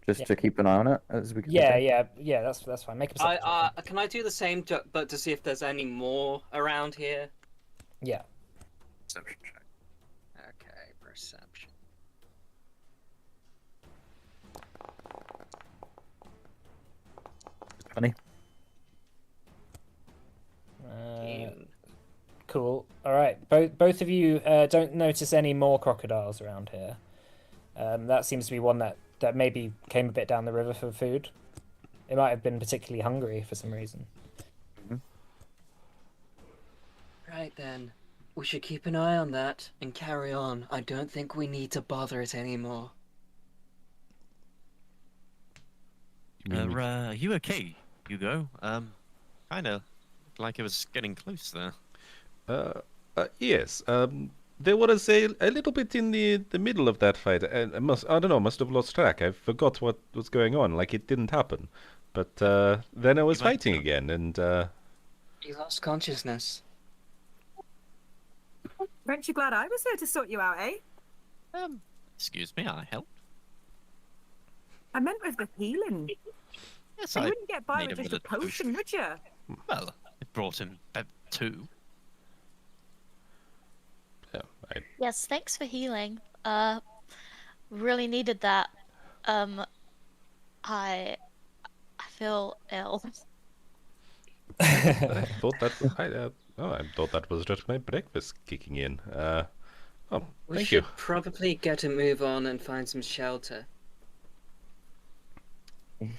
Just Yeah. to keep an eye on it as we go? Yeah. That's fine. Make a perception check. Can I do the same, but to see if there's any more around here? Yeah. Perception check. Okay, perception. Funny. Cool. All right. Both of you don't notice any more crocodiles around here. That seems to be one that maybe came a bit down the river for food. It might have been particularly hungry for some reason. Right then. We should keep an eye on that and carry on. I don't think we need to bother it anymore. Are you okay, Hugo? Kind of like it was getting close there. Yes. There was a little bit in the middle of that fight. I must have lost track. I forgot what was going on. Like it didn't happen. But then I was You might fighting have. again, and He lost consciousness. Aren't you glad I was here to sort you out, eh? Excuse me, I helped. I meant with the healing. Yes, You I wouldn't get by made with him just a with a potion, would you? Well, it brought him two. yeah, Yes, thanks for healing. Really needed that. I feel ill. I thought that I thought that was just my breakfast kicking in. We Thank should you. probably get a move on and find some shelter.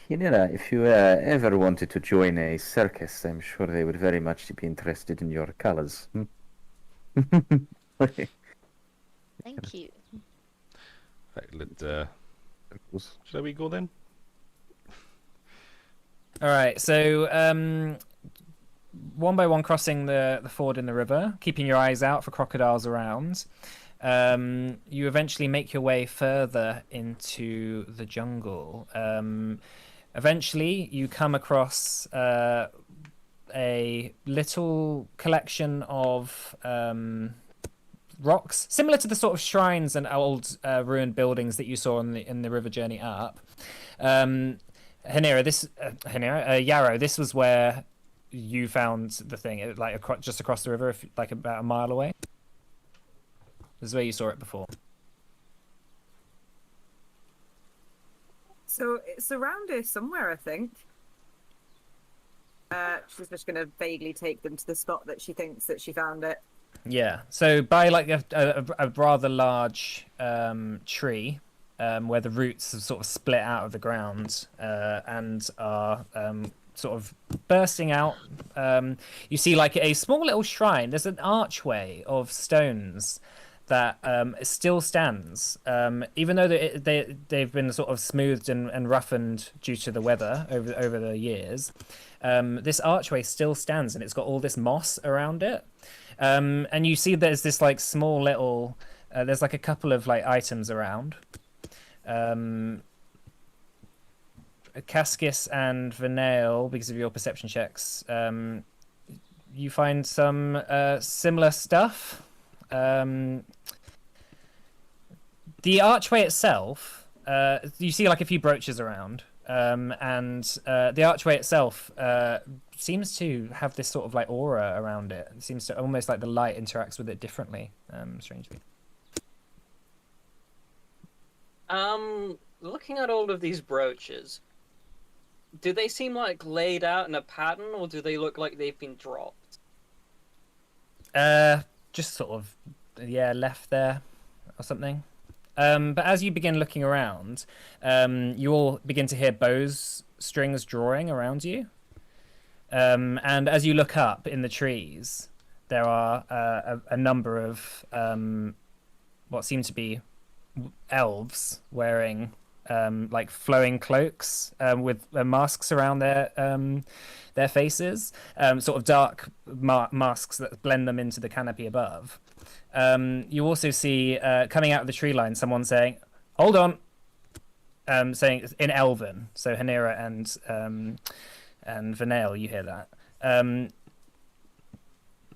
Yanira, if you ever wanted to join a circus, I'm sure they would very much be interested in your colors. Thank you. Right, shall we go then? All right, so one by one crossing the ford in the river, keeping your eyes out for crocodiles around. You eventually make your way further into the jungle. Eventually, you come across a little collection of rocks, similar to the sort of shrines and old ruined buildings that you saw in the river journey up. Yarrow, this was where you found the thing, like just across the river, like about a mile away. This is where you saw it before. So it's around here somewhere, I think. She's just going to vaguely take them to the spot that she thinks that she found it. Yeah. So by like a rather large tree, where the roots have sort of split out of the ground and are sort of bursting out. You see like a small little shrine. There's an archway of stones that it still stands, even though they've been sort of smoothed and roughened due to the weather over the years. This archway still stands, and it's got all this moss around it. And you see there's this like small little, there's like a couple of like items around. Cascus and Vinail, because of your perception checks, you find some similar stuff. The archway itself, you see like a few brooches around, and the archway itself seems to have this sort of like aura around it. It seems to almost like the light interacts with it differently, strangely. Looking at all of these brooches, do they seem like laid out in a pattern, or do they look like they've been dropped? Just sort of, left there or something. But as you begin looking around, you all begin to hear bows strings drawing around you. And as you look up in the trees, there are a number of what seem to be elves wearing like flowing cloaks with masks around their faces, sort of dark masks that blend them into the canopy above. You also see coming out of the tree line someone saying, "Hold on," saying in Elven. So Hanera and Vinail, you hear that.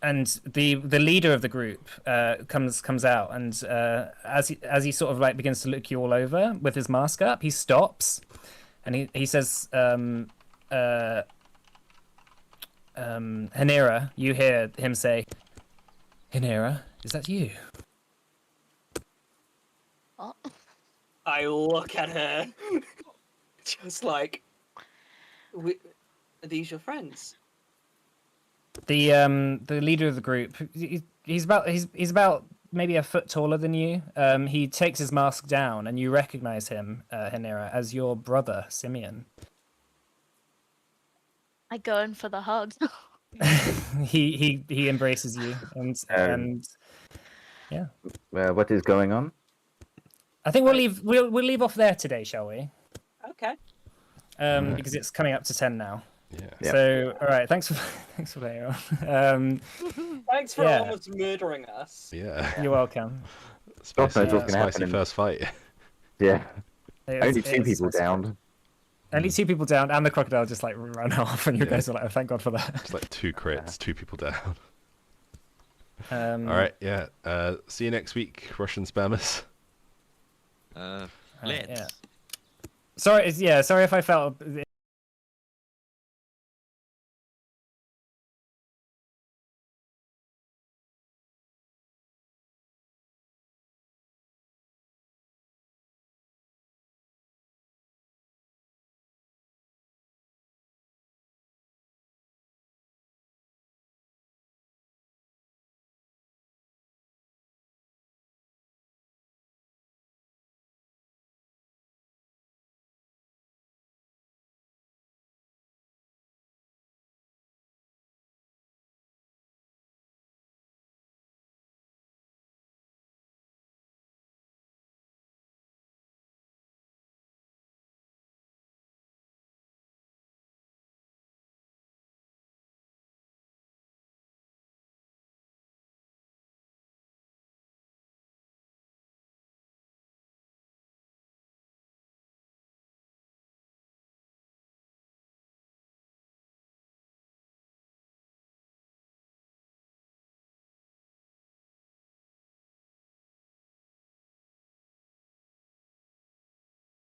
And the leader of the group comes out, and as he sort of like begins to look you all over with his mask up, he stops, and he says, "Hanera," you hear him say, "Hanera, is that you?" What? I look at her, just like, are these your friends? The leader of the group, he's about maybe a foot taller than you. He takes his mask down, and you recognize him, Hanera, as your brother Simeon. I go in for the hug. he embraces you, and yeah. What is going on? I think we'll leave off there today, shall we? Okay. Because it's coming up to 10 now. Yeah. So, all right. Thanks for playing on. Thanks for almost murdering us. Yeah. You're welcome. Spicy, knows what's gonna spicy happen. first fight. Yeah. It Only was- two it was people so down. Only 2 people down, and the crocodile just like ran off, and you guys were like, "Oh, thank God for that." It's like 2 crits, 2 people down. All All right, yeah. See you next week, Russian spammers. Lit. Yeah. Sorry if I felt